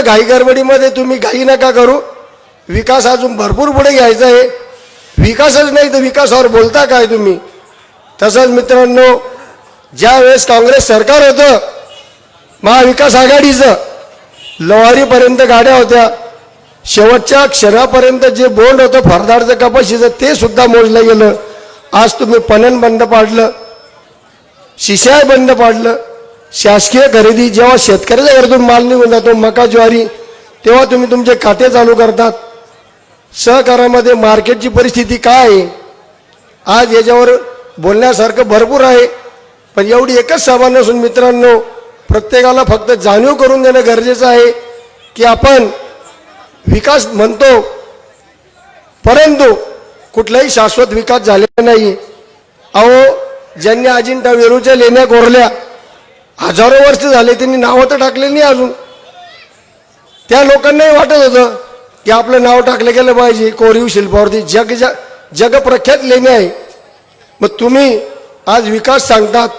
घाई गडबडीमध्ये तुम्ही घाई नका करू. विकास अजून भरपूर पुढे घ्यायचा आहे. विकासच नाही तर विकासावर बोलता काय तुम्ही. तसंच मित्रांनो, ज्या वेळेस काँग्रेस सरकार होतं महाविकास आघाडीचं, लोहारीपर्यंत गाड्या होत्या, शेवटच्या क्षणापर्यंत जे बोंड होतं फरदारचं कपाशीचं ते सुद्धा मोजलं गेलं. आज तुम्ही पणन बंद पाडलं, शिशाय बंद पाडलं. शासकीय खरेदी जेव्हा शेतकऱ्याच्या घरातून माल निघून जातो मका ज्वारी, तेव्हा तुम्ही तुमचे खाते चालू करतात. सहकारामध्ये मार्केटची परिस्थिती काय आहे आज याच्यावर बोलण्यासारखं भरपूर आहे. पण एवढी एकच सभा नसून मित्रांनो, प्रत्येकाला फक्त जाणीव करून देणं गरजेचं आहे की आपण विकास म्हणतो परंतु कुठलाही शाश्वत विकास झालेला नाही. अहो, ज्यांनी अजिंठा वेरूळच्या लेण्या कोरल्या हजारो वर्ष झाले, त्यांनी नावं तर टाकले नाही अजून. त्या लोकांनाही वाटत होतं की आपलं नाव टाकलं गेलं पाहिजे कोरीव शिल्पावरती. जगप्रख्यात लेणी आहे. मग तुम्ही आज विकास सांगतात.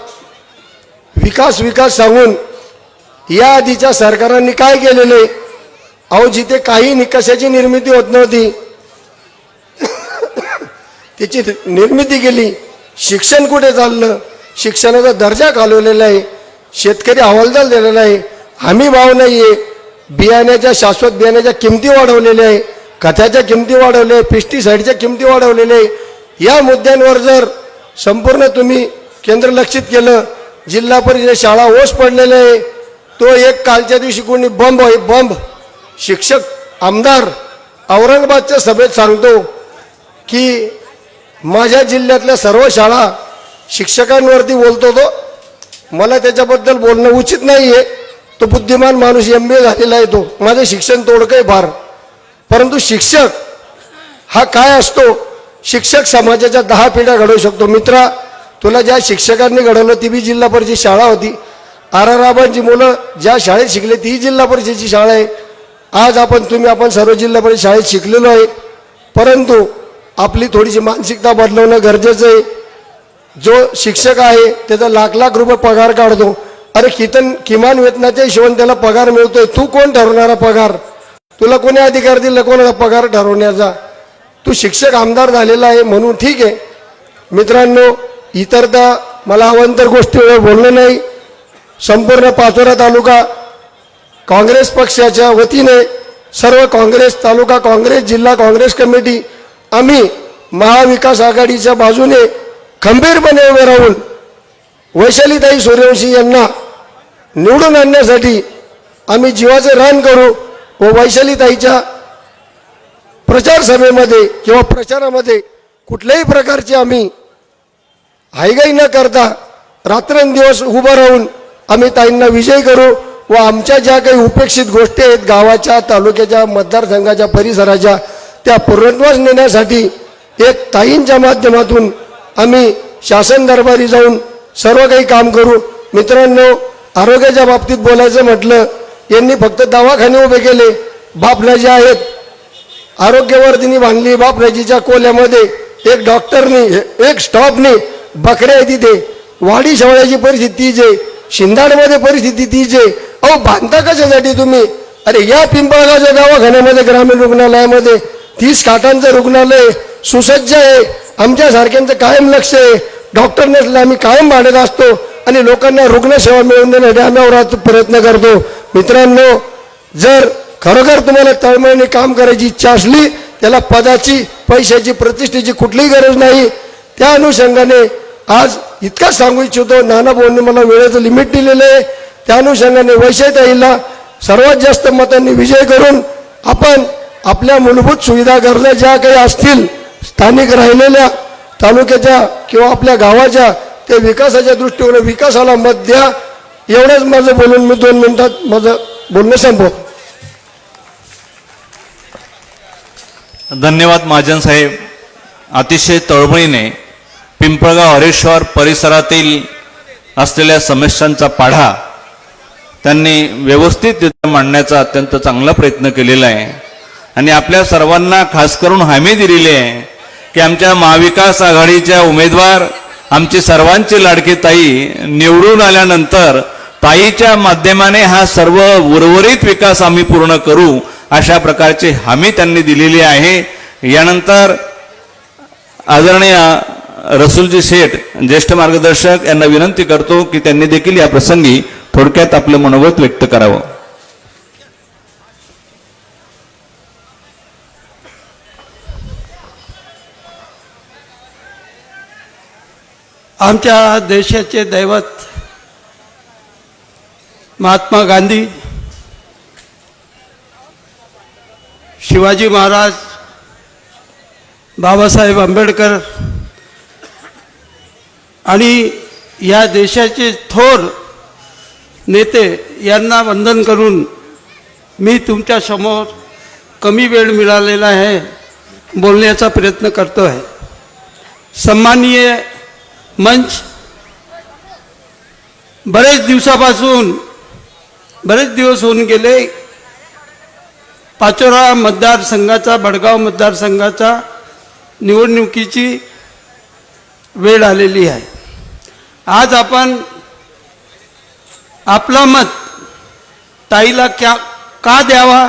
विकास विकास सांगून या आधीच्या सरकारांनी काय केलेले. अहो, जिथे काही निकषाची निर्मिती होत नव्हती त्याची निर्मिती केली. शिक्षण कुठे चाललं, शिक्षणाचा दर्जा घालवलेला आहे. शेतकरी हवालदिल दिलेला आहे. हमी भाव नाही आहे. बियाण्याच्या शाश्वत बियाण्याच्या किमती वाढवलेल्या आहे, खताच्या किमती वाढवल्या, पेस्टिसाईडच्या किमती वाढवलेल्या आहे. या मुद्द्यांवर जर संपूर्ण तुम्ही केंद्र लक्षित केलं. जिल्हा परिषद शाळा ओस पडलेले आहे. तो एक कालच्या दिवशी कोणी बंब शिक्षक आमदार औरंगाबादच्या सभेत सांगतो की माझ्या जिल्ह्यातल्या सर्व शाळा शिक्षकांवरती बोलतो. तो मला त्याच्याबद्दल बोलणं उचित नाही आहे. तो बुद्धिमान माणूस MBA झालेला आहे. तो माझं शिक्षण तोडकंय फार. परंतु शिक्षक हा काय असतो. शिक्षक समाजाच्या 10 पिढ्या घडवू शकतो. मित्रा, तुला ज्या शिक्षकांनी घडवलं ती बी जिल्हा परिषद शाळा होती. आराराबांची मुलं ज्या शाळेत शिकले ती जिल्हा परिषदेची शाळा आहे. आज आपण सर्व जिल्हा परिषद शाळेत शिकलेलो आहे. परंतु आपली थोडीशी मानसिकता बदलवणं गरजेचं आहे. जो शिक्षक आहे त्याचा लाख रुपये पगार काढतो. अरे किमान वेतनाच्या हिशोबाने त्याला पगार मिळतोय. तू कोण ठरवणारा पगार. तुला कोणी अधिकार दिला कोणाला पगार ठरवण्याचा. तू शिक्षक आमदार झालेला आहे म्हणून ठीक आहे. मित्रांनो, इतर तर मला अवांतर गोष्टीवर बोलणं नाही. संपूर्ण पाचोरा तालुका काँग्रेस पक्षाच्या वतीने सर्व काँग्रेस तालुका काँग्रेस जिल्हा काँग्रेस कमिटी आम्ही महाविकास आघाडीच्या बाजूने खंबीरपणे उभे राहून वैशालीताई सूर्यवंशी यांना निवडून आणण्यासाठी आम्ही जीवाचे रान करू व वैशालीताईच्या प्रचार सभेमध्ये किंवा प्रचारामध्ये कुठल्याही प्रकारची आम्ही हायगाई न करता रात्रंदिवस उभं राहून आम्ही ताईंना विजय करू व आमच्या ज्या काही उपेक्षित गोष्टी आहेत गावाच्या तालुक्याच्या मतदारसंघाच्या परिसराच्या त्या पूर्णत्वास नेण्यासाठी एक ताईंच्या माध्यमातून आम्ही शासन दरबारी जाऊन सर्व काही काम करू. मित्रांनो, आरोग्याच्या बाबतीत बोलायचं म्हटलं, यांनी फक्त दवाखाने उभे केले. बापराजी आहेत, आरोग्यवर्धिनी बांधली बापराजीच्या कोल्यामध्ये. एक डॉक्टरनी एक स्टॉपनी बकऱ्या आहे तिथे. वाडी शेवळ्याची परिस्थिती तीच आहे. शिंदाडमध्ये परिस्थिती तीच आहे. अहो, बांधता कशासाठी तुम्ही. अरे या पिंपळगावच्या दवाखान्यामध्ये ग्रामीण रुग्णालयामध्ये 30 खाटांचं रुग्णालय सुसज्ज आहे. आमच्यासारख्यांचं कायम लक्ष आहे. डॉक्टर नसले आम्ही कायम भाडत असतो आणि लोकांना रुग्णसेवा मिळवून देण्यासाठी आम्ही अहोरात्र प्रयत्न करतो. मित्रांनो, जर खरोखर तुम्हाला तळमळीने काम करायची इच्छा असली, त्याला पदाची पैशाची प्रतिष्ठेची कुठलीही गरज नाही. त्या अनुषंगाने आज इतकाच सांगू इच्छितो, नाना भाऊंनी मला वेळेचं लिमिट दिलेलं आहे. त्या अनुषंगाने वैशालीताईला सर्वात जास्त मतांनी विजय करून आपण आपल्या मूलभूत सुविधा गरजा ज्या काही असतील स्थानिक राहिलेल्या तालुक्याच्या किंवा आपल्या गावाच्या त्या विकासाच्या दृष्टीने विकासाला मत द्या. एवढंच माझं बोलून मी 2 मिनिटात माझं बोलणं संपवतो. धन्यवाद महाजन साहेब. अतिशय तळमळीने पिंपळगाव हरेश्वर परिसरातील असलेल्या समस्यांचा पाढा त्यांनी व्यवस्थित मांडण्याचा अत्यंत चांगला प्रयत्न केलेला आहे आणि आपल्या सर्वांना खास करून हमी दिलेली आहे की आमच्या महाविकास आघाडीच्या उमेदवार आमची सर्वांची लाडकी ताई निवडून आल्यानंतर ताईच्या माध्यमाने हा सर्व उर्वरित विकास आम्ही पूर्ण करू अशा प्रकारची हमी त्यांनी दिलेली आहे. यानंतर आदरणीय रसूलजी शेठ ज्येष्ठ मार्गदर्शक यांना विनंती करतो की त्यांनी देखील या प्रसंगी थोडक्यात आपलं मनोगत व्यक्त करावं. आमच्या देशाचे दैवत महात्मा गांधी, शिवाजी महाराज, बाबासाहेब आंबेडकर आणि या देशाचे थोर नेते यांना वंदन करून मी तुमच्या समोर कमी वेळ मिळालेला आहे बोलण्याचा प्रयत्न करतो आहे. सन्माननीय मंच, बरेच दिवस होऊन गेले पाचोरा मतदारसंघाचा, भडगाव मतदारसंघाचा निवडणुकीची वेळ आलेली आहे. आज आपण आपला मत ताईला का द्यावा,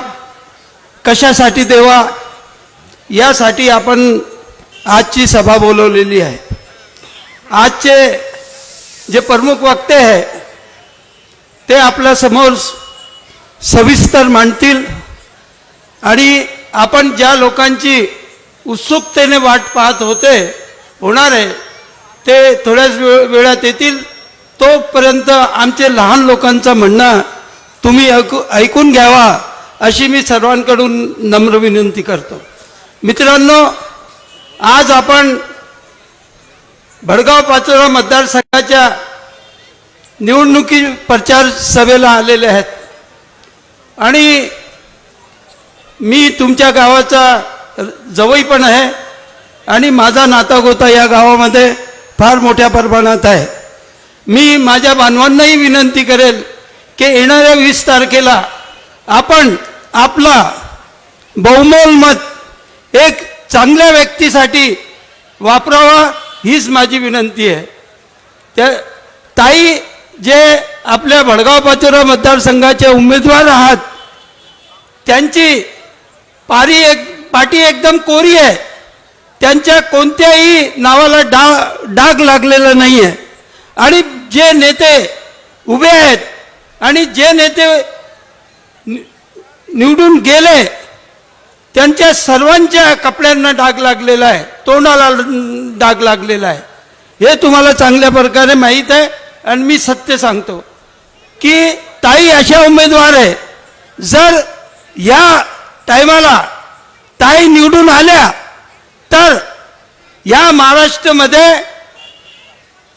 कशासाठी द्यावा, यासाठी आपण आजची सभा बोलवलेली आहे. आजचे जे प्रमुख वक्ते आहे ते आपल्या समोर सविस्तर मांडतील आणि आपण ज्या लोकांची उत्सुकतेने वाट पाहत होणार आहे ते थोड्याच वेळात येतील. तोपर्यंत आमचे लहान लोकांचं म्हणणं तुम्ही ऐकून घ्यावा अशी मी सर्वांकडून नम्र विनंती करतो. मित्रांनो, आज आपण भडगाव पाचोरा मतदारसंघाच्या निवडणुकी प्रचार सभेला आलेले आहेत आणि मी तुमच्या गावाचा जवळ पण आहे आणि माझा नातागोता या गावामध्ये फार मोठ्या प्रमाणात आहे. मी माझ्या बांधवांनाही विनंती करेल की येणाऱ्या 20 तारखेला आपण आपला बहुमोल मत एक चांगल्या व्यक्तीसाठी वापरावा हीच माझी विनंती आहे. त्या ताई जे आपल्या भडगाव पाचोरा मतदारसंघाचे उमेदवार आहात त्यांची पाटी एकदम कोरी आहे. त्यांच्या कोणत्याही नावाला डाग लागलेला नाही आहे आणि जे नेते उभे आहेत आणि जे नेते निवडून गेले त्यांच्या सर्वांच्या कपड्यांना डाग लागलेला आहे, तोंडाला डाग लागलेला आहे. हे तुम्हाला चांगल्या प्रकारे माहीत आहे आणि मी सत्य सांगतो की ताई अशा उमेदवार आहे, जर या टायमाला ताई निवडून आल्या तर या महाराष्ट्रामध्ये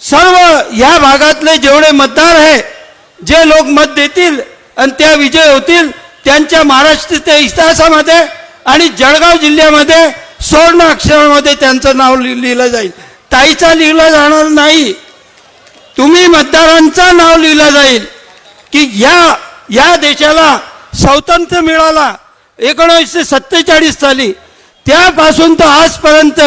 सर्व या भागातले जेवढे मतदार आहे, जे लोक मत देतील आणि त्या विजय होतील त्यांच्या महाराष्ट्राच्या इतिहासामध्ये आणि जळगाव जिल्ह्यामध्ये स्वर्ण अक्षरामध्ये त्यांचं नाव लिहिलं जाईल. ताईचा लिहिलं जाणार नाही, तुम्ही मतदारांचं नाव लिहिलं जाईल की या देशाला स्वातंत्र्य मिळाला 1947 साली, त्यापासून तर आजपर्यंत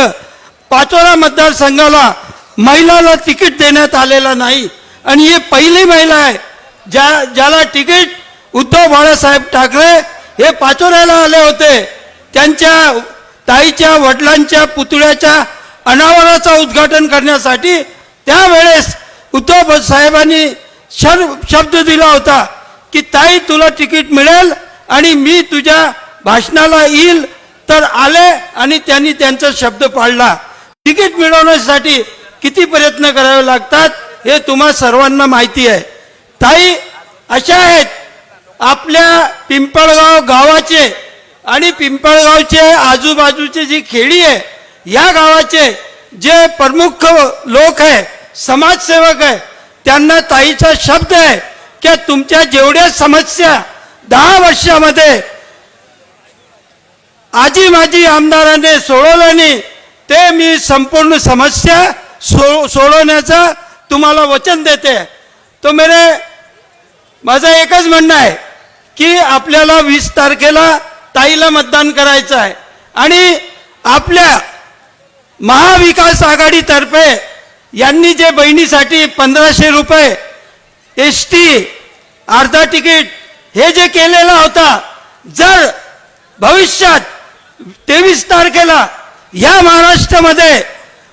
पाचोरा मतदारसंघाला महिलाला तिकीट देण्यात आलेला नाही आणि ही पहिली महिला आहे ज्याला तिकीट उद्धव बाळासाहेब ठाकरे हे पाचोऱ्याला आले होते. त्यांच्या ताईच्या वडिलांच्या पुतळ्याच्या अनावरणाचं उद्घाटन करण्यासाठी त्यावेळेस उद्धव साहेबांनी शब्द दिला होता की ताई तुला तिकीट मिळेल आणि मी तुझ्या भाषणाला येईल. तर आले आणि त्यांनी त्यांचा शब्द पाळला. तिकीट मिळवण्यासाठी किती प्रयत्न करावे लागतात हे तुम्हा सर्वांना माहिती आहे. ताई अशा आहेत, आपल्या पिंपळगाव गावाचे आणि पिंपळगावचे आजूबाजूचे जी खेडी आहे या गावाचे जे प्रमुख लोक आहे, समाजसेवक आहे, त्यांना ताईचा शब्द आहे की तुमच्या जेवढ्या समस्या 10 वर्षामध्ये आजी माझी आमदाराने सोडवलं नाही ते मी संपूर्ण समस्या सोडवण्याचं तुम्हाला वचन देते. तो माझं एकच म्हणणं आहे की आपल्याला 20 तारखेला ताईला मतदान करायचं आहे आणि आपल्या महाविकास आघाडीतर्फे यांनी जे बहिणीसाठी 1500 रुपये ST अर्धा तिकीट हे जे केलेला होता, जर भविष्यात 23 तारखेला या महाराष्ट्रामध्ये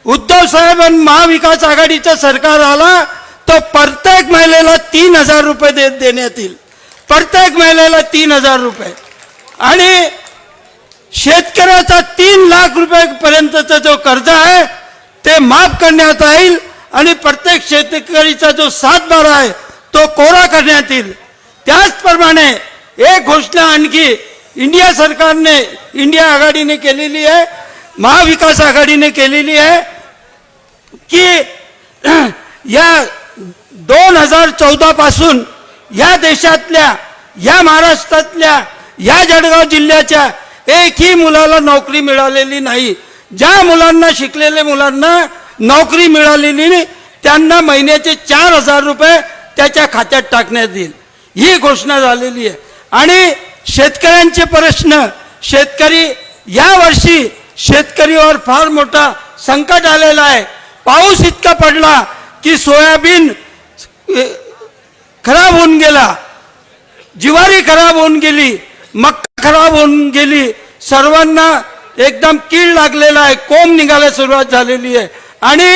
उद्धव साहेब आणि महाविकास आघाडीचं सरकार आला तर प्रत्येक महिलेला 3,000 रुपये देण्यात येईल. प्रत्येक महिलेला 3,000 रुपये. आणि शेतकऱ्याचा 3 लाख रुपयेपर्यंतचा जो कर्ज आहे ते माफ करण्यात येईल आणि प्रत्येक शेतकरीचा जो 7/12 आहे तो कोरा करण्यात येईल. त्याचप्रमाणे एक घोषणा आणखी इंडिया सरकारने, इंडिया आघाडीने केलेली आहे, महाविकास आघाडीने केलेली आहे की या 2014 पासून या देशातल्या, या महाराष्ट्रातल्या, या जळगाव जिल्ह्याच्या एकही मुलाला नोकरी मिळालेली नाही. ज्या मुलांना, शिकलेल्या मुलांना नोकरी मिळालेली नाही त्यांना महिन्याचे 4,000 रुपये त्याच्या खात्यात टाकण्यात येईल, ही घोषणा झालेली आहे. आणि शेतकऱ्यांचे प्रश्न, शेतकरी यावर्षी शेतकरीवर फार मोठा संकट आलेला आहे. पाऊस इतका पडला की सोयाबीन खराब होऊन गेला, ज्वारी खराब होऊन गेली, मक्का खराब होऊन गेली, सर्वांना एकदम कीड लागलेला आहे, कोंब निघायला सुरुवात झालेली आहे. आणि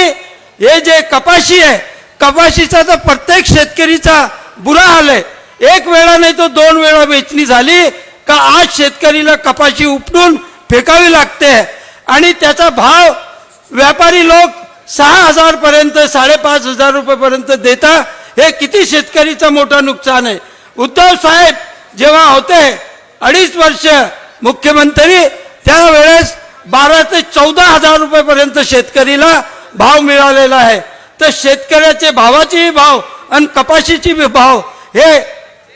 हे जे कपाशी आहे, कपाशीचा तर प्रत्येक शेतकरीचा बुरा हाल आहे. एक वेळा नाही तो 2 वेळा वेचणी झाली का आज शेतकरीला कपाशी उपटून फेकावी लागते. आणि त्याचा भाव व्यापारी लोक 6,000 पर्यंत, 5,500 रुपयेपर्यंत देता. हे किती शेतकरीचं मोठं नुकसान आहे. उद्धव साहेब जेव्हा होते 2.5 वर्ष मुख्यमंत्री, त्यावेळेस 12,000 ते 14,000 रुपयेपर्यंत शेतकरीला भाव मिळालेला आहे. तर शेतकऱ्याचे भावाचेही भाव आणि कपाशीची भाव हे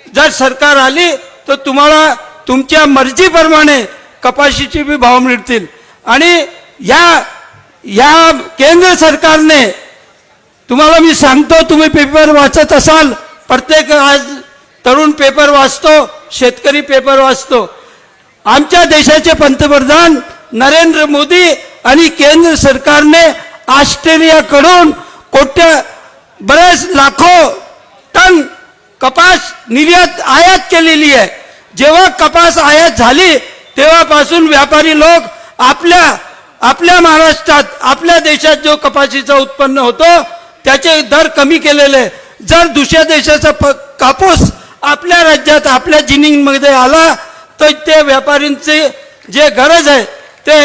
जर सरकार आली तर तुम्हाला तुमच्या मर्जीप्रमाणे कपाशीचे बी भाव मिळतील. आणि या केंद्र सरकारने, तुम्हाला मी सांगतो, तुम्ही पेपर वाचत असाल, प्रत्येक आज तरुण पेपर वाचतो, शेतकरी पेपर वाचतो. आमच्या देशाचे पंतप्रधान नरेंद्र मोदी आणि केंद्र सरकारने ऑस्ट्रेलियाकडून बरेच लाखो टन कपास आयात केलेली आहे. जेव्हा कपास आयात झाली तेव्हापासून व्यापारी लोक आपल्या महाराष्ट्रात, आपल्या देशात जो कपाशीचं उत्पन्न होतो त्याचे दर कमी केलेले. जर दुसऱ्या देशाचा कापूस आपल्या राज्यात, आपल्या जिनिंगमध्ये आला तर ते व्यापाऱ्यांचे जे गरज आहे ते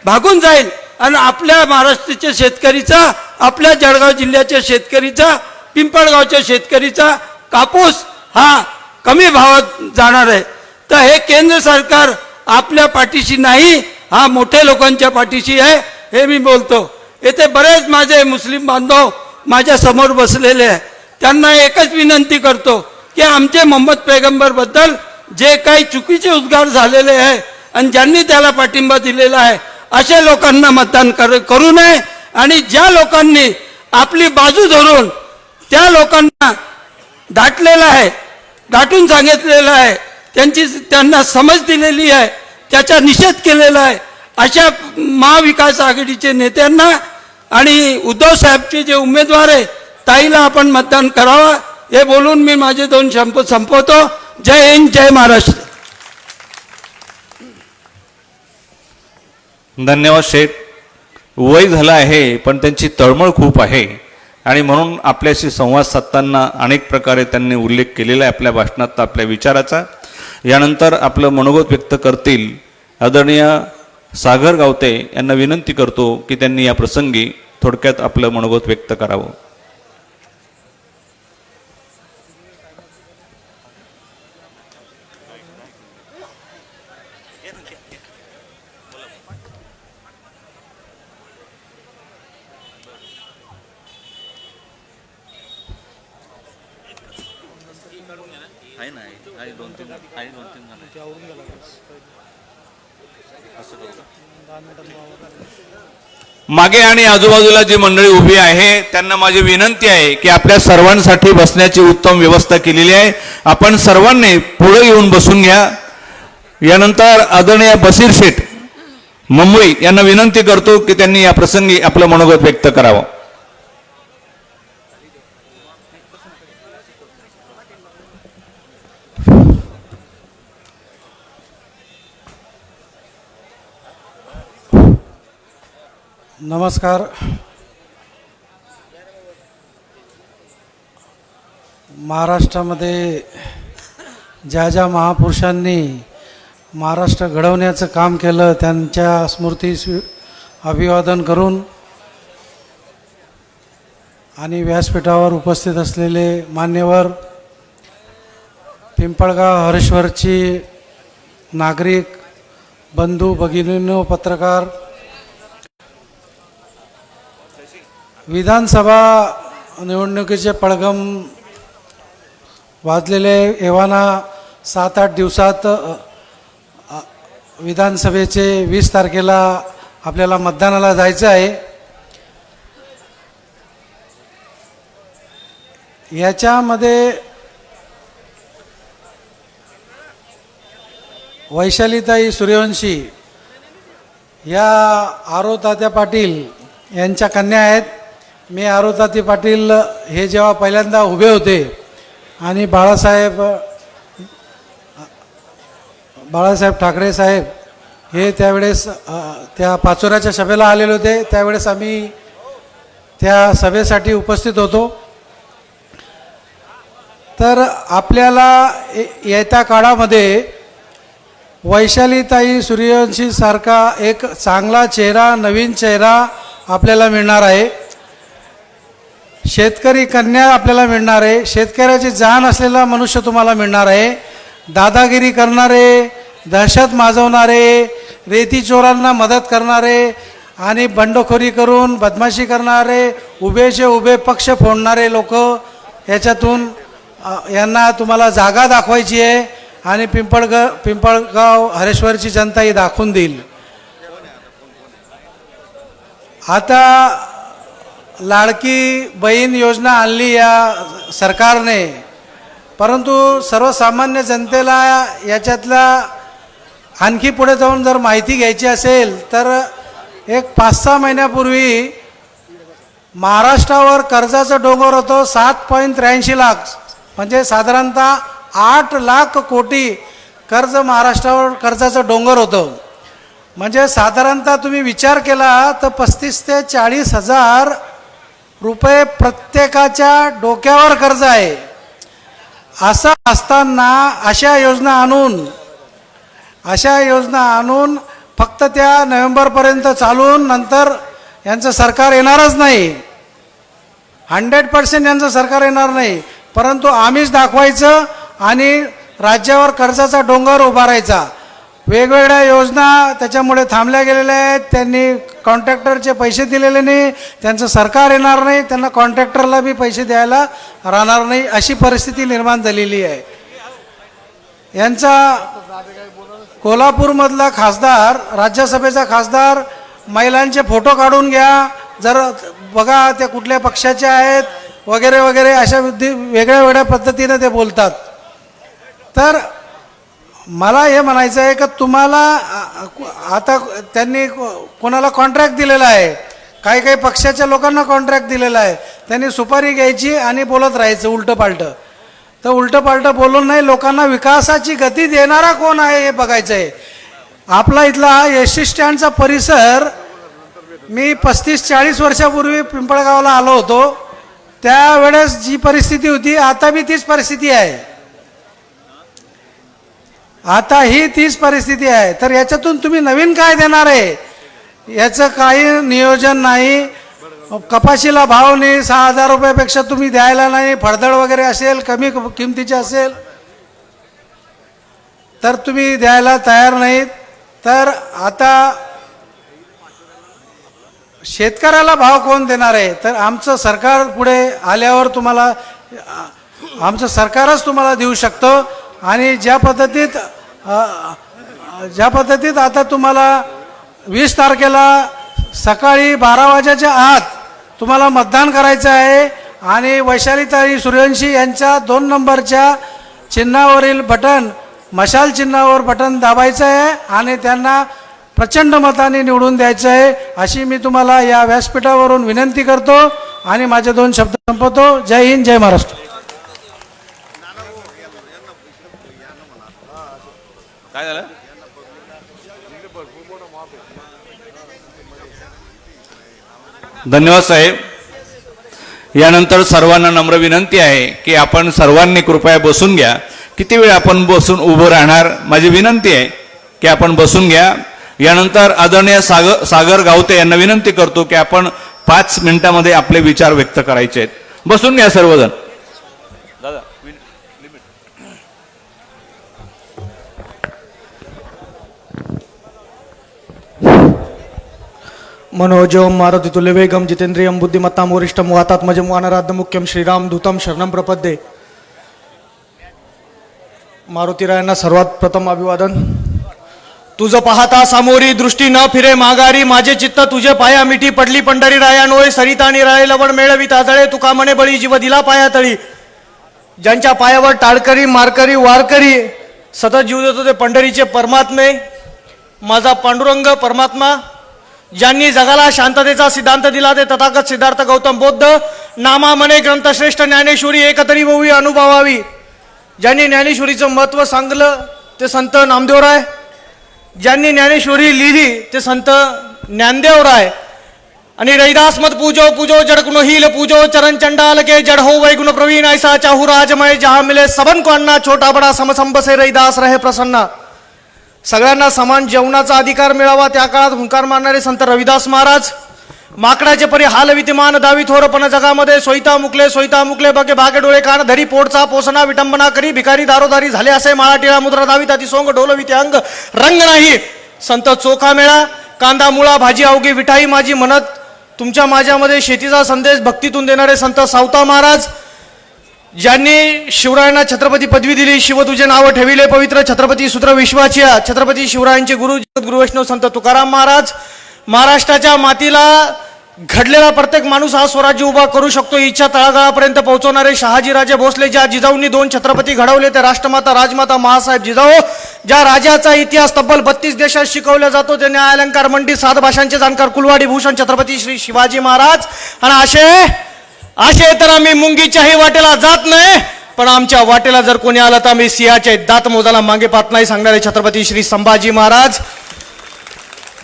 भागून जाईल आणि आपल्या महाराष्ट्राच्या शेतकरीचा, आपल्या जळगाव जिल्ह्याच्या शेतकरीचा, पिंपळगावच्या शेतकरीचा कापूस हा कमी भावात जाणार आहे. तर हे केंद्र सरकार आपल्या पाठीशी नाही, हा मोठे लोकांच्या पाठीशी आहे, हे मी बोलतो. येथे बरेच माझे मुस्लिम बांधव माझ्या समोर बसलेले आहे. त्यांना एकच विनंती करतो की आमचे मोहम्मद पैगंबरबद्दल जे काही चुकीचे उद्गार झालेले आहे आणि ज्यांनी त्याला पाठिंबा दिलेला आहे अशा लोकांना मतदान करू नये. आणि ज्या लोकांनी आपली बाजू धरून त्या लोकांना दाटलेलं आहे, दाटून सांगितलेलं आहे, त्यांना समज दिलेली आहे, त्याचा निषेध केलेला आहे, अशा महाविकास आघाडीचे नेत्यांना आणि उद्धव साहेबचे जे उमेदवार आहे ताईला आपण मतदान करावा, हे बोलून मी माझे 2 शब्द संपवतो. जय हिंद, जय महाराष्ट्र. धन्यवाद शेठ. वय झालं आहे पण त्यांची तळमळ खूप आहे आणि म्हणून आपल्याशी संवाद साधताना अनेक प्रकारे त्यांनी उल्लेख केलेला आहे आपल्या भाषणात, आपल्या विचाराचा. यानंतर आपलं मनोगत व्यक्त करतील आदरणीय सागर गावते यांना विनंती करतो की त्यांनी या प्रसंगी थोडक्यात आपलं मनोगत व्यक्त करावं. मागे आणि आजूबाजूला जी मंडळी उभी आहे त्यांना माझी विनंती आहे की आपल्या सर्वांसाठी बसण्याची उत्तम व्यवस्था केलेली आहे. आपण सर्वांनी पुढे येऊन बसून घ्या. यानंतर आदरणीय बशीर शेठ मुंबई यांना विनंती करतो की त्यांनी या प्रसंगी आपलं मनोगत व्यक्त करावं. नमस्कार. महाराष्ट्रामध्ये ज्या ज्या महापुरुषांनी महाराष्ट्र घडवण्याचं काम केलं त्यांच्या स्मृतीस अभिवादन करून आणि व्यासपीठावर उपस्थित असलेले मान्यवर, पिंपळगाव हरेश्वरची नागरिक बंधू भगिनींनो, पत्रकार, विधानसभा निवडणुकीचे पडघम वाजलेले एव्हाना 7-8 दिवसात विधानसभेचे 20 तारखेला आपल्याला मतदानाला जायचं आहे. याच्यामध्ये वैशालीताई सूर्यवंशी या आरोतात्या पाटील यांच्या कन्या आहेत. मी आरोताती पाटील हे जेव्हा पहिल्यांदा उभे होते आणि बाळासाहेब ठाकरे साहेब हे त्यावेळेस त्या पाचोऱ्याच्या सभेला आलेले होते, त्यावेळेस आम्ही त्या सभेसाठी उपस्थित होतो. तर आपल्याला येत्या काळामध्ये वैशालीताई सूर्यवंशी सारखा एक चांगला चेहरा, नवीन चेहरा आपल्याला मिळणार आहे. शेतकरी कन्या आपल्याला मिळणार आहे. शेतकऱ्याची जाण असलेला मनुष्य तुम्हाला मिळणार आहे. दादागिरी करणारे, दहशत माजवणारे, रेती चोरांना मदत करणारे आणि बंडखोरी करून बदमाशी करणारे, उभेचे उभे पक्ष फोडणारे लोक, याच्यातून यांना तुम्हाला जागा दाखवायची आहे आणि पिंपळगाव हरेश्वरची जनता ही दाखवून देईल. आता लाडकी बहीण योजना आणली या सरकारने, परंतु सर्वसामान्य जनतेला याच्यातला आणखी पुढे जाऊन जर माहिती घ्यायची असेल तर एक 5-6 महिन्यापूर्वी महाराष्ट्रावर कर्जाचं डोंगर होतं 7.83 लाख, म्हणजे साधारणतः 8 लाख कोटी कर्ज महाराष्ट्रावर कर्जाचं डोंगर होतं. म्हणजे साधारणतः तुम्ही विचार केला तर 35 ते 40 हजार रुपये प्रत्येकाच्या डोक्यावर कर्ज आहे. असं असताना अशा योजना आणून फक्त त्या नोव्हेंबरपर्यंत चालून नंतर यांचं सरकार येणारच नाही. 100% यांचं सरकार येणार नाही, परंतु आम्हीच दाखवायचं आणि राज्यावर कर्जाचा डोंगर उभारायचा. वेगवेगळ्या योजना त्याच्यामुळे थांबल्या गेलेल्या आहेत. त्यांनी कॉन्ट्रॅक्टरचे पैसे दिलेले नाही, त्यांचं सरकार येणार नाही, त्यांना कॉन्ट्रॅक्टरला बी पैसे द्यायला राहणार नाही, अशी परिस्थिती निर्माण झालेली आहे. यांचा कोल्हापूरमधला खासदार, राज्यसभेचा खासदार, महिलांचे फोटो काढून घ्या, जर बघा ते कुठल्या पक्षाचे आहेत वगैरे वगैरे, अशा वेगळ्या वेगळ्या पद्धतीने ते बोलतात. तर मला हे म्हणायचं आहे की तुम्हाला आता त्यांनी कोणाला कॉन्ट्रॅक्ट दिलेला आहे, काही काही पक्षाच्या लोकांना कॉन्ट्रॅक्ट दिलेला आहे, त्यांनी सुपारी घ्यायची आणि बोलत राहायचं उलटंपालटं. तर उलटंपालटं बोलून नाही, लोकांना विकासाची गती देणारा कोण आहे हे बघायचं आहे. आपला इथला एस टी स्टँडचा परिसर मी 35-40 वर्षापूर्वी पिंपळगावला आलो होतो, त्यावेळेस जी परिस्थिती होती आता बी तीच परिस्थिती आहे. आता ही तीच परिस्थिती आहे. तर याच्यातून तुम्ही नवीन काय देणार आहे याचं काही नियोजन नाही. कपाशीला भाव नाही, 6,000 रुपयापेक्षा तुम्ही द्यायला नाही, फळदळ वगैरे असेल, कमी किमतीचे असेल तर तुम्ही द्यायला तयार नाहीत. तर आता शेतकऱ्याला भाव कोण देणार आहे? तर आमचं सरकार पुढे आल्यावर तुम्हाला, आमचं सरकारच तुम्हाला देऊ शकतं. आणि ज्या पद्धतीत आता तुम्हाला 20 तारखेला सकाळी 12 वाजेच्या आत तुम्हाला मतदान करायचं आहे आणि वैशालीताई सूर्यवंशी यांच्या 2 नंबरच्या चिन्हावरील बटन, मशाल चिन्हावर बटन दाबायचं आहे आणि त्यांना प्रचंड मताने निवडून द्यायचं आहे, अशी मी तुम्हाला या व्यासपीठावरून विनंती करतो आणि माझे 2 शब्द संपवतो. जय हिंद, जय महाराष्ट्र. काय झालं? धन्यवाद साहेब. यानंतर सर्वांना नम्र विनंती आहे की आपण सर्वांनी कृपया बसून घ्या. किती वेळ आपण बसून उभं राहणार? माझी विनंती आहे की आपण बसून घ्या. यानंतर आदरणीय सागर गावते यांना विनंती करतो की आपण 5 मिनिटांमध्ये आपले विचार व्यक्त करायचे आहेत. बसून घ्या सर्वजण. मनोजम मारुतितुल्य वेगम जितेंद्रियम बुद्धिमत्ताम वरिष्ठम वातात्मजम वानराद्य मुख्यम श्रीराम दूतम शरणम प्रपद्ये. मारुतीरायांना सर्वात प्रथम अभिवादन. तुझ पाहता सामोरी दृष्टी न फिरे माघारी, माझे चित्त तुझे पाया मिठी पडली पंढरी राया नोय सरिता निराळे लवण मेळवी ताजळे, तुका म्हणे बळी जीव दिला पाया तळी. ज्यांच्या पायावर टाळकरी मारकरी वारकरी सतत जीव देतो ते पंढरीचे परमात्मे माझा पांडुरंग परमात्मा. ज्यांनी जगाला शांततेचा सिद्धांत दिला ते तथागत सिद्धार्थ गौतम बुद्ध. नामा म्हणे ग्रंथश्रेष्ठ ज्ञानेश्वरी एकतरी होवी अनुभवावी. ज्यांनी ज्ञानेश्वरीचं महत्त्व सांगलं ते संत नामदेवराय. ज्यांनी ज्ञानेश्वरी लिहिली ते संत ज्ञानदेवराय. आणि रैदास मत पूजो पूजो जड़कुनो हील पूजो चरण चंडाल के जड़ हो वैगुण प्रवीण ऐसा चाहू राजमय जहां मिले सबन को अन्ना छोटा बड़ा समसंब से रैदास रहे प्रसन्न. सगळ्यांना समान जेवणाचा अधिकार मिळावा त्या काळात हुंकार मारणारे संत रविदास महाराज. माकडाचे परी हाल विद्यमान दावी थोरपण जगामध्ये सोयता मुकले बगे भागे डोळे कान धरी पोटचा पोसणा विटंबना करी भिकारी दारोदारी झाले असे माळा टिळा मुद्रा दावी ताती सोंग डोलवी ते अंग रंग नाही. संत चोखा मेळा कांदा मुळा भाजी अवघी विठाई माझी म्हणत तुमच्या माझ्यामध्ये शेतीचा संदेश भक्तीतून देणारे संत सावता महाराज. ज्यांनी शिवरायांना छत्रपती पदवी दिली, शिव तुझे नाव ठेविले पवित्र छत्रपती सूत्र विश्वाची. छत्रपती शिवरायांचे गुरु गुरु वैष्णव संत तुकाराम महाराज. महाराष्ट्राच्या मातीला घडलेला प्रत्येक माणूस हा स्वराज्य उभा करू शकतो इच्छा तळागाळापर्यंत पोहोचवणारे शहाजीराजे भोसले. ज्या जिजाऊंनी 2 छत्रपती घडवले ते राष्ट्रमाता राजमाता महासाहेब जिजाऊ. ज्या राजाचा इतिहास तब्बल 32 देशात शिकवला जातो ते न्यायालंकार मंडी 7 भाषांचे जाणकार कुलवाडी भूषण छत्रपती श्री शिवाजी महाराज. आणि असे तर आम्ही मुंगीच्याही वाटेला जात नाही, पण आमच्या वाटेला जर कोणी आलं तर आम्ही सिंहाचे दात मोजायला मागे पाहत नाही सांगणारे छत्रपती श्री संभाजी महाराज.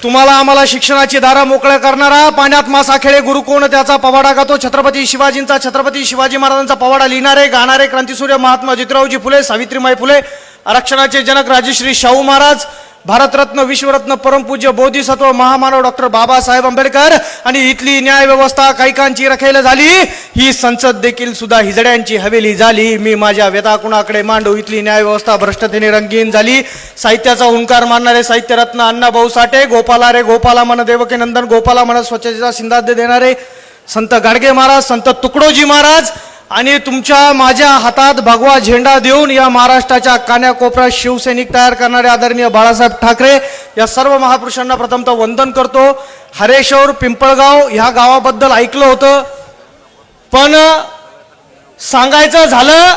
तुम्हाला आम्हाला शिक्षणाची दारा मोकळ्या करणारा पाण्यात मासा खेळे गुरु कोण त्याचा पवाडा गातो छत्रपती शिवाजींचा. छत्रपती शिवाजी महाराजांचा पवाडा लिहिणारे गाणारे क्रांतीसूर्य महात्मा ज्योतिरावजी फुले सावित्रीमाई फुले. आरक्षणाचे जनक राजश्री शाहू महाराज. भारतरत्न विश्वरत्न परमपूज्य बोधिसत्व महामानव डॉक्टर बाबासाहेब आंबेडकर. आणि इथली न्याय व्यवस्था कैकांची रखेल झाली, ही संसद देखील सुद्धा हिजड्यांची हवेली झाली. मी माझ्या व्यथा कुणाकडे मांडू, इथली न्याय व्यवस्था भ्रष्टतेने रंगीन झाली. साहित्याचा हुंकार मारणारे साहित्यरत्न अण्णाभाऊ साठे. गोपाला रे गोपाला मन देवकी नंदन गोपाला मन स्वच्छतेचा सिंधाद्य देणारे संत गाडगे महाराज, संत तुकडोजी महाराज. आणि तुमच्या माझ्या हातात भगवा झेंडा देऊन या महाराष्ट्राच्या कान्याकोपऱ्यात शिवसैनिक तयार करणारे आदरणीय बाळासाहेब ठाकरे या सर्व महापुरुषांना प्रथमतः वंदन करतो. हरेश्वर पिंपळगाव ह्या गावाबद्दल ऐकलं होतं, पण सांगायचं झालं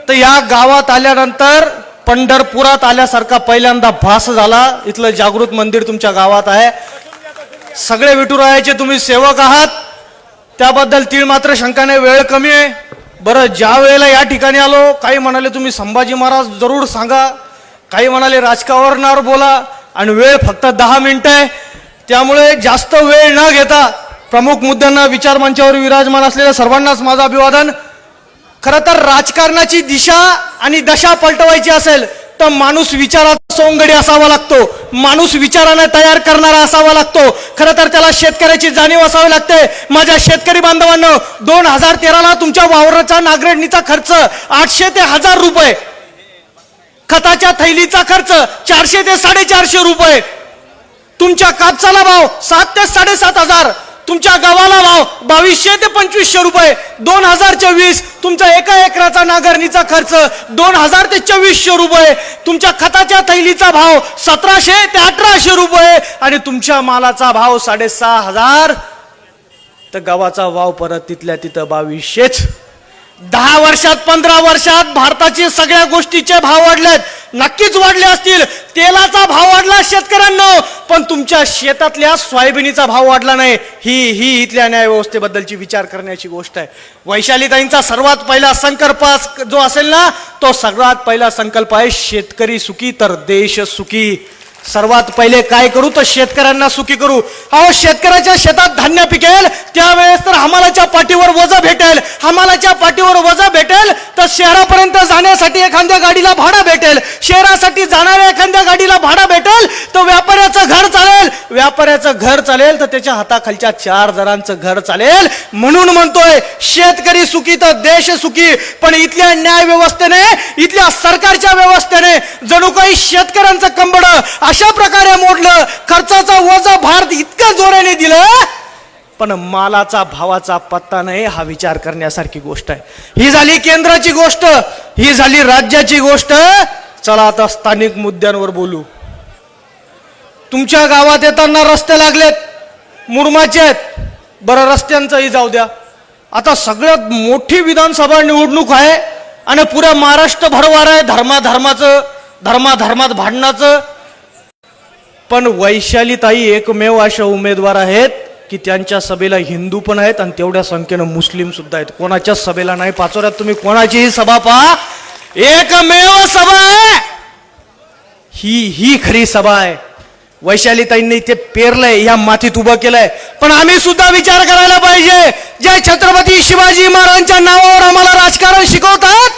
तर या गावात आल्यानंतर पंढरपुरात आल्यासारखा पहिल्यांदा भास झाला. इथलं जागृत मंदिर तुमच्या गावात आहे. सगळे विठुरायाचे तुम्ही सेवक आहात, त्याबद्दल तीळ मात्र शंकाने वेळ कमी आहे. बरं, ज्या वेळेला या ठिकाणी आलो, काही म्हणाले तुम्ही संभाजी महाराज जरूर सांगा, काही म्हणाले राजकारणावर बोला, आणि वेळ फक्त 10 मिनिटं आहे. त्यामुळे जास्त वेळ न घेता प्रमुख मुद्द्यांना विचार मंचावर विराजमान असलेल्या सर्वांनाच माझं अभिवादन. खरं तर राजकारणाची दिशा आणि दशा पलटवायची असेल तर माणूस विचाराचा सोंगडी असावा लागतो, माणूस विचाराने तयार करणारा असावा लागतो. खरं तर त्याला शेतकऱ्याची जाणीव असावी लागते. माझ्या शेतकरी बांधवांनो, 2013ला तुमच्या वावराचा नांगरणीचा खर्च 800 ते 1000 रुपये, खताच्या थैलीचा खर्च 400 ते 450 रुपये, तुमच्या कापसाला भाव 7 ते 7,500, तुमच्या गव्हाला भाव 2200 ते 2500 रुपये, 2024 तुमचा 1 एकराचा नांगरणीचा खर्च 2000 ते 2400 रुपये, तुमच्या खताच्या थैलीचा भाव 1700 ते 1800 रुपये, आणि तुमच्या मालाचा भाव 6500, तर गव्हाचा भाव परत तिथल्या तिथं 2200. 10 वर्षात 15 वर्षात भारताचे सगळ्या गोष्टीचे भाव वाढलेत, नक्कीच वाढले असतील. तेलाचा भाव वाढला शेतकऱ्यांना, पण तुमच्या शेतातल्या सोयाबीनीचा भाव वाढला नाही. ही इथल्या न्याय व्यवस्थेबद्दलची विचार करण्याची गोष्ट आहे. वैशालीताईंचा सर्वात पहिला संकल्प जो असेल ना, तो सगळ्यात पहिला संकल्प आहे शेतकरी सुखी तर देश सुखी. सर्वात पहिले काय करू तर शेतकऱ्यांना सुखी करू. अहो शेतकऱ्याच्या शेतात धान्य पिकेल त्यावेळेस तर हमालाच्या पाठीवर वजा भेटेल, हमालाच्या पाठीवर वजा भेटेल तर शहरापर्यंत जाण्यासाठी एखाद्या गाडीला भाडं भेटेल, शहरासाठी जाणाऱ्या एखाद्या गाडीला भाडं भेटेल तर व्यापाऱ्याचं घर चालेल, व्यापाऱ्याचं घर चालेल तर त्याच्या हाताखालच्या 4 जणांचं घर चालेल. म्हणून म्हणतोय शेतकरी सुखी तर देश सुखी. पण इथल्या न्याय व्यवस्थेने, इथल्या सरकारच्या व्यवस्थेने जणू काही शेतकऱ्यांचं कंबड अशा प्रकारे मोडलं, खर्चाचा वजा भार इतक्या जोराने दिलं पण मालाचा भावाचा पत्ता नाही. हा विचार करण्यासारखी गोष्ट आहे. ही झाली केंद्राची गोष्ट, ही झाली राज्याची गोष्ट. चला आता स्थानिक मुद्द्यांवर बोलू. तुमच्या गावात येताना रस्ते लागलेत, मुरमाचे आहेत. बरं रस्त्यांचंही जाऊ द्या. आता सगळ्यात मोठी विधानसभा निवडणूक आहे आणि पुऱ्या महाराष्ट्र भरवार आहे धर्मात भांडणाचं. पण वैशालीताई एकमेव अशा उमेदवार आहेत की त्यांच्या सभेला हिंदू पण आहेत आणि तेवढ्या संख्येनं मुस्लिम सुद्धा आहेत. कोणाच्याच सभेला नाही. पाचोऱ्यात तुम्ही कोणाचीही सभा पहा, एकमेव सभा आहे. ही खरी सभा आहे. वैशालीताईंनी ते पेरलंय, या मातीत उभं केलंय. पण आम्ही सुद्धा विचार करायला पाहिजे. जे छत्रपती शिवाजी महाराजांच्या नावावर आम्हाला राजकारण शिकवतात,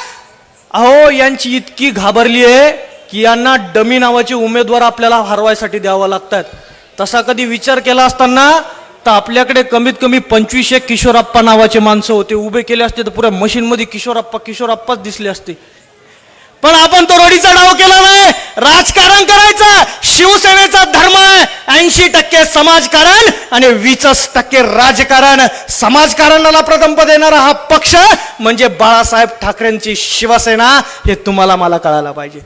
अहो यांची इतकी घाबरली आहे की यांना डमी नावाचे उमेदवार आपल्याला हरवायसाठी द्यावा लागतात. तसा कधी विचार केला असताना तर आपल्याकडे कमीत कमी 25 किशोरप्पा नावाचे माणसं होते. उभे केले असते तर पुऱ्या मशीनमध्ये किशोरप्पाच दिसले असते. पण आपण तो रोडीचा डाव केला नाही. राजकारण करायचं शिवसेनेचा धर्म आहे. 80% समाजकारण आणि 20% राजकारण. समाजकारणाला प्रथम देणारा हा पक्ष म्हणजे बाळासाहेब ठाकरेंची शिवसेना, हे तुम्हाला मला कळायला पाहिजे.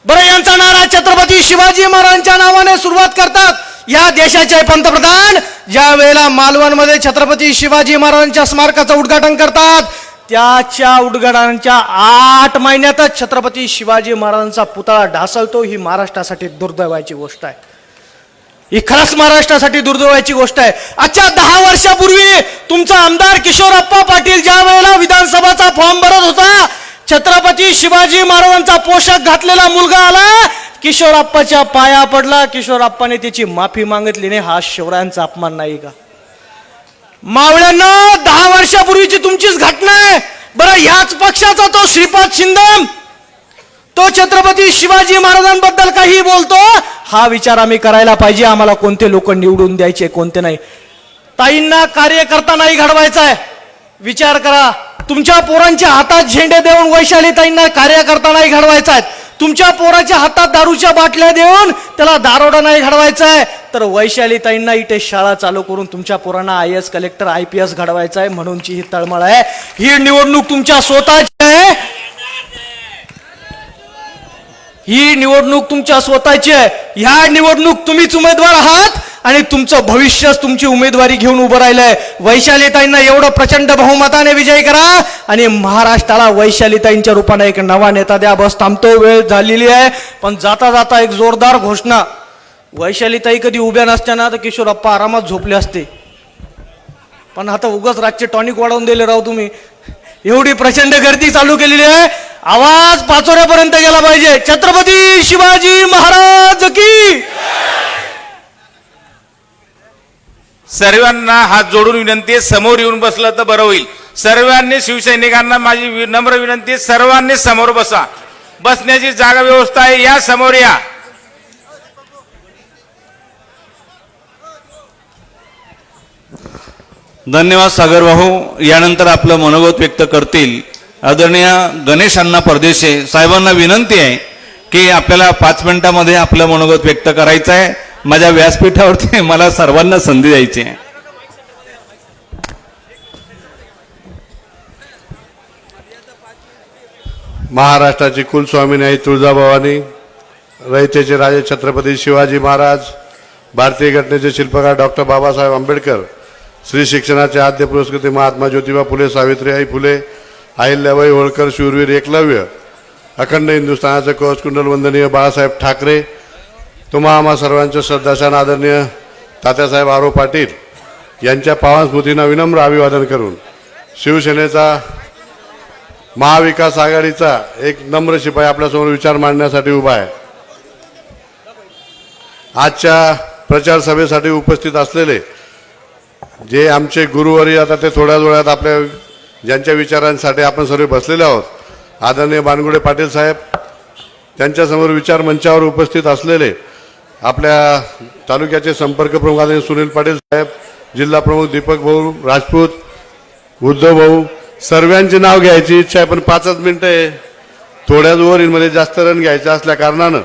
बरं यांचा नारा छत्रपती शिवाजी महाराजांच्या नावाने सुरुवात करतात. या देशाचे पंतप्रधान ज्या वेळेला मालवणमध्ये छत्रपती शिवाजी महाराजांच्या स्मारकाचं उद्घाटन करतात, त्याच्या उद्घाटनाच्या 8 महिन्यातच छत्रपती शिवाजी महाराजांचा पुतळा ढासळतो. ही महाराष्ट्रासाठी दुर्दैवाची गोष्ट आहे. ही खरंच महाराष्ट्रासाठी दुर्दैवाची गोष्ट आहे. आजच्या 10 वर्षापूर्वी तुमचा आमदार किशोरप्पा पाटील ज्या वेळेला विधानसभाचा फॉर्म भरत होता, छत्रपती शिवाजी महाराजांचा पोशाख घातलेला मुलगा आला, किशोरप्पाच्या पाया पडला. किशोरप्पाने त्याची माफी मागितली नाही. हा शिवरायांचा अपमान नाही का? मावळ्यांना 10 वर्षापूर्वीची तुमचीच घटना आहे. बरं ह्याच पक्षाचा तो श्रीपाद शिंदे, तो छत्रपती शिवाजी महाराजांबद्दल काही बोलतो. हा विचार आम्ही करायला पाहिजे. आम्हाला कोणते लोक निवडून द्यायचे, कोणते नाही. ताईंना कार्यकर्ता नाही घडवायचा आहे. विचार करा. तुमच्या पोरांच्या हातात झेंडे देऊन वैशालीताईंना कार्यकर्ता नाही घडवायचा आहे. तुमच्या पोराच्या हातात दारूच्या बाटल्या देऊन त्याला दारोडा नाही घडवायचा आहे. तर वैशालीताईंना इथे शाळा चालू करून तुमच्या पोरांना IAS कलेक्टर IPS घडवायचा आहे. म्हणूनची ही तळमळ आहे. ही निवडणूक तुमच्या स्वतःची आहे. ही निवडणूक तुमच्या स्वतःची आहे. ह्या निवडणूक तुम्हीच उमेदवार आहात आणि तुमचं भविष्यच तुमची उमेदवारी घेऊन उभं राहिलंय. वैशालीताईंना एवढं प्रचंड बहुमताने विजयी करा आणि महाराष्ट्राला वैशालीताईंच्या रूपाने एक नवा नेता द्या. बस थांबतो, वेळ झालेली आहे. पण जाता जाता एक जोरदार घोषणा. वैशालीताई कधी उभ्या नसत्याना तर किशोरप्पा आरामात झोपले असते. पण आता उगाच रातचे टॉनिक वाढवून दिले राव तुम्ही. एवढी प्रचंड गर्दी चालू केलेली आहे. आवाज पाचोऱ्यापर्यंत गेला पाहिजे. छत्रपती शिवाजी महाराज की. सर्वांना हात जोडून विनंती आहे, समोर येऊन बसलं तर बरं होईल. सर्वांनी शिवसैनिकांना माझी विनम्र विनंती आहे, सर्वांनी समोर बसा. बसण्याची जागा व्यवस्था आहे, या समोर या. धन्यवाद सागर भाऊ. यानंतर आपलं मनोगत व्यक्त करतील आदरणीय गणेश अण्णा परदेशे साहेबांना विनंती आहे की आपल्याला 5 मिनिटांमध्ये आपलं मनोगत व्यक्त करायचं आहे. माझ्या व्यासपीठावरती मला सर्वांना संधी द्यायची आहे. महाराष्ट्राची कुलस्वामिनी आई तुळजाभवानी, रयतेचे राजे छत्रपती शिवाजी महाराज, भारतीय घटनेचे शिल्पकार डॉक्टर बाबासाहेब आंबेडकर, स्त्री शिक्षणाचे आद्य पुरस्कृत महात्मा ज्योतिबा फुले, सावित्रीबाई फुले, अहिल्याबाई होळकर, शूरवीर एकलव्य, अखंड हिंदुस्थानाचे कवचकुंडल वंदनीय बाळासाहेब ठाकरे, तुम्हा आम्हा सर्वांच्या श्रद्धाशान आदरणीय तात्यासाहेब आरो पाटील यांच्या पावन स्मृतींना विनम्र अभिवादन करून शिवसेनेचा महाविकास आघाडीचा एक नम्र शिपाई आपल्यासमोर विचार मांडण्यासाठी उभा आहे. आजच्या प्रचार सभेसाठी उपस्थित असलेले जे आमचे गुरुवारी आता ते थोड्या वेळात आपल्या ज्यांच्या विचारांसाठी आपण सर्व बसलेले आहोत, आदरणीय बानगुडे पाटील साहेब, त्यांच्यासमोर विचार मंचावर उपस्थित असलेले आपल्या तालुक्याचे संपर्क प्रमुख आदरणीय सुनील पाटील साहेब, जिल्हा प्रमुख दीपक भाऊ राजपूत, उद्धव भाऊ, सर्वांचे नाव घ्यायची इच्छा आहे, पण 5च मिनिटं आहे. थोड्याच ओव्हरीमध्ये जास्त रन घ्यायचे असल्या कारणानं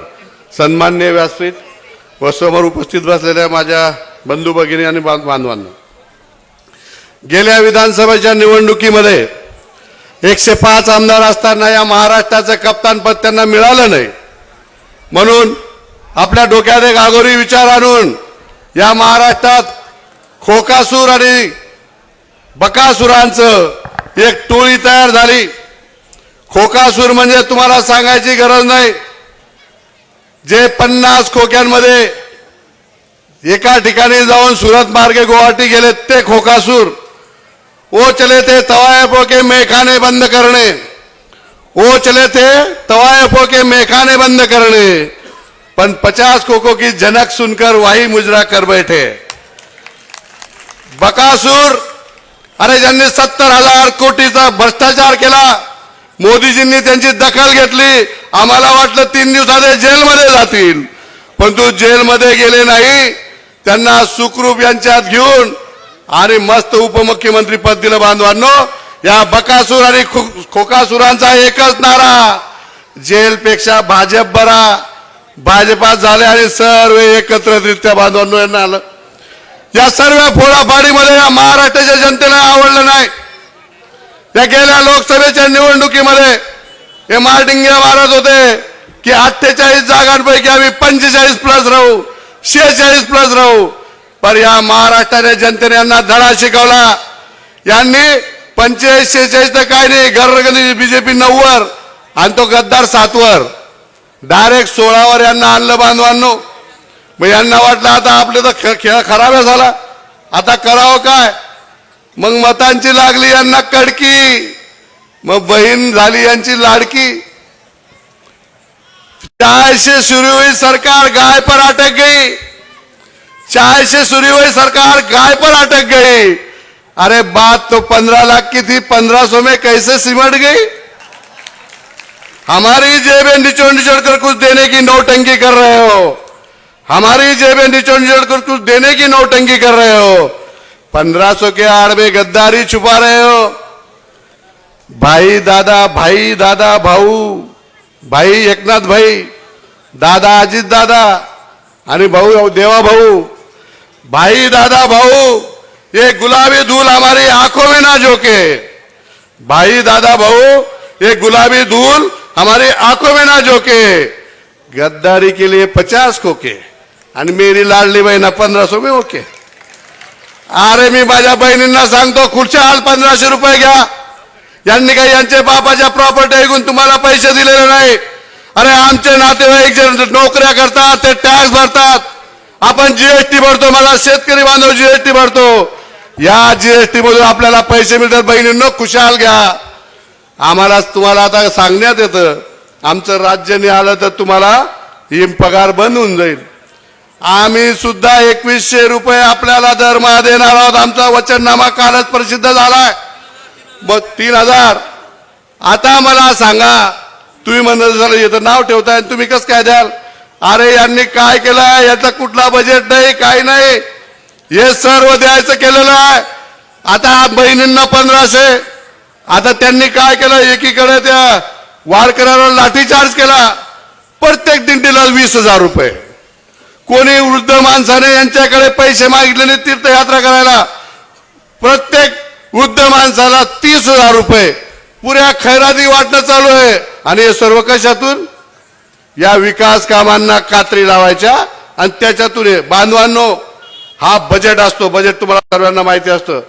सन्माननीय व्यासपीठ व समोर उपस्थित बसलेल्या माझ्या बंधू भगिनी आणि बांधवांना, गेल्या विधानसभेच्या निवडणुकीमध्ये 105 आमदार असताना या महाराष्ट्राचं कप्तानपद त्यांना मिळालं नाही. म्हणून आपल्या डोक्यात एक आगोरी विचार आणून या महाराष्ट्रात खोकासूर आणि बकासुरांचं एक टोळी तयार झाली. खोकासूर म्हणजे तुम्हाला सांगायची गरज नाही, जे 50 खोक्यांमध्ये एका ठिकाणी जाऊन सुरत मार्गे गुवाहाटी गेले ते खोकासूर. वो चले थे तवायफों के मेखाने बंद करने, वो चले थे तवायफों के मेखाने बंद करने, पण 50 खोखों की झनक सुनकर वही मुजरा कर बैठे. बकासूर, अरे ज्यांनी 70,000 कोटीचा भ्रष्टाचार केला, मोदीजींनी त्यांची दखल घेतली. आम्हाला वाटलं 3 दिवसात जेलमध्ये जातील, परंतु जेलमध्ये गेले नाही. त्यांना सुखरूप यांच्यात घेऊन आणि मस्त उपमुख्यमंत्री पद दिलं. बांधवांनो, या बकासूर आणि खोकासुरांचा एकच नारा, जेलपेक्षा भाजप बरा. भाजपात झाले आणि सर्व एकत्रितरित्या बांधवांनो यांना आलं. या सर्व फोडाफाडीमध्ये या महाराष्ट्राच्या जनतेला आवडलं नाही. त्या गेल्या लोकसभेच्या निवडणुकीमध्ये हे मार्टिंगे मारत होते की 48 जागांपैकी आम्ही 45 प्लस राहू, 46 प्लस राहू. पर या महाराष्ट्राच्या जनतेने यांना धडा शिकवला. यांनी 45-46 तर काय नाही, गर्रगणी बीजेपी 9वर आणि तो गद्दार 7वर, डायरेक्ट 16वर यांना आणलं. बांधवांनो, मग यांना वाटलं आता आपले तर खेळ खराब झाला, आता करावं काय. मग मतांची लागली यांना कडकी, मग बहीण झाली यांची लाडकी. 4 से शुरू हुई सरकार गाय पर अटक गई, 4 से शुरू हुई सरकार गाय पर अटक गई. अरे बात तो 15 लाख की थी, 1500 में कैसे सिमट गई. हमारी जेबें निचोड़ निचोड़ कर कुछ देने की नौटंकी कर रहे हो, हमारी जेबें निचोड़ निचोड़ कर कुछ देने की नौटंकी कर रहे हो. 1500 के आड़ में गद्दारी छुपा रहे हो. भाई दादा भाऊ, भाई एकनाथ भाई, दादा अजित दादा आणि भाऊ देवा भाऊ. भाई दादा भाऊ, ये गुलाबी धूल हमारी आंखों में ना झोंके. भाई दादा भाऊ, ये गुलाबी धूल हमारी आंखों में ना झोंके. गद्दारी के लिए 50 खोके आणि मेरी लाडली बहीण 1500 में ओके. अरे मी माझ्या बहिणींना सांगतो, खुर्च्या हाल 1500 रुपये घ्या. यांनी काही यांच्या बापाच्या प्रॉपर्टी ऐकून तुम्हाला पैसे दिलेले नाही. अरे आमचे नातेवाईक जे नोकऱ्या करतात ते टॅक्स भरतात, आपण जीएसटी भरतो, मला शेतकरी बांधव जीएसटी भरतो. या जीएसटी मधून आपल्याला पैसे मिळतात. बहिणींनो, खुशाल घ्या. आम्हाला तुम्हाला आता सांगण्यात येतं, आमचं राज्य निघालं तर तुम्हाला ही पगार बंद होऊन जाईल. आम्ही सुद्धा 2100 रुपये आपल्याला दरमहा देणार आहोत. आमचा वचननामा कालच प्रसिद्ध झालाय. मग 3000. आता मला सांगा, तुम्ही म्हणत झालं येतं नाव ठेवताय, तुम्ही कसं काय द्याल. अरे यांनी काय केलंय, याचा कुठला बजेट नाही, काही नाही, हे सर्व द्यायचं केलेलं आहे. आता बहिणींना 1500. आता त्यांनी काय केलं, एकीकडे त्या वारकऱ्याला लाठीचार्ज केला, प्रत्येक दिंडीला 20,000 रुपये. कोणी वृद्ध माणसाने यांच्याकडे पैसे मागितलेले तीर्थयात्रा करायला, प्रत्येक वृद्ध माणसाला 30,000 रुपये. पुऱ्या खैराती वाटणं चालू आहे. आणि हे सर्व कशातून, या विकास कामांना कात्री लावायच्या आणि त्याच्यातून. बांधवांनो, हा बजेट असतो. बजेट तुम्हाला सर्वांना माहिती असतं.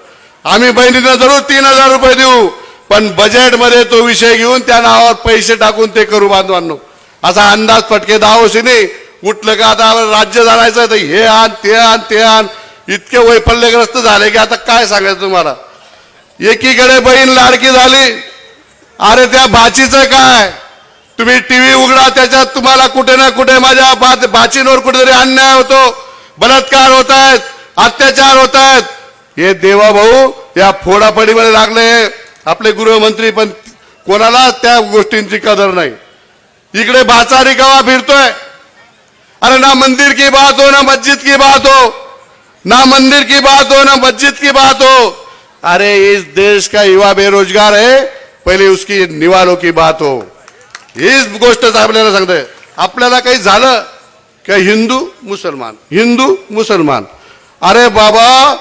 आम्ही बहिणींना जरूर 3000 रुपये देऊ, पण बजेटमध्ये तो विषय घेऊन त्या नावावर पैसे टाकून ते करू. बांधवांनो, असा अंदाज फटके दावशी नाही. उठलं का आता राज्य जाणायचं तर हे आण ते आण ते आण, इतके वैफल्यग्रस्त झाले की आता काय सांगायचं तुम्हाला. एकीकडे बहीण लाडकी झाली, अरे त्या भाचीचं काय, तुम्ही टीव्ही उघडा, त्याच्यात तुम्हाला कुठे ना कुठे माझ्या बाचींवर कुठेतरी अन्याय होतो, बलात्कार होत आहेत, अत्याचार होत आहेत. हे देवा भाऊ या फोडाफडीमध्ये लागले आपले गृहमंत्री, पण कोणाला त्या गोष्टींची कदर नाही. इकडे भाचारी कवा फिरतोय. अरे ना मंदिर की बात हो ना मस्जिद की बात हो, ना मंदिर की बात हो ना मस्जिद की बात हो. अरे इस देश का युवा बेरोजगार है, पहिले उसकी निवालो की बात हो. हीच गोष्ट आपल्याला सांगतोय. आपल्याला काही झालं का हिंदू मुसलमान. अरे बाबा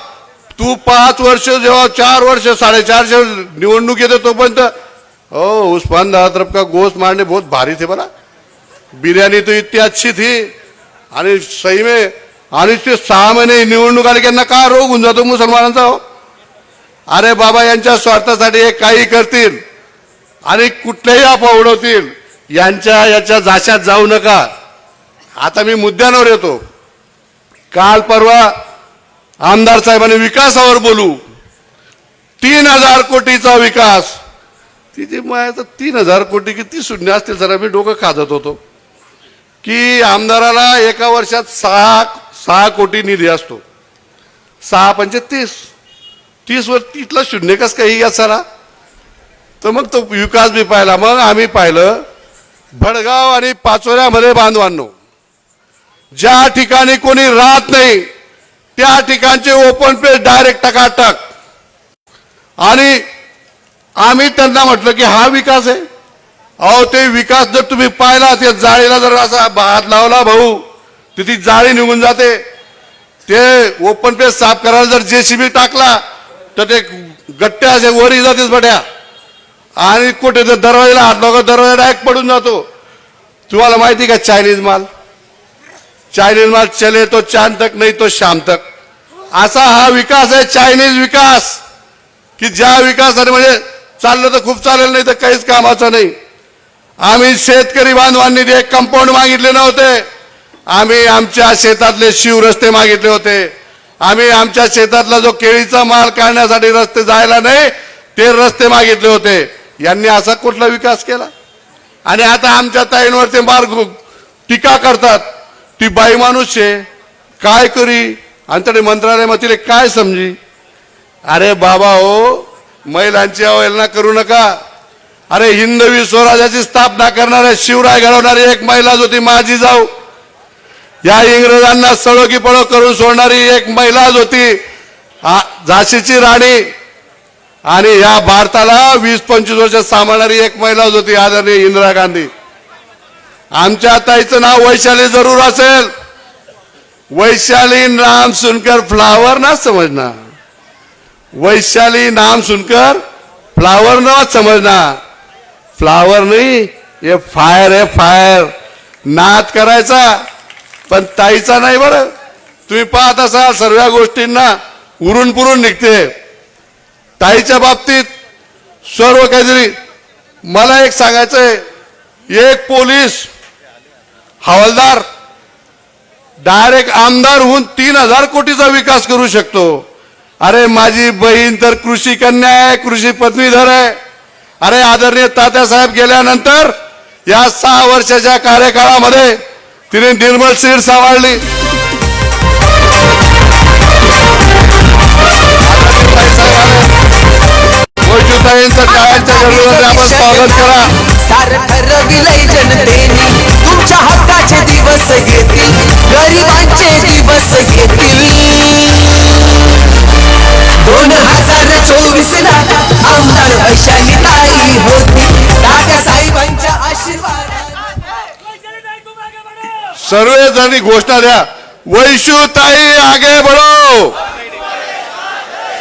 तू 5 वर्ष जेव्हा 4 वर्ष 4.5 निवडणूक येते तोपर्यंत उस्मान दादा तरफ का गोश्त मारने बहुत भारी थे बना, बिर्याणी तो इतनी अच्छी थी. आणि सही में आणि ते 6 महिने निवडणूक आली की का रोग होऊन जातो मुसलमानांचा हो. अरे बाबा यांच्या स्वार्थासाठी हे काही करतील आणि कुठल्याही अफवा उडवतील. याच्या जाशात जाऊ नका. आता मी मुद्द्यांवर येतो. काल परवा आमदार साहेबांनी विकासावर बोलू, 3000 कोटीचा विकास. तिथे मग 3000 कोटी किती शून्य असतील सर, मी डोकं खाजत होतो की आमदाराला एका वर्षात 6 कोटी निधी असतो. 6 पंचे 30 वर तिथलं शून्य कस काही या सरा. तर मग तो विकास बी पाहिला. मग आम्ही पाहिलं भडगाव आणि पाचोऱ्यामध्ये बांधवांनो, ज्या ठिकाणी कोणी राहत नाही त्या ठिकाणचे ओपन पेज डायरेक्ट टकाटक. आणि आम्ही त्यांना म्हटलं की हा विकास आहे. अहो ते विकास जर तुम्ही पाहिला, त्या जाळीला जर असा हात लावला भाऊ तर ती जाळी निघून जाते. ते ओपन पेज साफ करायला जर JCB टाकला तर ते गट्ट्या असे वरही जातेच बट्या. आणि कुठे तर दरवाजाला हात लावला, दरवाजा डायरेक्ट पडून जातो. तुम्हाला माहिती का चायनीज माल चले तो चांद तक नाही तो शाम तक. असा हा विकास आहे चायनीज विकास, की ज्या विकासाने म्हणजे चाललं तर खूप चालेल, नाही तर काहीच कामाचं नाही. आम्ही शेतकरी बांधवांनी ते कंपाऊंड मागितले नव्हते. आम्ही आमच्या शेतातले शिवरस्ते मागितले होते. आम्ही आमच्या शेतातला जो केळीचा माल काढण्यासाठी रस्ते जायला नाही ते रस्ते मागितले होते. यांनी असा कुठला विकास केला. आणि आता आमच्या ताईंवर ते मार्ग टीका करतात. ती बाई माणूस आहे, काय करी, आणि तरी मंत्रालयामध्ये काय समजी. अरे बाबा हो, महिलांची अवहेलना करू नका. अरे हिंदवी स्वराज्याची स्थापना करणाऱ्या शिवराय घडवणारी एक महिला होती माझी जाऊ. या इंग्रजांना सळो की पळो करून सोडणारी एक महिला होती झाशीची राणी. आणि या भारताला 20-25 वर्ष सांभाळणारी एक महिला होती आदरणीय इंदिरा गांधी. आमच्या ताईचं नाव वैशाली जरूर असेल. वैशाली नाम सुनकर फ्लावर ना समजना, वैशाली नाम सुनकर फ्लावर ना समजना. फ्लावर नाही, हे फायर आहे, फायर. नाद करायचा पण ताईचा नाही. बरं तुम्ही पाहत असाल सर्व गोष्टींना उरून पुरून निघते. ताईच्या बाबतीत सर्व काहीतरी. मला एक सांगायचंय, एक पोलीस हवालदार डायरेक्ट आमदार होऊन 3000 कोटीचा विकास करू शकतो. अरे माझी बहीण तर कृषी कन्या आहे, कृषी पदवीधर आहे. अरे आदरणीय तात्यासाहेब गेल्यानंतर या 6 वर्षाच्या कार्यकाळामध्ये तिने निर्मल सीट सांभाळली. वैजुताईंचं टाळ्यांच्या गडगडाने आपण स्वागत करा. सारं ठरविलंय जनतेने, तुमच्या हक्काचे दिवस येतील, गरिबांचे दिवस येतील. 2024 ला आमदार वैशालीताई होती, दादासाहेबांच्या आशीर्वादाने. सर्वजणी घोषणा द्या, वैशुताई आगे बढ़ो.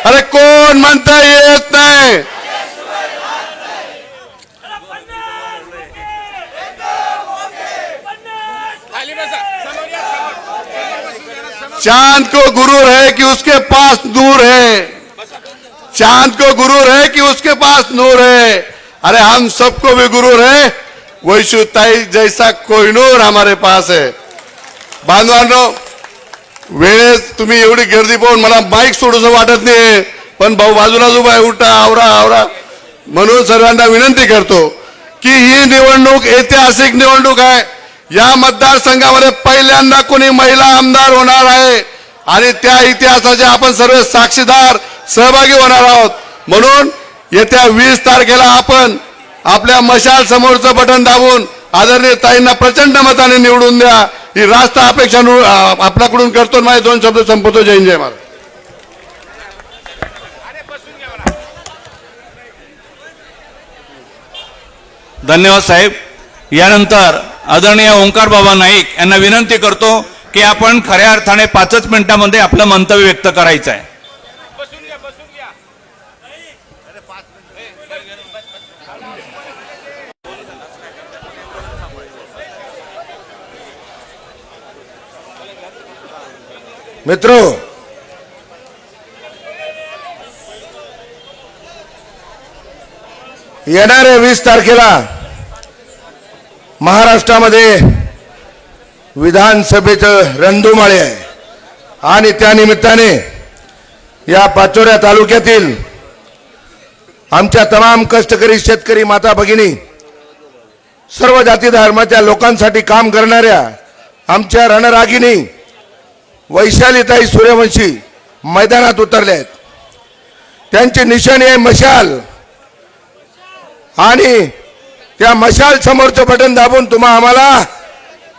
अरे कोण म्हणता येत नाही. चांद को गुरूर है कि उसके पास नूर है, चांद को गुरूर है कि उसके पास नूर है. अरे हम सबको भी गुरूर है, वैशुताई जैसा कोहिनूर हमारे पास है. बांधवांनो, वेळेत तुम्ही एवढी गर्दी पाहून मला माईक सोडूसं वाटत नाही, पण भाऊ बाजूला उभा आहे, उठा आवरा आवरा. म्हणून सर्वांना विनंती करतो, की ही निवडणूक ऐतिहासिक निवडणूक आहे. या मतदारसंघामध्ये पहिल्यांदा कोणी महिला आमदार होणार आहे आणि त्या इतिहासाचे आपण सर्व साक्षीदार सहभागी होणार आहोत. म्हणून येत्या 20 तारखेला आपण आपल्या मशाल समोरचं बटन दाबून आदरणीय ताईंना प्रचंड मताने निवडून द्या ही रास्त अपेक्षा आपल्याकडून करतो. माझे 2 शब्द संपवतो. जय हिंद जय महाराज. धन्यवाद साहेब. यानंतर आदरणीय ओंकार बाबा नाईक यांना विनंती करतो की आपण खऱ्या अर्थाने 5 मिनिटांमध्ये आपलं मंतव्य व्यक्त करायचं आहे. मित्रो, येणाऱ्या 20 तारखेला महाराष्ट्रामध्ये विधानसभेचं रणधुमाळी आहे आणि त्या निमित्ताने या पाचोऱ्या तालुक्यातील आमच्या तमाम कष्टकरी शेतकरी माता भगिनी, सर्व जाती धर्माच्या लोकांसाठी काम करणाऱ्या आमच्या रणरागिणी वैशालीताई सूर्यवंशी मैदानात उतरले आहेत. त्यांची निशाणी आहे मशाल आणि त्या मशाल समोरचं बटन दाबून आम्हाला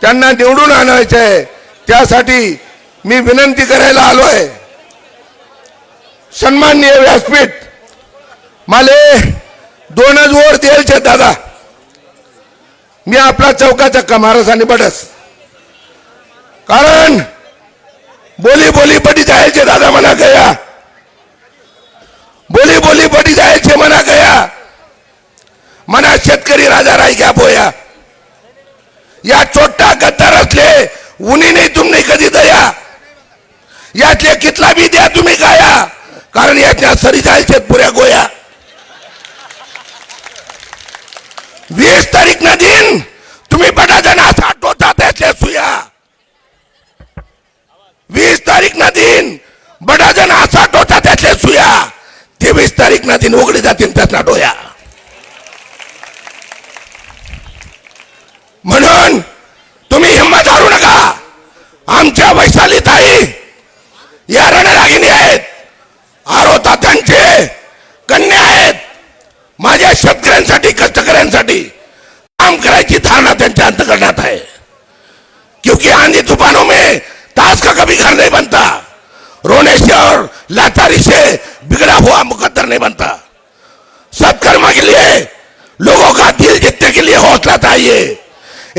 त्यांना निवडून आणायचं आहे. त्यासाठी मी विनंती करायला आलोय. सन्माननीय व्यासपीठ, मला 2च वोट द्यायचे दादा. मी आपला चौका चक्का महाराज आणि बडस, कारण बोली बोली पटी जायचे दादा मना गया, बोली बोली पटी जायचे मना गया, मना शेतकरी राजा राय क्या बोया. या छोटा गद्दार असले उन्ही नाही तुमने कधी दया, यातले कितला बी द्या तुम्ही गाया, कारण यातल्या सरी जायचे पुऱ्या गोया. 20 तारीख ना दिन तुम्ही बटाचा नासा टोचा त्यातल्या सुया. 20 तारीख ना दिन बटाचा नासा टोचा त्यातल्या सुया. 23 तारीख ना दिन उघडी जातील त्यातला डोया. म्हणून तुम्ही हिंमत हारू नका. आमच्या वैशाली ताई या रणरागिणी आहेत, आरो तात्यांचे कन्या आहेत. माझ्या शेतकऱ्यांसाठी, कष्टकऱ्यांसाठी काम करायची धारणा त्यांच्या अंतकरणात है. क्योंकि आंधी तूफानों में ताश का कभी घर नहीं बनता, रोने से और लाचारी से बिगड़ा हुआ मुकद्दर नहीं बनता. सत्कर्म के लिए लोगों का दिल जीतने के लिए हौसला चाहिए.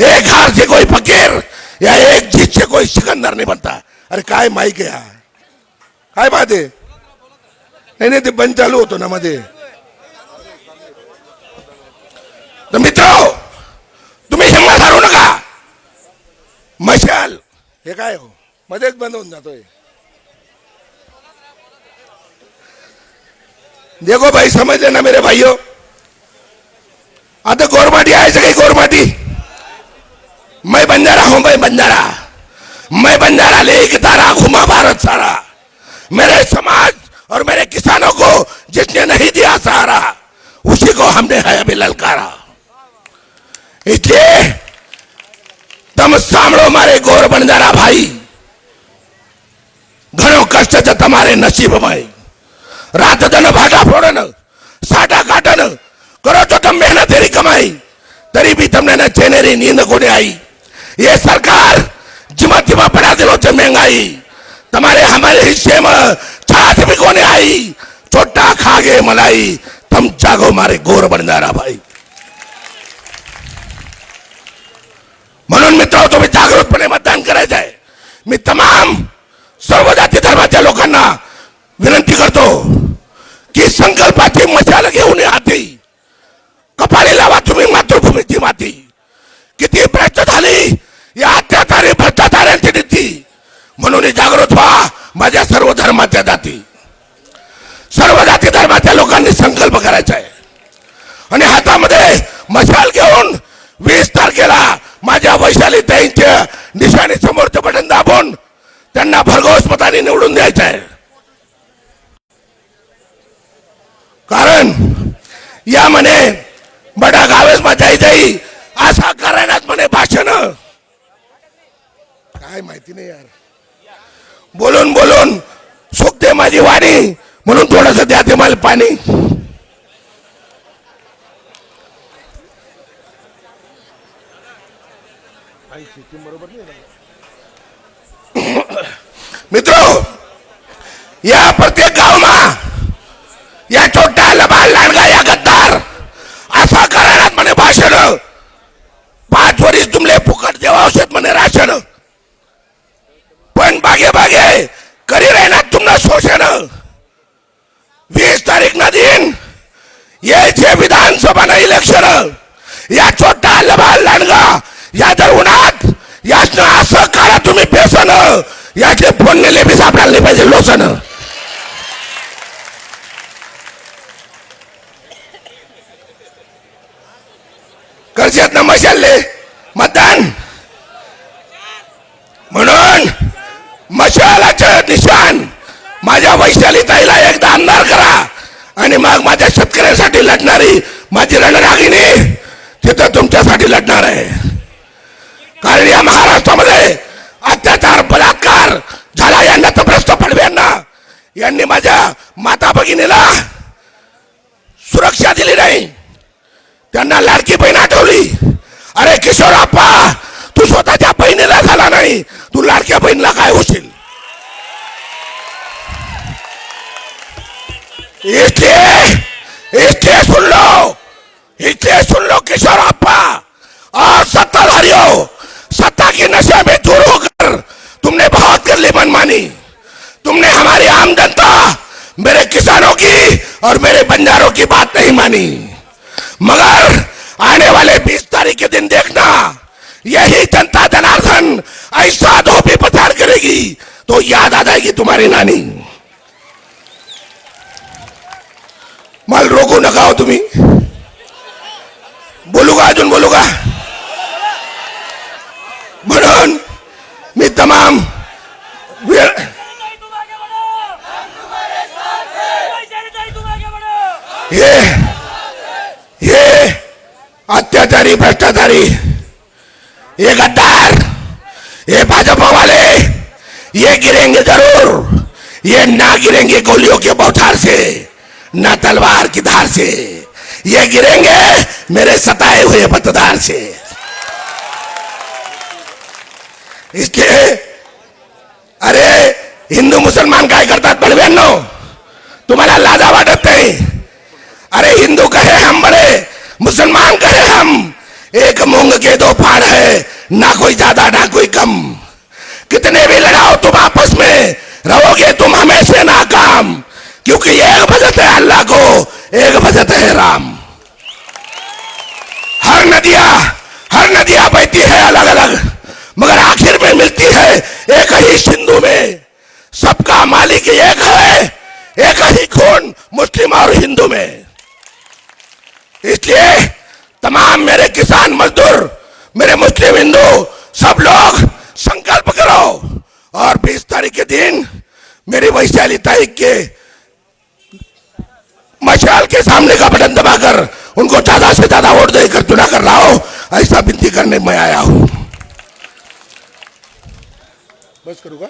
एक हार से कोई फकीर या एक जीत से कोई सिकंदर नहीं बनता. अरे काय माईक आहे, काय बात आहे. नाही ते बंद चालू होतो ना मध्ये. तर मित्र, तुम्ही हिंमत हारू नका. मशाल हे काय हो मध्येच बंद होऊन जातोय. देखो भाई, समझ लेना मेरे भाइयों. आता गोरमाटी आहे सगळी गोरमाटी. मैं बंजारा हूं, मैं बंजारा, मैं बंजारा लेके तारा घुमा भारत सारा. मेरे समाज और मेरे किसानों को जिसने नहीं दिया सहारा, उसी को हमने है अभी ललकारा. इसलिए तुम सांभळो मारे गोर बंजारा भाई. घणो कष्ट છે તમારે નસીબમાં. રાત દન ભાટા ફોડન, સાટા કાટન કરો છો તમે મહેનતેરી કમાઈ, તરી બી તમને ન ચેનેરી નીંદ કોને आई. ये सरकार जिमा जिमा बढ़ा दिलो છે महंगाई. તમારે हमारे हिस्से में छाछ भी कोने आई. छोटा खागे मलाई, तुम जागो मारे गोर बंजारा भाई. म्हणून मित्र, तुम्ही जागृतपणे मतदान करायचं आहे. मी तमाम सर्व जाती धर्माच्या लोकांना विनंती करतो की संकल्पाची मशाल घेऊन हाती कपाळी लावा तुम्ही मातृभूमीची माती. किती प्रयत्न झाली या अत्याचारी भ्रष्टाचारांची नीती. म्हणून जागृत व्हा माझ्या सर्व धर्माच्या जाती, सर्व जाती धर्माच्या लोकांनी संकल्प करायचा आहे आणि हातामध्ये मशाल घेऊन 20 तारखेला माझ्या वैशाली ताईंच्या निशाणी समोरचं बटन दाबून त्यांना भरघोस मताने निवडून द्यायचं आहे. कारण यामध्ये बडा गावेस मजाई जाई असा करण्यात म्हणे भाषण काय माहिती नाही यार बोलून बोलून सुकते माझी वाणी म्हणून थोडस द्या ते मला पाणी मित्रो या प्रत्येक गावમાં या छोटा लबाड लांडगा या गद्दार असा करण्यात म्हणे भाषण 5 वर्ष तुमले फुकट देवा औषध म्हणे राशन पण बागे बागे करी राहणार तुम्हाला शोषण 20 तारीख ना दिन यायचे विधानसभा ना इलेक्शन या छोटा लबाड लांडगा या जर उन्हात याचं असं करा तुम्ही बेसन याचे फोन नेले बी सापडायला नाही पाहिजे लोसन कर्जत न मशालले मतदान म्हणून मशालाचं निशान माझ्या वैशाली ताईला एकदा आमदार करा आणि मग माझ्या शेतकऱ्यांसाठी लढणारी माझी रणरागिणी तिथं तुमच्यासाठी लढणार आहे कारण या महाराष्ट्रामध्ये अत्याचार बलात्कार झाला यांना तर भ्रष्ट फडव्यांना यांनी माझ्या माता भगिनीला सुरक्षा दिली नाही त्यांना लाडकी बहीण आठवली अरे किशोरप्पा तू स्वतःच्या बहिणीला झाला नाही तू लाडक्या बहिणीला काय होशील इसलिए सुन लो किशोरप्पा और सत्ताधारियों सत्ता के नशे में चूर होकर तुमने बहुत कर ली मनमानी तुमने हमारी आम जनता मेरे किसानों की और मेरे बंजारों की बात नहीं मानी मगर आने वाले 20 तारीख के दिन देखना यही जनता जनार्दन ऐसा धोबी प्रचार करेगी तो याद आ जाएगी तुम्हारी नानी माल रोकू नका हो तुम्ही बोलू का अजून बोलू का म्हणून मी तमाम ये अत्याचारी भ्रष्टाचारी ये गद्दार ये भाजपा वाले ये गिरेंगे जरूर ये ना गिरेंगे गोलियों के बौछार से ना तलवार की धार से ये गिरेंगे मेरे सताए हुए मतदार से इसलिए अरे हिंदू मुसलमान काय करतात बडव्यांनो तुम्हाला लाजा वाटत नाही अरे हिंदू कहे हम बड़े मुसलमान कहे हम एक मूंग के 2 फाड़ है ना कोई ज्यादा ना कोई कम कितने भी लड़ाओ तुम आपस में रहोगे तुम हमेशा नाकाम क्योंकि एक भजत है अल्लाह को एक भजत है राम हर नदियां बहती है अलग अलग मगर आखिर में मिलती है एक ही सिंधु में सबका मालिक एक है एक ही खून मुस्लिम और हिंदू में इसलिए तमाम मेरे किसान मजदूर मेरे मुस्लिम हिंदू सब लोग संकल्प करो और 20 तारीख के दिन मेरी वैशाली ताई के मशाल के सामने का बटन दबाकर उनको ज्यादा से ज्यादा वोट देकर चुना कर रहा हूं ऐसा विनती करने में आया हूं बस करूंगा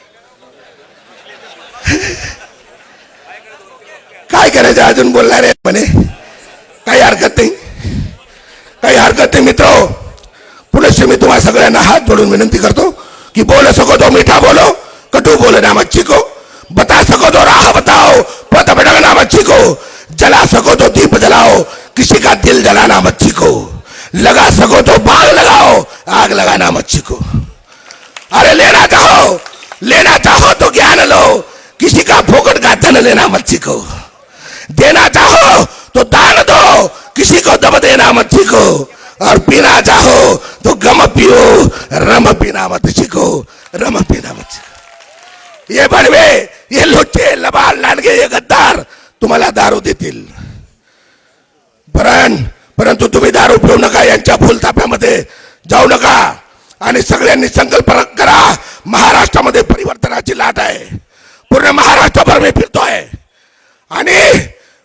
काय करायचं अजून बोलणार आहे म्हणे काही हरकत नाही मित्रो पुनश्च मी तुम्हाला सगळ्यांना हात जोडून विनंती करतो कि बोल सको तो मीठा बोलो कटु बोलना मत सीखो बता सको तो राह बताओ पथ भटकना मत सीखो जला सको तो दीप जलाओ किसी का दिल जलाना मत सीखो लगा सको तो बाग लगाओ आग लगाना मत सीखो अरे लेना चाहो तो ज्ञान लो किसी का फोकट का धन लेना मत सीखो देना चाहो तो दान दो किसी को दब देना मत सीखो और पीना चाहो तो गम पियो रम पीना मत सीखो रम पीना मत सीखो ये बड़वे ये लुच्चे लबाड लांडगे ये गद्दार तुम्हाला दारू देतील परंतु तुम्ही दारू पिऊ नका यांच्या फुलताप्यामध्ये जाऊ नका आणि सगळ्यांनी संकल्प करा महाराष्ट्रामध्ये परिवर्तनाची लाट आहे पूर्ण महाराष्ट्रभर मी फिरतोय आणि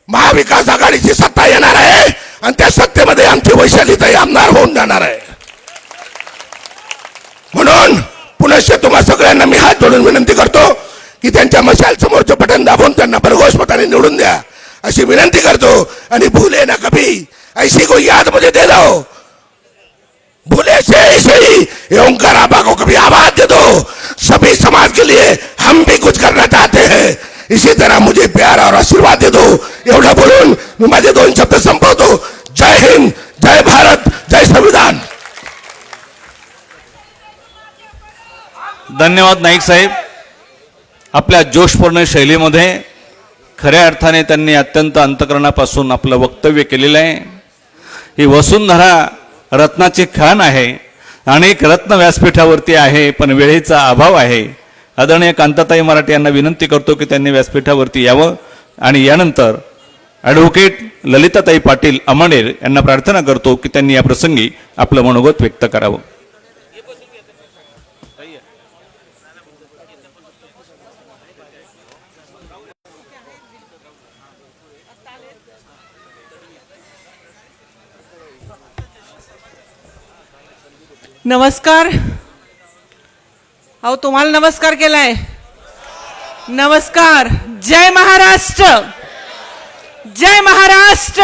महाविकास आघाडीची सत्ता येणार आहे आणि त्या सत्तेमध्ये आमची वैशालीताई आमदार होऊन जाणार आहे. म्हणून पुनश्च तुम्हा सगळ्यांना मी हात जोडून विनंती करतो की त्यांच्या मशाल समोरचं बटन दाबून त्यांना भरघोष मताने निवडून द्या अशी विनंती करतो. आणि भूले ना कभी ऐसी कोई याद मुझे दे दो, भूले से ही ओंकार आबा को कभी आवाज दे दो. सभी समाज के लिए हम भी कुछ करना चाहते हैं, इसी तरह मुझे प्यार और आशीर्वाद दे दो. एवढं बोलून मी माझे 2 शब्द संपवतो. जय हिंद, जय भारत, जय संविधान. धन्यवाद नाईक साहेब. आपल्या जोशपूर्ण शैलीमध्ये खऱ्या अर्थाने त्यांनी अत्यंत अंतकरणापासून आपलं वक्तव्य केलेलं आहे. ही वसुंधरा रत्नाची खाण आहे. अनेक रत्न व्यासपीठावरती आहे, पण वेळेचा अभाव आहे. आदरणीय कांताताई मराठे यांना विनंती करतो की त्यांनी व्यासपीठावरती यावं. आणि यानंतर ॲडव्होकेट ललिताताई पाटील अमनेर यांना प्रार्थना करतो की त्यांनी या प्रसंगी आपलं मनोगत व्यक्त करावं. नमस्कार. अहो तुम्हाला नमस्कार केलाय. नमस्कार. जय महाराष्ट्र, जय महाराष्ट्र.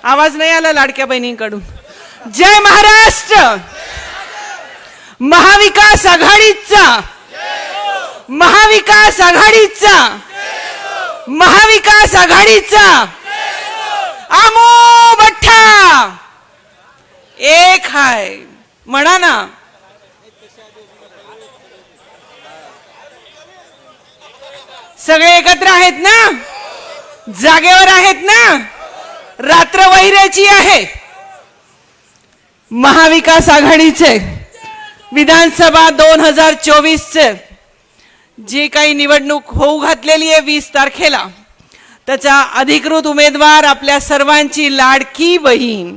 आवाज नाही आला लाडक्या बहिणींकडून. जय महाराष्ट्र. महाविकास आघाडीचा, महाविकास आघाडीचा, महाविकास आघाडीचा आमो बठ्ठा एक हाय म्हणा ना. सगळे एकत्र आहेत ना, जागेवर आहेत ना. रात्र वैऱ्याची आहे. महाविकास आघाडीचे विधानसभा 2024चे जी काही निवडणूक होऊ घातलेली आहे 20 तारखेला, त्याचा अधिकृत उमेदवार आपल्या सर्वांची लाडकी बहीण,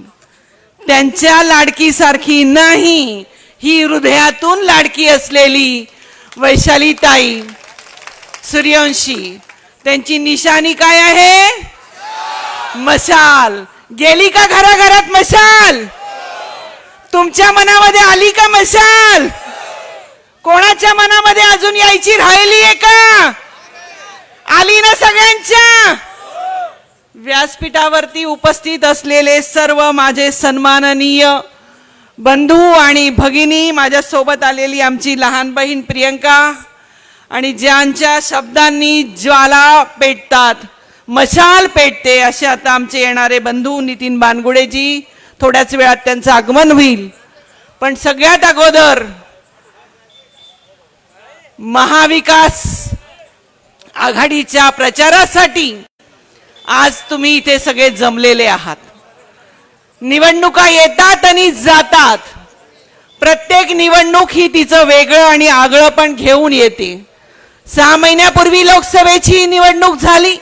त्यांच्या लाडकीसारखी नाही, ही हृदयातून लाडकी असलेली वैशालीताई सूर्यवंशी. त्यांची निशाणी काय आहे? मशाल. गेली का घराघरात मशाल? तुमच्या मनामध्ये आली का मशाल? कोणाच्या मनामध्ये अजून यायची राहिली आहे का? आली ना सगळ्यांच्या? व्यासपीठावरती उपस्थित असलेले सर्व माझे सन्माननीय बंधू आणि भगिनी, माझ्या सोबत आलेली आमची लहान बहीण प्रियंका, आणि ज्यांच्या शब्दांनी ज्वाला पेटतात, मशाल पेटते, असे आता आमचे येणारे बंधू नितीन बानगुडेजी. थोड्याच वेळात त्यांचं आगमन होईल. पण सगळ्यात अगोदर महाविकास आघाडीच्या प्रचारासाठी आज तुम्ही इथे सगळे जमलेले आहात. निवडणुका येतात आणि जातात. प्रत्येक निवडणूक ही तिचं वेगळं आणि आगळं पण घेऊन येते. 6 महिन्यापूर्वी लोकसभेची निवडणूक झाली.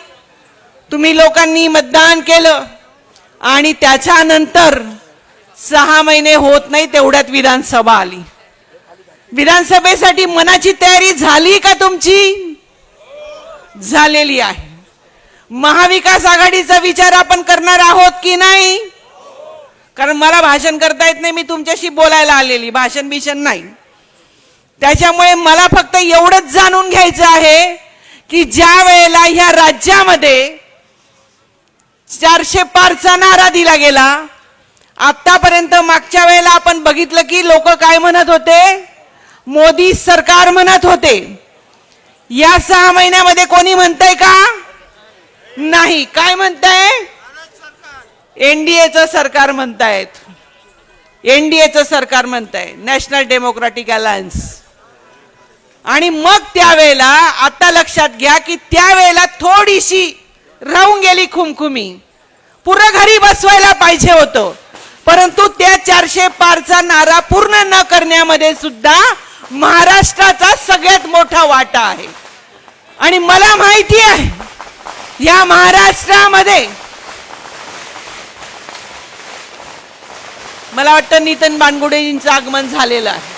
तुम्ही लोकांनी मतदान केलं आणि त्याच्यानंतर 6 महिने होत नाही तेवढ्यात विधानसभा आली. विधानसभेसाठी मनाची तयारी झाली का तुमची? झालेली आहे. महाविकास आघाडीचा विचार आपण करणार आहोत की नाही? कारण मला भाषण करता येत नाही, मी तुमच्याशी बोलायला आलेली, भाषण बिषण नाही. त्याच्यामुळे मला फक्त एवढंच जाणून घ्यायचं आहे की ज्या वेळेला ह्या राज्यामध्ये 400 पारचा नारा दिला गेला, आतापर्यंत मागच्या वेळेला आपण बघितलं की लोक काय म्हणत होते? मोदी सरकार म्हणत होते. या 6 महिन्यामध्ये कोणी म्हणतंय का? नाही. काय म्हणताय? एनडीएचं सरकार म्हणतायत. एनडीएचं सरकार म्हणताय, नॅशनल डेमोक्रेटिक अलायन्स. आणि मग त्यावेळेला आता लक्षात घ्या की त्यावेळेला थोडीशी राहून गेली खुमखुमी. पुरं घरी बसवायला पाहिजे होतं, परंतु त्या 400 पारचा नारा पूर्ण न करण्यामध्ये सुद्धा महाराष्ट्राचा सगळ्यात मोठा वाटा आहे. आणि मला माहिती आहे या महाराष्ट्रामध्ये, मला वाटतं नितीन बानगुडेजींचं आगमन झालेलं आहे.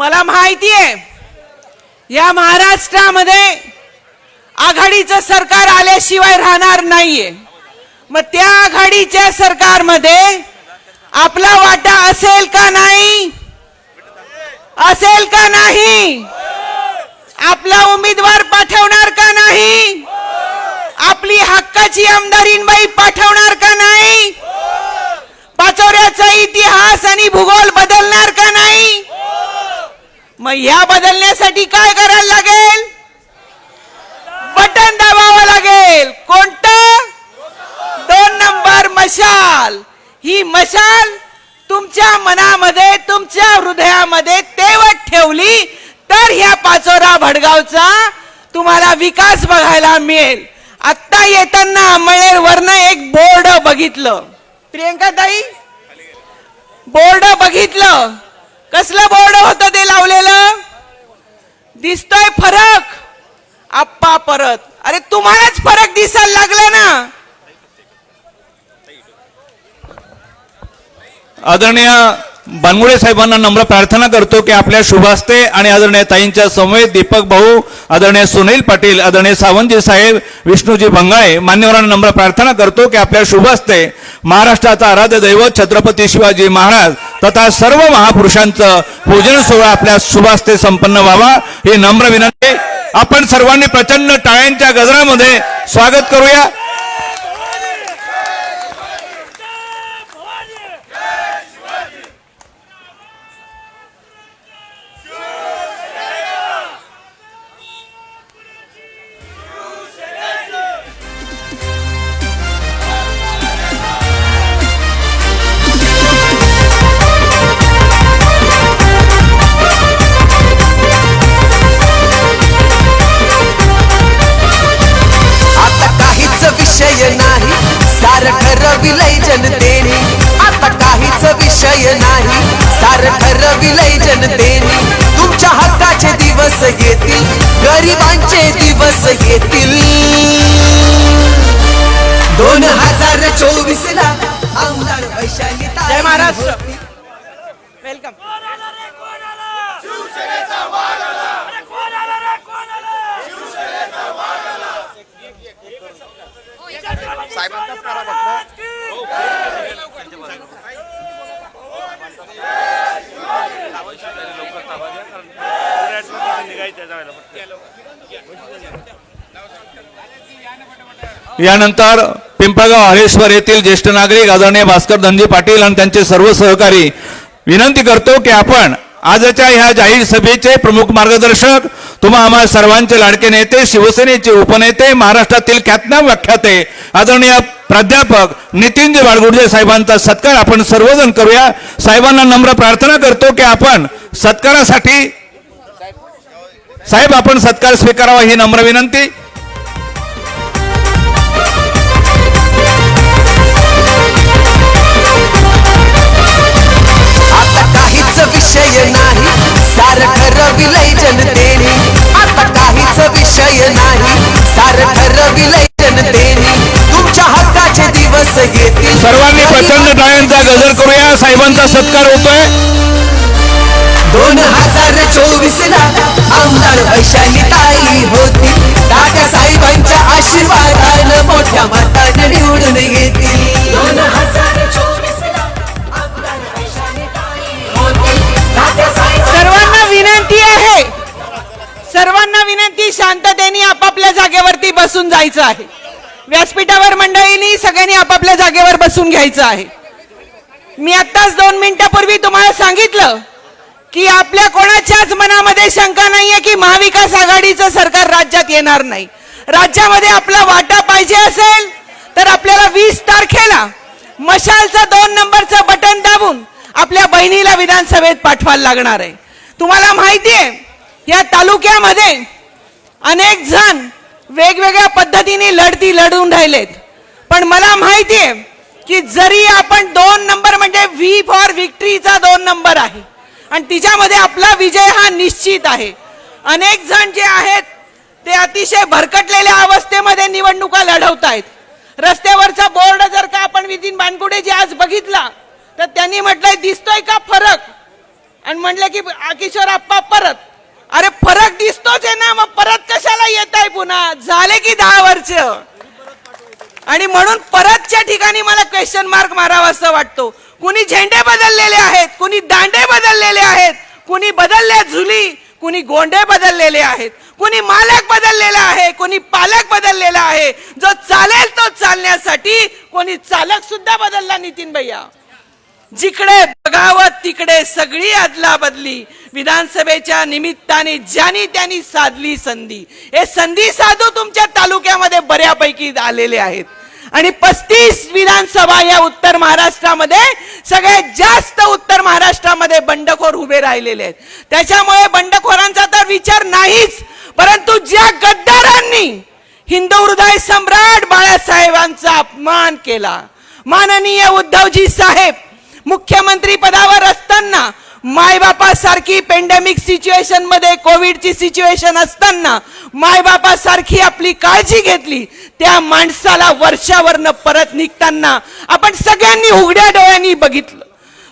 मला माहितीये या महाराष्ट्रामध्ये आघाडीचं सरकार आल्याशिवाय राहणार नाहीये. मग त्या आघाडीच्या सरकारमध्ये आपला वाटा असेल का नाही? असेल का नाही? आपला उमेदवार पाठवणार का नाही? आपली हक्काची आमदारीनबाई पाठवणार का नाही? पाचोऱ्याचा इतिहास आणि भूगोल बदलणार का नाही? मग ह्या बदलण्यासाठी काय करायला लागेल? बटन दाबावं लागेल. कोणतं? 2 नंबर मशाल. ही मशाल तुमच्या मनामध्ये, तुमच्या हृदयामध्ये तेवत ठेवली तर ह्या पाचोरा भडगावचा तुम्हाला विकास बघायला मिळेल. आत्ता येताना अंमळनेरवरनं एक बोर्ड बघितलं. प्रियंका ताई, बोर्ड बघितलं. कसलं बोर्ड होतं ते लावलेलं? दिसतोय फरक? आप्पा परत. अरे तुम्हालाच फरक दिसायला लागला ना. आदरणीय बानगुडे साहेबांना नम्र प्रार्थना करतो की आपल्या शुभास्ते आणि आदरणीय ताईंच्या समवेत दीपक भाऊ, आदरणीय सुनील पाटील, आदरणीय सावंतजी साहेब, विष्णूजी भंगाळे मान्यवरांना नम्र प्रार्थना करतो की आपल्या शुभास्ते महाराष्ट्राचा आराध्य दैवत छत्रपती शिवाजी महाराज तथा सर्व महापुरुषांचं पूजन सोहळा आपल्या शुभास्ते संपन्न व्हावा ही नम्र विनंती. आपण सर्वांनी प्रचंड टाळ्यांच्या गजरामध्ये स्वागत करूया. विषय नाही सार ठरविलय जनतेने. आता काहीच विषय नाही सार ठरविलय जनतेने. तुमच्या हक्काचे दिवस येतील, गरिबांचे दिवस येतील. 2024 ला आमदार वैशाली ताई. जय महाराष्ट्र. वेलकम. यानंतर पिंपळगाव हरेश्वर येथील ज्येष्ठ नागरिक आदरणीय भास्कर धनजी पाटील आणि त्यांचे सर्व सहकारी विनंती करतो की आपण आजच्या ह्या जाहीर सभेचे प्रमुख मार्गदर्शक, तुम्हा आम्हा सर्वांचे लाडके नेते, शिवसेनेचे उपनेते, महाराष्ट्रातील ख्यातनाम व्याख्याते आदरणीय प्राध्यापक नितीनजी बाळगुर्जे साहेबांचा सत्कार आपण सर्वजण करूया. साहेबांना नम्र प्रार्थना करतो की आपण सत्कारासाठी साहेब आपण सत्कार स्वीकारावा ही नम्र विनंती. विषय नाही सार ठरविलय जनतेने. आता काहीच विषय नाही सार ठरविलय जनतेने. तुमच्या हक्काचे दिवस येतील. सर्वांनी प्रचंड टाळ्यांचा गजर करूया. साहेबांचा सत्कार होतोय. 2024 ला आमदार वैशाली ताई होती. दादा साहेबांच्या आशीर्वादानं मोठ्या मताने निवडून येतील. 2024 ला आमदार वैशाली ताई होती. सर्वांना विनंती आहे, सर्वांना विनंती, शांततेने आपापल्या जागेवरती बसून जायचं आहे. व्यासपीठावर मंडळींनी सगळ्यांनी आपापल्या जागेवर बसून घ्यायचं आहे. मी आत्ताच 2 मिनिटापूर्वी तुम्हाला सांगितलं की आपल्या कोणाच्याच मनामध्ये शंका नाहीये की महाविकास आघाडीचं सरकार राज्यात येणार नाही. राज्यामध्ये आपला वाटा पाहिजे असेल तर आपल्याला 20 तारखेला मशालचं 2 नंबरचं बटन दाबून आपल्या बहिणीला विधानसभेत पाठवायला लागणार आहे. तुम्हाला माहितीये या तालुक्यामध्ये अनेक जण वेगवेगळ्या पद्धतीने लढती लढून राहिलेत. पण मला माहितीये की जरी आपण 2 नंबर म्हणजे व्ही फॉर विक्ट्रीचा 2 नंबर आहे आणि तिच्यामध्ये आपला विजय हा निश्चित आहे. अनेक जण जे आहेत ते अतिशय भरकटलेल्या अवस्थेमध्ये निवडणुका लढवत आहेत. रस्त्यावरचा बोर्ड जर का आपण नितीन बानगुडे जे आज बघितला तर त्यांनी म्हटलंय दिसतोय का फरक? आणि म्हणले की किशोर आप्पा परत. अरे फरक दिसतोच आहे ना, मग परत कशाला येत आहे पुन्हा? झाले की 10 वर्ष. आणि म्हणून परतच्या ठिकाणी मला क्वेश्चन मार्क मारावा असं वाटतो. कुणी झेंडे बदललेले आहेत, कुणी दांडे बदललेले आहेत, कुणी बदलल्या झुली, कुणी गोंडे बदललेले आहेत, कुणी मालक बदललेला आहे, कुणी पालक बदललेला आहे. जो चालेल तो चालण्यासाठी कोणी चालक सुद्धा बदलला. नितीन भैया, जिकडे बघावं तिकडे सगळी अदला बदली. विधानसभेच्या निमित्ताने ज्यांनी त्यांनी साधली संधी. हे संधी साधू तुमच्या तालुक्यामध्ये बऱ्यापैकी आलेले आहेत. आणि 35 विधानसभा या उत्तर महाराष्ट्रामध्ये, सगळ्यात जास्त उत्तर महाराष्ट्रामध्ये बंडखोर उभे राहिलेले आहेत. त्याच्यामुळे बंडखोरांचा तर विचार नाहीच, परंतु ज्या गद्दारांनी हिंदू हृदय सम्राट बाळासाहेबांचा अपमान केला, माननीय उद्धवजी साहेब मुख्यमंत्री पदावर असताना, मायबापासारखी पेंडेमिक सिच्युएशन मध्ये, कोविडची सिच्युएशन असताना मायबापासारखी आपली काळजी घेतली. त्या माणसाला वर्षावरनं परत निघताना आपण सगळ्यांनी उघड्या डोळ्यांनी बघितलं.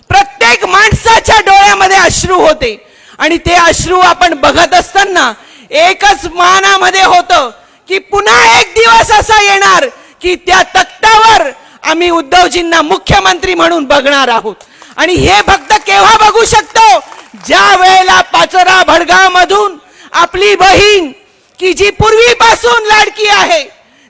प्रत्येक माणसाच्या डोळ्यामध्ये अश्रू होते. आणि ते अश्रू आपण बघत असताना एकच मनामध्ये होतं की पुन्हा एक दिवस असा येणार की त्या तख्तावर आम्ही उद्धवजींना मुख्यमंत्री म्हणून बघणार आहोत. आणि हे फक्त केव्हा बघू शकतो? ज्या वेळेला पाचोरा भडगाव मधून आपली बहीण, की जी पूर्वीपासून लाडकी आहे,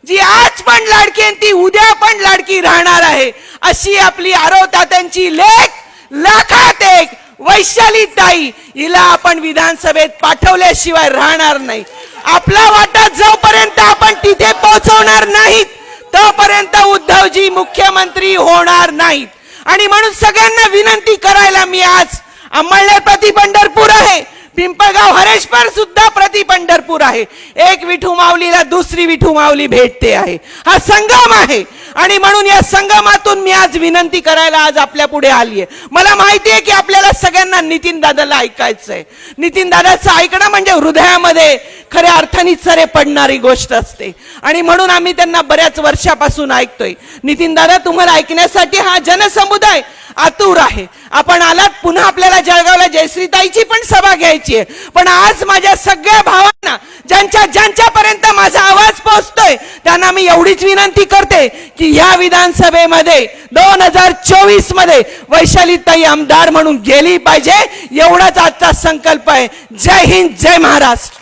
जी आज पण लाडकी आहे, ती उद्या पण लाडकी राहणार आहे, अशी आपली आरोतात्यांची लेक, लाखात एक वैशाली ताई, हिला आपण विधानसभेत पाठवल्याशिवाय राहणार नाही. आपला वाटा जोपर्यंत आपण तिथे पोहोचवणार नाहीत तोपर्यंत उद्धवजी मुख्यमंत्री होणार नाहीत. आणि म्हणून सगळ्यांना विनंती करायला मी आज, अंमळनेर प्रति पंढरपूर आहे, पिंपळगाव हरेश्वर सुद्धा प्रति पंढरपूर आहे. एक विठू माऊलीला दुसरी विठू माऊली भेटते आहे. हा संगम आहे. आणि म्हणून या संगमातून मी आज विनंती करायला आज आपल्या पुढे आली आहे. मला माहिती आहे की आपल्याला सगळ्यांना नितीन दादाला ऐकायचं आहे. नितीन दादाचं ऐकणं म्हणजे हृदयामध्ये खऱ्या अर्थाने चरे पडणारी गोष्ट असते. आणि म्हणून आम्ही त्यांना बऱ्याच वर्षापासून ऐकतोय. नितीन दादा, तुम्हाला ऐकण्यासाठी हा जनसमुदाय आतुर आहे. आपण आलात, पुन्हा आपल्याला जळगावला जयश्रीताईची पण सभा घ्यायची आहे. पण आज माझ्या सगळ्या भावांना, ज्यांच्यापर्यंत माझा आवाज पोहोचतोय, त्यांना मी एवढीच विनंती करते की या विधानसभेमध्ये 2024 मध्ये वैशालीताई आमदार म्हणून गेली पाहिजे. एवढाच आजचा संकल्प आहे. जय हिंद, जय महाराष्ट्र.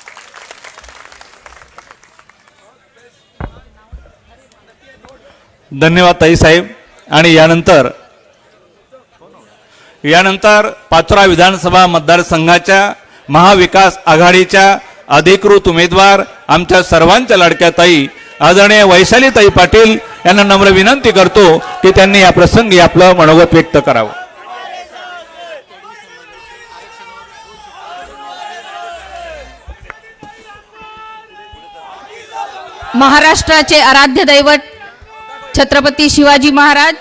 धन्यवाद ताई साहेब. आणि यानंतर पाचोरा विधानसभा मतदारसंघाच्या महाविकास आघाडीच्या अधिकृत उमेदवार, आमच्या सर्वांच्या लाडक्या ताई आदरणीय वैशालीताई पाटील यांना नम्र विनंती करतो की त्यांनी या प्रसंगी आपलं मनोगत व्यक्त करावं. महाराष्ट्राचे आराध्य दैवत छत्रपती शिवाजी महाराज,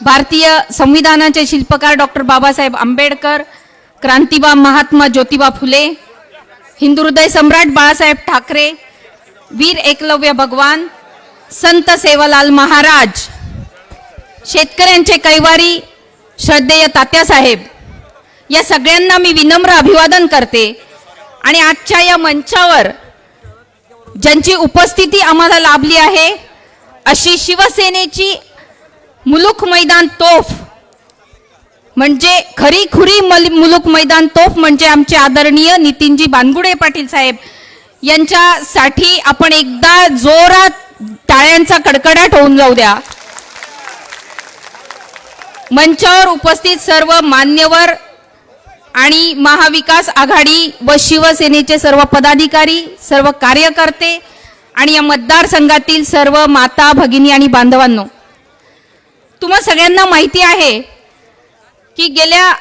भारतीय संविधानाचे शिल्पकार डॉक्टर बाबासाहेब आंबेडकर, क्रांतिबा महात्मा ज्योतिबा फुले, हिंदू हृदय सम्राट बाळासाहेब ठाकरे, वीर एकलव्य भगवान, संत सेवालाल महाराज, शेतकऱ्यांचे कैवारी श्रद्धेय तात्यासाहेब, या सगळ्यांना मी विनम्र अभिवादन करते. आणि आजच्या या मंचावर ज्यांची उपस्थिती आम्हाला लाभली आहे, अशी शिवसेनेची मुलुक मैदान तोफ, म्हणजे खरी खुरी मुलुक मैदान तोफ म्हणजे आमचे आदरणीय नितीनजी बानगुडे पाटील साहेब यांच्यासाठी आपण एकदा जोरात टाळ्यांचा कडकडाट होऊन जाऊ द्या. मंचावर उपस्थित सर्व मान्यवर आणि महाविकास आघाडी व शिवसेनेचे सर्व पदाधिकारी, सर्व कार्यकर्ते आणि या मतदारसंघातील सर्व माता भगिनी आणि बांधवांनो, तुम्हा सगळ्यांना माहिती आहे की गेल्या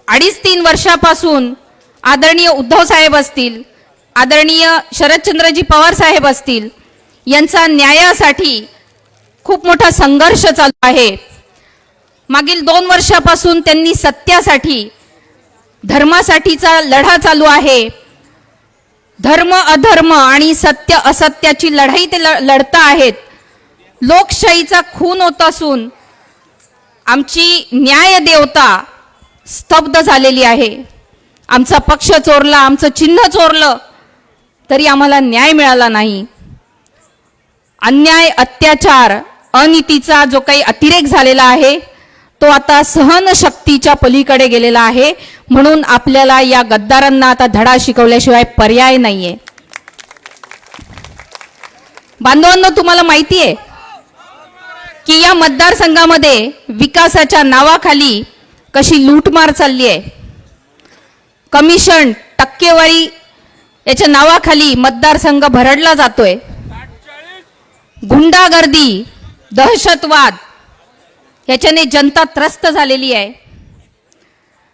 2.5-3 वर्षापासून आदरणीय उद्धव साहेब असतील, आदरणीय शरदचंद्रजी पवार साहेब असतील, यांचा न्यायासाठी खूप मोठा संघर्ष चालू आहे. मागील 2 वर्षापासून त्यांनी सत्यासाठी, धर्मासाठीचा लढा चालू आहे. धर्म अधर्म आणि सत्य असत्याची लढाई ते लढत आहेत. लोकशाहीचा खून होत असून आमची न्याय देवता स्तब्ध झालेली आहे. आमचा पक्ष चोरला, आमचं चिन्ह चोरलं, तरी आम्हाला न्याय मिळाला नाही. अन्याय, अत्याचार, अनीतीचा जो काही अतिरेक झालेला आहे तो आता सहनशक्तीच्या पलीकडे गेलेला आहे. म्हणून आपल्याला या गद्दारांना आता धडा शिकवल्याशिवाय पर्याय नाहीये. बांधवांनो, तुम्हाला माहिती आहे की या मतदारसंघामध्ये विकासाच्या नावाखाली कशी लूटमार चालली आहे. कमिशन, टक्केवारी याच्या नावाखाली मतदारसंघ भरडला जातोय. गुंडागर्दी, दहशतवाद याच्याने जनता त्रस्त झालेली आहे.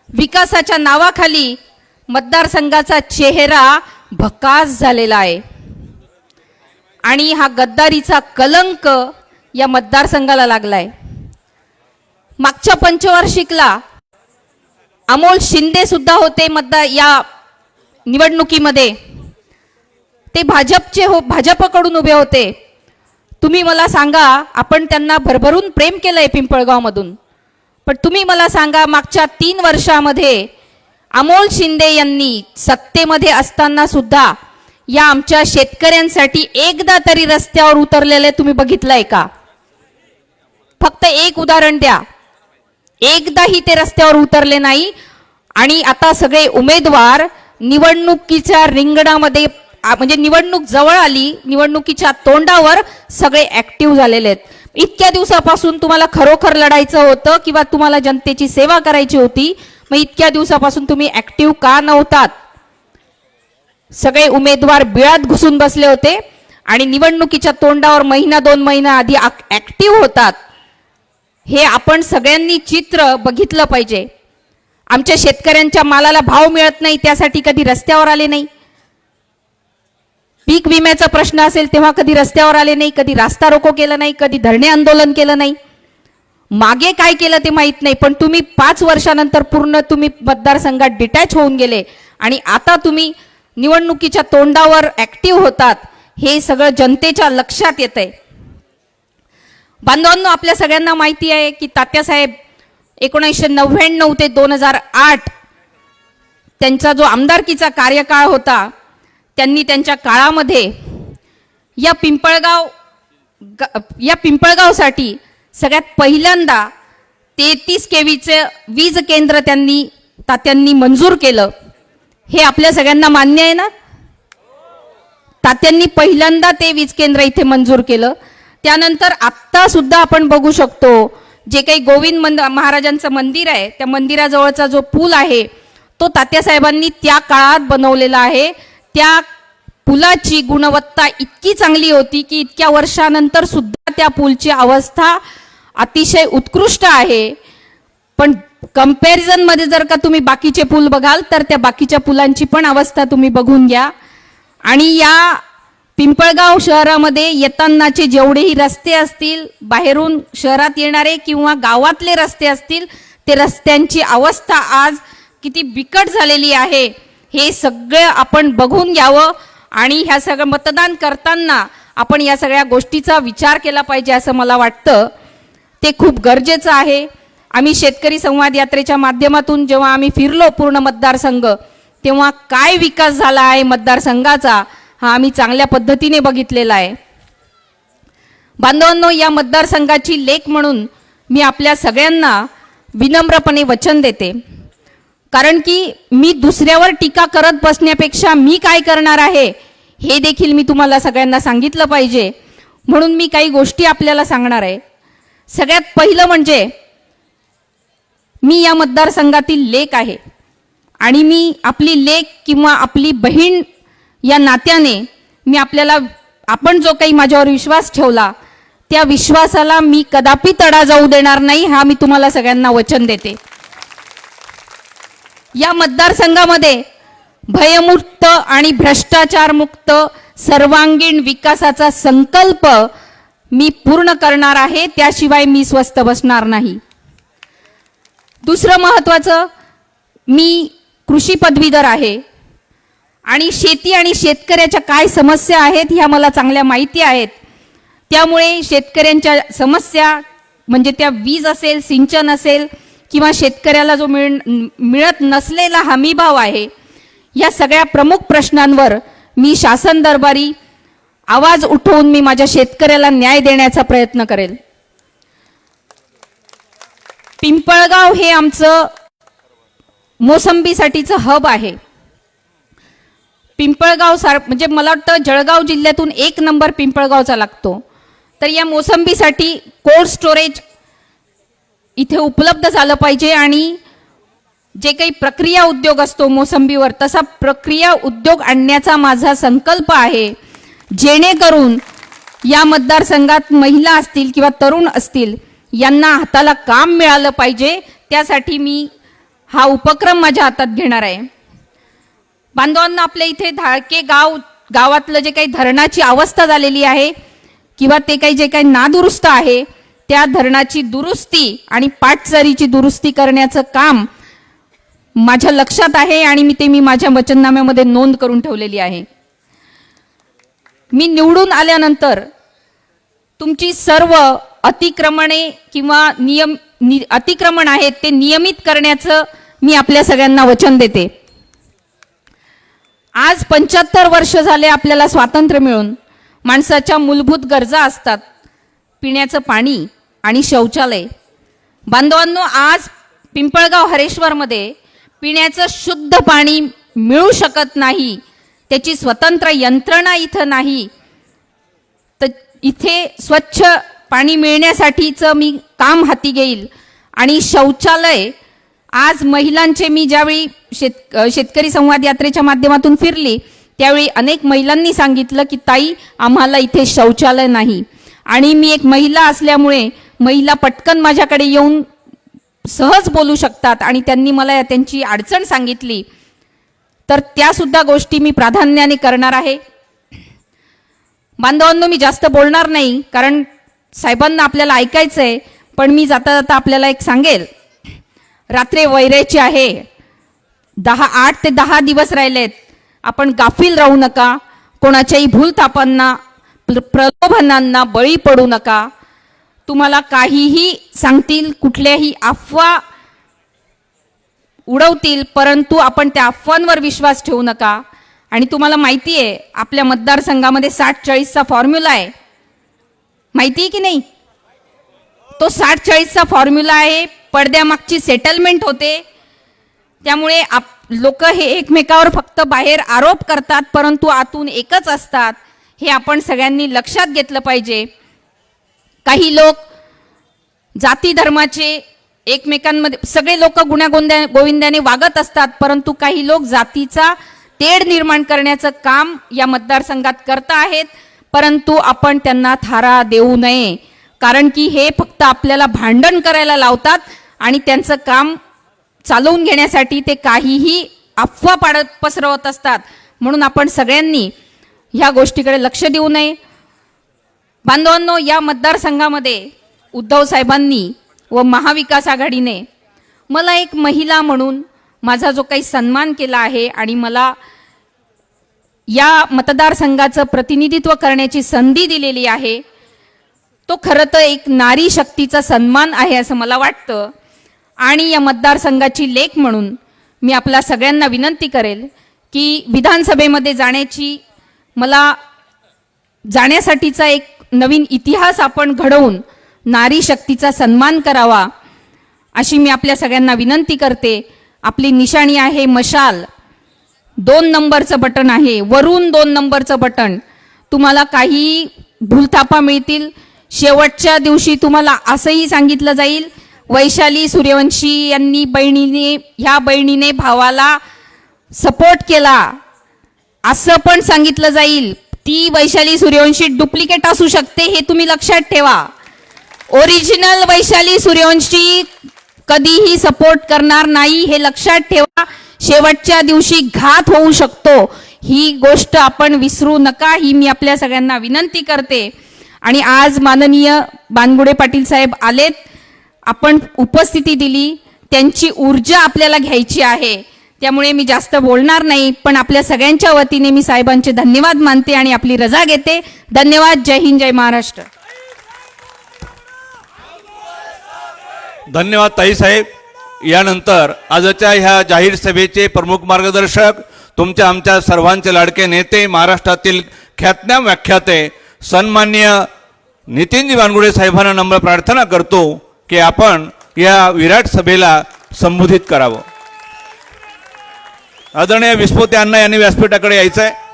विकासाच्या नावाखाली मतदारसंघाचा चेहरा भकास झालेला आहे आणि हा गद्दारीचा कलंक या मतदारसंघाला लागलाय. मागच्या पंचवार्षिकला अमोल शिंदे सुद्धा होते या निवडणुकीमध्ये. ते भाजपकडून उभे होते. तुम्ही मला सांगा, आपण त्यांना भरभरून प्रेम केलंय पिंपळगावमधून, पण तुम्ही मला सांगा मागच्या 3 वर्षामध्ये अमोल शिंदे यांनी सत्तेमध्ये असताना सुद्धा या आमच्या शेतकऱ्यांसाठी एकदा तरी रस्त्यावर उतरलेले तुम्ही बघितलंय का? फक्त एक उदाहरण द्या. एकदाही ते रस्त्यावर उतरले नाही. आणि आता सगळे उमेदवार निवडणुकीच्या रिंगणामध्ये, म्हणजे निवडणूक जवळ आली, निवडणुकीच्या तोंडावर सगळे ऍक्टिव्ह झालेले आहेत. इतक्या दिवसापासून तुम्हाला खरोखर लढायचं होतं किंवा तुम्हाला जनतेची सेवा करायची होती, मग इतक्या दिवसापासून तुम्ही ऍक्टिव्ह का नव्हतात? सगळे उमेदवार बिळात घुसून बसले होते आणि निवडणुकीच्या तोंडावर महिना 2 महिना आधी ऍक्टिव्ह होतात. हे आपण सगळ्यांनी चित्र बघितलं पाहिजे. आमच्या शेतकऱ्यांच्या मालाला भाव मिळत नाही त्यासाठी कधी रस्त्यावर आले नाही. पीक विम्याचा प्रश्न असेल तेव्हा कधी रस्त्यावर आले नाही, कधी रास्ता रोको केलं नाही, कधी धरणे आंदोलन केलं नाही. मागे काय केलं ते माहित नाही, पण तुम्ही 5 वर्षानंतर पूर्ण तुम्ही मतदारसंघात डिटॅच होऊन गेले आणि आता तुम्ही निवडणुकीच्या तोंडावर ऍक्टिव्ह होतात. हे सगळं जनतेच्या लक्षात येतंय. बांधवांनो, आपल्या सगळ्यांना माहिती आहे की तात्यासाहेब 1999 ते 2008 त्यांचा जो आमदारकीचा कार्यकाळ होता, त्यांनी त्यांच्या काळामध्ये या पिंपळगावसाठी सगळ्यात पहिल्यांदा 33 केवीचे वीज केंद्र तात्यांनी मंजूर केलं. हे आपल्या सगळ्यांना मान्य आहे ना? तात्यांनी पहिल्यांदा ते वीज केंद्र इथे मंजूर केलं. त्यानंतर आत्ता सुद्धा आपण बघू शकतो, जे काही गोविंद महाराजांचं मंदिर आहे त्या मंदिराजवळचा जो पूल आहे तो तात्यासाहेबांनी त्या काळात बनवलेला आहे. त्या पुलाची गुणवत्ता इतकी चांगली होती की इतक्या वर्षानंतर सुद्धा त्या पूलची अवस्था अतिशय उत्कृष्ट आहे. पण कंपॅरिझन मध्ये जर का तुम्ही बाकीचे पूल बघाल तर त्या बाकीच्या पुलांची पण अवस्था तुम्ही बघून घ्या. आणि या पिंपळगाव शहरामध्ये येतानाचे जेवढेही रस्ते असतील, बाहेरून शहरात येणारे किंवा गावातले रस्ते असतील, ते रस्त्यांची अवस्था आज किती बिकट झालेली आहे हे सगळं आपण बघून घ्यावं. आणि ह्या सगळं मतदान करताना आपण या सगळ्या गोष्टीचा विचार केला पाहिजे असं मला वाटतं. ते खूप गरजेचं आहे. आम्ही शेतकरी संवाद यात्रेच्या माध्यमातून जेव्हा आम्ही फिरलो पूर्ण मतदारसंघ, तेव्हा काय विकास झाला आहे मतदारसंघाचा हा आम्ही चांगल्या पद्धतीने बघितलेला आहे. बांधवांनो, या मतदारसंघाची लेक म्हणून मी आपल्या सगळ्यांना विनम्रपणे वचन देते, कारण की मी दुसऱ्यावर टीका करत बसण्यापेक्षा मी काय करणार आहे हे देखील मी तुम्हाला सगळ्यांना सांगितलं पाहिजे. म्हणून मी काही गोष्टी आपल्याला सांगणार आहे. सगळ्यात पहिलं म्हणजे मी या मतदारसंघातील लेक आहे आणि मी आपली लेक किंवा आपली बहीण या नात्याने मी आपण जो काही माझ्यावर विश्वास ठेवला त्या विश्वासाला मी कदापि तडा जाऊ देणार नाही, हा मी तुम्हाला सगळ्यांना वचन देते. या मतदारसंघामध्ये भयमुक्त आणि भ्रष्टाचारमुक्त सर्वांगीण विकासाचा संकल्प मी पूर्ण करणार आहे, त्याशिवाय मी स्वस्थ बसणार नाही. दुसरं महत्त्वाचं, मी कृषी पदवीधर आहे आणि शेती आणि शेतकऱ्याच्या काय समस्या आहेत ह्या मला चांगल्या माहिती आहेत. त्यामुळे शेतकऱ्यांच्या समस्या म्हणजे त्या वीज असेल, सिंचन असेल किंवा शेतकऱ्याला जो मिळत नसलेला हमीभाव आहे, या सगळ्या प्रमुख प्रश्नांवर मी शासन दरबारी आवाज उठवून मी माझ्या शेतकऱ्याला न्याय देण्याचा प्रयत्न करेल. पिंपळगाव हे आमचं मोसंबीसाठीचं हब आहे. पिंपळगाव म्हणजे मला वाटतं जळगाव जिल्ह्यातून 1 नंबर पिंपळगावचा लागतो. तर या मोसंबीसाठी कोल्ड स्टोरेज इथे उपलब्ध झालं पाहिजे आणि जे काही प्रक्रिया उद्योग असतो मोसंबीवर, तसा प्रक्रिया उद्योग आणण्याचा माझा संकल्प आहे, जेणेकरून या मतदारसंघात महिला असतील किंवा तरुण असतील यांना हाताला काम मिळालं पाहिजे. त्यासाठी मी हा उपक्रम माझ्या हातात घेणार आहे. बांधवांना आपल्या इथे धाळके गावातलं जे काही धरणाची अवस्था झालेली आहे किंवा ते जे काही नादुरुस्त आहे, त्या धरणाची दुरुस्ती आणि पाटचरीची दुरुस्ती करण्याचं काम माझ्या लक्षात आहे आणि मी माझ्या वचननाम्यामध्ये नोंद करून ठेवलेली आहे. मी निवडून आल्यानंतर तुमची सर्व अतिक्रमणे किंवा अतिक्रमण आहेत ते नियमित करण्याचं मी आपल्या सगळ्यांना वचन देते. आज 75 वर्ष झाले आपल्याला स्वातंत्र्य मिळून. माणसाच्या मूलभूत गरजा असतात, पिण्याचं पाणी आणि शौचालय. बांधवांनो, आज पिंपळगाव हरेश्वरमध्ये पिण्याचं शुद्ध पाणी मिळू शकत नाही, त्याची स्वतंत्र यंत्रणा इथं नाही. तर इथे स्वच्छ पाणी मिळण्यासाठीचं मी काम हाती घेईल. आणि शौचालय, आज महिलांचे मी ज्यावेळी शेतकरी संवाद यात्रेच्या माध्यमातून फिरली त्यावेळी अनेक महिलांनी सांगितलं की ताई, आम्हाला इथे शौचालय नाही. आणि मी एक महिला असल्यामुळे महिला पटकन माझ्याकडे येऊन सहज बोलू शकतात आणि त्यांनी मला त्यांची अडचण सांगितली, तर त्यासुद्धा गोष्टी मी प्राधान्याने करणार आहे. बांधवांनो, मी जास्त बोलणार नाही कारण साहेबांना आपल्याला ऐकायचं आहे, पण मी जाता जाता आपल्याला एक सांगेल. रात्री वैरेची आहे, 8 ते 10 दिवस राहिलेत. आपण गाफील राहू नका, कोणाच्याही भूलथापांना प्रलोभनांना बळी पडू नका. तुम्हाला काहीही सांगतील, कुठल्याही अफवा उडवतील, परंतु आपण त्या अफवांवर विश्वास ठेवू नका. आणि तुम्हाला माहिती आहे आपल्या मतदारसंघामध्ये 60-40चा फॉर्म्युला आहे, माहिती आहे की नाही? तो 60-40चा फॉर्म्युला आहे. पडद्यामागची सेटलमेंट होते. त्यामुळे लोक हे एकमेकावर फक्त बाहेर आरोप करतात, परंतु आतून एकच असतात. हे आपण सगळ्यांनी लक्षात घेतलं पाहिजे. काही लोक जाती धर्माचे एकमेकांमध्ये, सगळे लोक गुण्यागोविंदाने वागत असतात, परंतु काही लोक जातीचा तेढ निर्माण करण्याचं काम या मतदारसंघात करत आहेत. परंतु आपण त्यांना थारा देऊ नये, कारण की हे फक्त आपल्याला भांडण करायला लावतात आणि त्यांचं काम चालवून घेण्यासाठी ते काहीही अफवा पसरवत असतात. म्हणून आपण सगळ्यांनी ह्या गोष्टीकडे लक्ष देऊ नये. बांधवांनो, या मतदारसंघामध्ये उद्धव साहेबांनी व महाविकास आघाडीने मला एक महिला म्हणून माझा जो काही सन्मान केला आहे आणि मला या मतदारसंघाचं प्रतिनिधित्व करण्याची संधी दिलेली आहे, तो खरं तर एक नारी शक्तीचा सन्मान आहे असं मला वाटतं. आणि या मतदारसंघाची लेक म्हणून मी आपल्या सगळ्यांना विनंती करेल की विधानसभेमध्ये जाण्यासाठीचा एक नवीन इतिहास आपण घडवून नारी शक्तीचा सन्मान करावा अशी मी आपल्या सगळ्यांना विनंती करते. आपली निशाणी आहे मशाल, 2 नंबरचं बटन आहे, वरून 2 नंबरचं बटन. तुम्हाला काही भूलथापा मिळतील. शेवटच्या दिवशी तुम्हाला असंही सांगितलं जाईल, वैशाली सूर्यवंशी यांनी ह्या बहिणीने भावाला सपोर्ट केला असं पण सांगितलं जाईल. ती वैशाली सूर्यवंशी डुप्लिकेट असू शकते, हे तुम्ही लक्षात ठेवा. ओरिजिनल वैशाली सूर्यवंशी कधीही सपोर्ट करणार नाही, हे लक्षात ठेवा. शेवटच्या दिवशी घात होऊ शकतो, ही गोष्ट आपण विसरू नका, ही मी आपल्या सगळ्यांना विनंती करते. आणि आज माननीय बानगुडे पाटील साहेब आलेत, आपण उपस्थिती दिली, त्यांची ऊर्जा आपल्याला घ्यायची आहे. त्यामुळे मी जास्त बोलणार नाही, पण आपल्या सगळ्यांच्या वतीने मी साहेबांचे धन्यवाद मानते आणि आपली रजा घेते. धन्यवाद. जय हिंद, जय महाराष्ट्र. धन्यवाद ताई साहेब. यानंतर आजच्या ह्या जाहीर सभेचे प्रमुख मार्गदर्शक तुमच्या आमच्या सर्वांचे लाडके नेते महाराष्ट्रातील ख्यातनाम व्याख्याते सन्माननीय नितीनजी वानगुडे साहेबांना नम्र प्रार्थना करतो की आपण या विराट सभेला संबोधित करावं. आदरणीय विस्फोते अण्णा यांनी व्यासपीठाकडे यायचं आहे.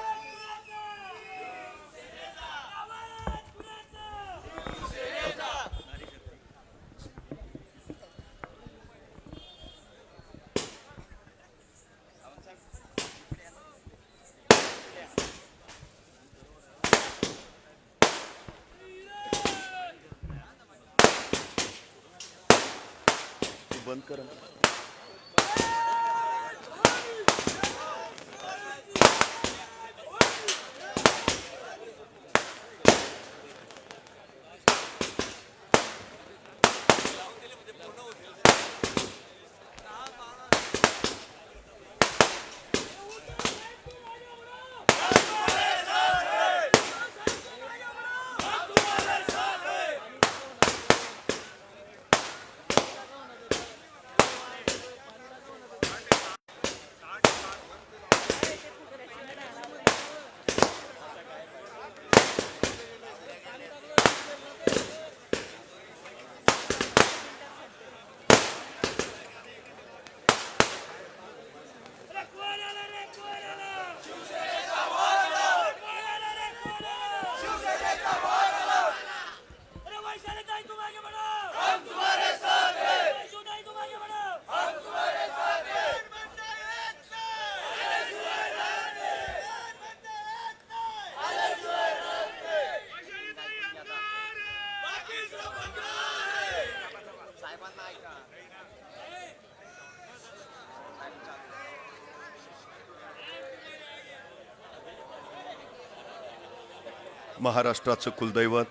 महाराष्ट्राचं कुलदैवत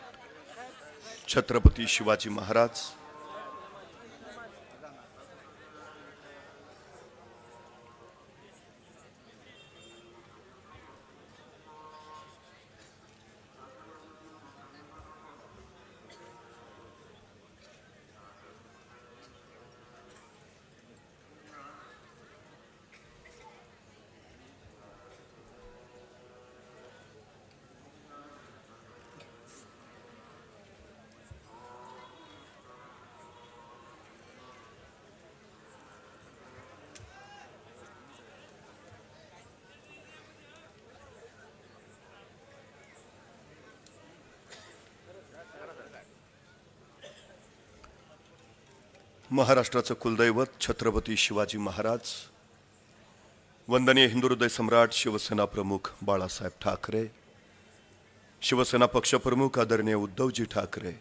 छत्रपती शिवाजी महाराज, महाराष्ट्राचं कुलदैवत छत्रपती शिवाजी महाराज, वंदनीय हिंदू हृदय सम्राट शिवसेना प्रमुख बाळासाहेब ठाकरे, शिवसेना पक्षप्रमुख आदरणीय उद्धवजी ठाकरे,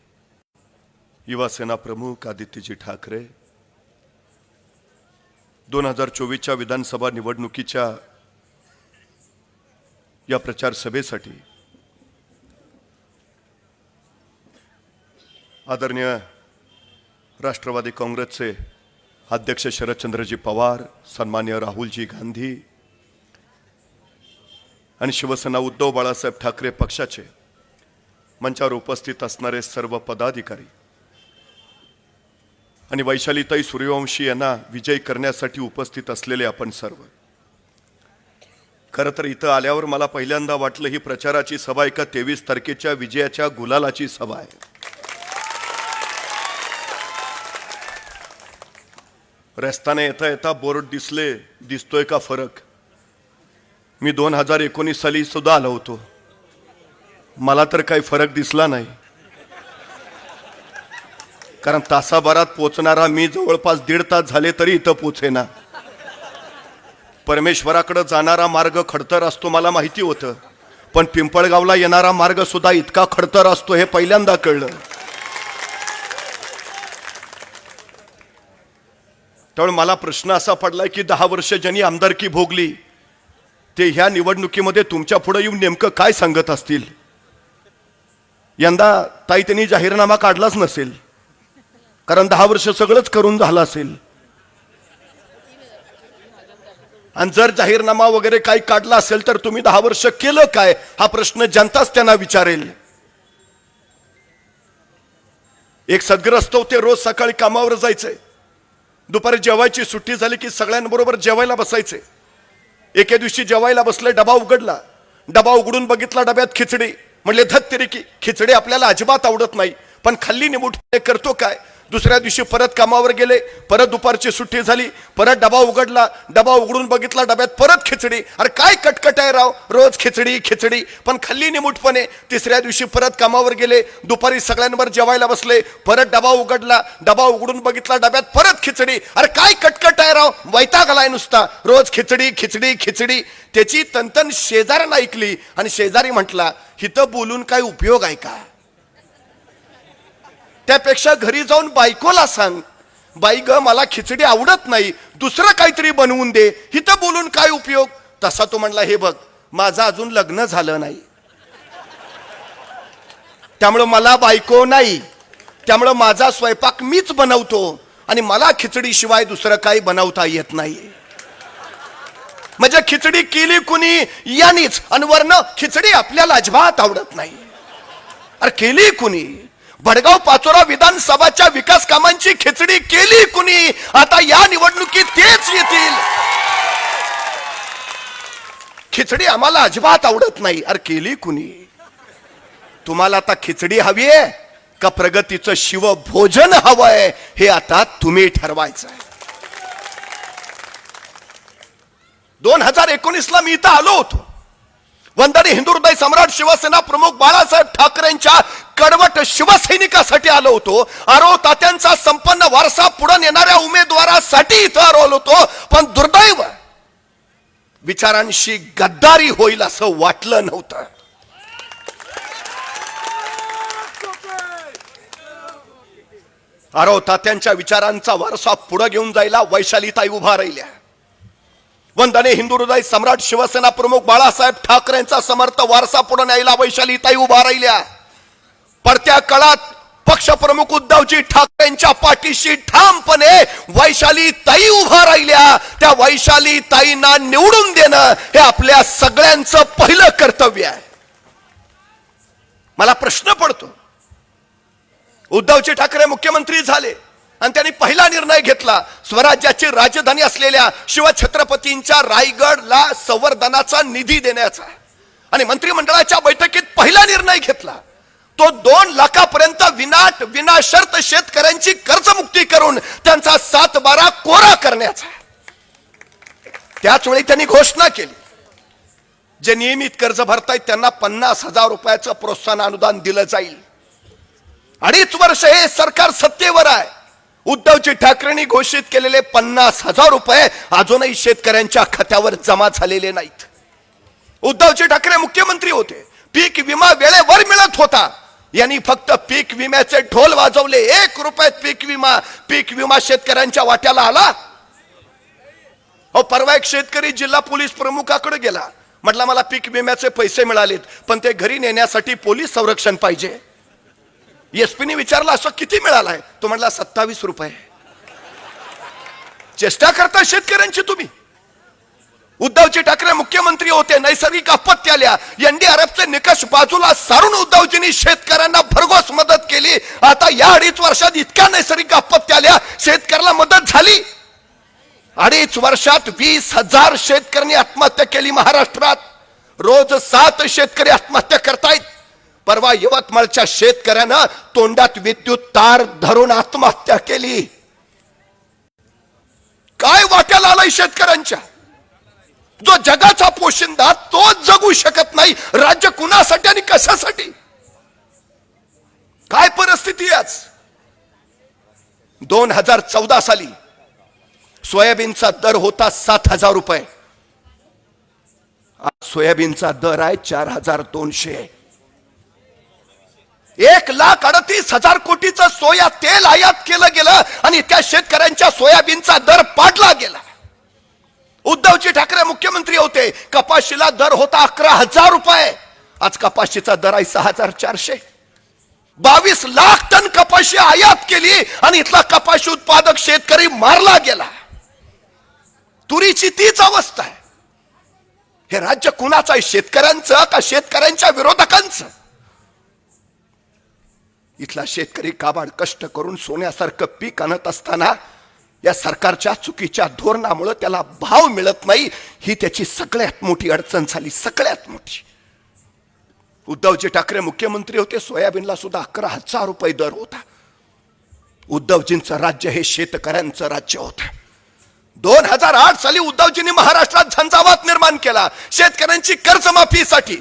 युवा सेना प्रमुख आदित्यजी ठाकरे, 2024च्या विधानसभा निवडणुकीच्या या प्रचार सभेसाठी आदरणीय राष्ट्रवादी काँग्रेसचे अध्यक्ष शरदचंद्रजी पवार, सन्माननीय राहुलजी गांधी आणि शिवसेना उद्धव बाळासाहेब ठाकरे पक्षाचे मंचावर उपस्थित असणारे सर्व पदाधिकारी आणि वैशालीताई सूर्यवंशी यांना विजयी करण्यासाठी उपस्थित असलेले आपण सर्व. खरं तर इथं आल्यावर मला पहिल्यांदा वाटलं ही प्रचाराची सभा आहे का 23 तारखेच्या विजयाच्या गुलालाची सभा आहे. रस्त्याने येता येता बोर्ड दिसतोय का फरक? मी 2019 साली सुद्धा आलो होतो, मला तर काही फरक दिसला नाही. कारण तासाभरात पोचणारा मी जवळपास 1.5 तास झाले तरी इथं पोचेना. परमेश्वराकडे जाणारा मार्ग खडतर असतो मला माहिती होतं, पण पिंपळगावला येणारा मार्ग सुद्धा इतका खडतर असतो हे पहिल्यांदा कळलं. त्यामुळे मला प्रश्न असा पडलाय की 10 वर्ष ज्यांनी आमदारकी भोगली ते ह्या निवडणुकीमध्ये तुमच्या पुढे येऊन नेमकं काय सांगत असतील. यंदा ताई त्यांनी जाहीरनामा काढलाच नसेल, कारण 10 वर्ष सगळंच करून झालं असेल. आणि जर जाहीरनामा वगैरे काही काढला असेल तर तुम्ही 10 वर्ष केलं काय हा प्रश्न जनताच त्यांना विचारेल. एक सद्ग्रस्त होते, रोज सकाळी कामावर जायचंय, दुपारी जेवायची सुट्टी झाली की सगळ्यांबरोबर जेवायला बसायचे. एके दिवशी जेवायला बसले, डबा उघडला. डबा उघडून बघितला, डब्यात खिचडी. म्हणले धत तरी की खिचडी आपल्याला अजिबात आवडत नाही, पण खाल्ली निमुठपणे करतो काय. दुसऱ्या दिवशी परत कामावर गेले, परत दुपारची सुट्टी झाली, परत डबा उघडला. डबा उघडून बघितला, डब्यात परत खिचडी. अरे काय कटकट आहे राव, रोज खिचडी खिचडी, पण खाल्ली निमुठपणे. तिसऱ्या दिवशी परत कामावर गेले, दुपारी सगळ्यांवर जेवायला बसले, परत डबा उघडला. डबा उघडून बघितला, डब्यात परत खिचडी. अरे काय कटकट आहे राव, वैताग आलाय नुसता, रोज खिचडी खिचडी खिचडी. त्याची तनतन शेजाऱ्यानं ऐकली आणि शेजारी म्हटला, हिथं बोलून काय उपयोग आहे का, त्यापेक्षा घरी जाऊन बायकोला सांग, बाई ग मला खिचडी आवडत नाही, दुसरं काहीतरी बनवून दे, हिथं बोलून काय उपयोग. तसा तो म्हणला, हे बघ माझं अजून लग्न झालं नाही, त्यामुळं मला बायको नाही, त्यामुळं माझा स्वयंपाक मीच बनवतो आणि मला खिचडी शिवाय दुसरं काही बनवता येत नाही. म्हणजे खिचडी केली कुणी यानीच, आणि वरनं खिचडी आपल्याला अजिबात आवडत नाही. अरे केली कुणी, भडगाव पाचोरा विधानसभाच्या विकास कामांची खिचडी केली कुणी, आता या निवडणुकीत तेच येतील. खिचडी आम्हाला अजिबात आवडत नाही. अरे केली कुणी. तुम्हाला आता खिचडी हवी आहे का प्रगतीचं शिवभोजन हवंय, हे आता तुम्ही ठरवायचं आहे. 2019 मी इथं आलो होतो. वंदनीय हिंदू हृदय सम्राट शिवसेना प्रमुख बाळासाहेब ठाकरेंच्या कडवट शिवसैनिकासाठी आलो होतो. आरो तात्यांचा संपन्न वारसा पुढे नेणाऱ्या उमेदवारासाठी इथं आलो होतो. पण दुर्दैव, विचारांशी गद्दारी होईल असं वाटलं नव्हतं. आरो तात्यांच्या विचारांचा वारसा पुढे घेऊन जायला वैशालीताई उभा राहिल्या. वंदनीय हिंदू हृदय सम्राट शिवसेना प्रमुख बाळासाहेब ठाकरेंचा समर्थ वारसा पुढे न्यायला वैशालीताई उभा राहिल्या. पडत्या काळात पक्षप्रमुख उद्धवजी ठाकरेंच्या पाठीशी ठामपणे वैशालीताई उभा राहिल्या. त्या वैशालीताईंना निवडून देणं हे आपल्या सगळ्यांचं पहिलं कर्तव्य आहे. मला प्रश्न पडतो, उद्धवजी ठाकरे मुख्यमंत्री झाले आणि त्यांनी पहिला निर्णय घेतला, स्वराज्याची राजधानी असलेल्या शिवछत्रपतींच्या रायगडला संवर्धनाचा निधी देण्याचा. आणि मंत्रिमंडळाच्या बैठकीत पहिला निर्णय घेतला तो 2 लाखापर्यंत विनाशर्त शेतकऱ्यांची कर्जमुक्ती करून त्यांचा 7-12 कोरा करण्याचा. त्याच वेळी त्यांनी घोषणा केली, जे नियमित कर्ज भरतायत त्यांना 50,000 रुपयाचं प्रोत्साहन अनुदान दिलं जाईल. 2.5 वर्ष हे सरकार सत्तेवर आहे. उद्धवजी ठाकरेंनी घोषित केलेले 50,000 रुपये अजूनही शेतकऱ्यांच्या खात्यावर जमा झालेले नाहीत. उद्धवजी ठाकरे मुख्यमंत्री होते, पीक विमा वेळेवर मिळत होता. यांनी फक्त पीक विम्याचे ढोल वाजवले. 1 रुपयात पीक विमा शेतकऱ्यांच्या वाट्याला आला. परवा एक शेतकरी जिल्हा पोलीस प्रमुखाकडे गेला, म्हटला मला पीक विम्याचे पैसे मिळालेत, पण ते घरी नेण्यासाठी पोलीस संरक्षण पाहिजे. एसपीने विचारला, असं किती मिळालाय? तो म्हटला 27 रुपये. चेष्टा करता शेतकऱ्यांची तुम्ही. उद्धवजी ठाकरे मुख्यमंत्री होते, नैसर्गिक आपत्ती आल्या, NDRFचे निकष बाजूला सारून उद्धवजींनी शेतकऱ्यांना भरघोस मदत केली. आता या 2.5 वर्षात इतक्या नैसर्गिक आपत्ती आल्या, शेतकऱ्याला मदत झाली. 2.5 वर्षात 20,000 शेतकऱ्यांनी आत्महत्या केली महाराष्ट्रात. रोज 7 शेतकरी आत्महत्या करतायत. परवा यवतमाळच्या शेतकऱ्यानं तोंडात विद्युत तार धरून आत्महत्या केली. काय वाट्याला आलाय शेतकऱ्यांच्या? जो जगाचा पोशिंदा तोच जगू शकत नाही, राज्य कुणासाठी आणि कशासाठी? काय परिस्थिती आहे आज? 2014 साली सोयाबीनचा दर होता 7,000 रुपये. आज सोयाबीनचा दर आहे 4,200. 1,38,000 कोटीचं सोया तेल आयात केलं गेलं आणि त्या शेतकऱ्यांच्या सोयाबीनचा दर पाडला गेला. उद्धवजी ठाकरे मुख्यमंत्री होते, कपाशीला दर होता 11,000 रुपये. आज कपाशीचा दर आहे 6,400. 22 लाख टन कपाशी आयात केली आणि इथला कपाशी उत्पादक शेतकरी मारला गेला. तुरीची तीच अवस्था आहे. हे राज्य कुणाचं आहे? शेतकऱ्यांचं का शेतकऱ्यांच्या विरोधकांचं? इथला शेतकरी काबाड कष्ट करून सोन्यासारखं पीक आणत असताना या सरकारच्या चुकीच्या धोरणामुळे त्याला भाव मिळत नाही, ही त्याची सगळ्यात मोठी अडचण झाली, सगळ्यात मोठी. उद्धवजी ठाकरे मुख्यमंत्री होते, सोयाबीनला सुद्धा 11,000 रुपये दर होता. उद्धवजींचं राज्य हे शेतकऱ्यांचं राज्य होतं. 2008 साली उद्धवजींनी महाराष्ट्रात झंझावात निर्माण केला शेतकऱ्यांची कर्जमाफीसाठी.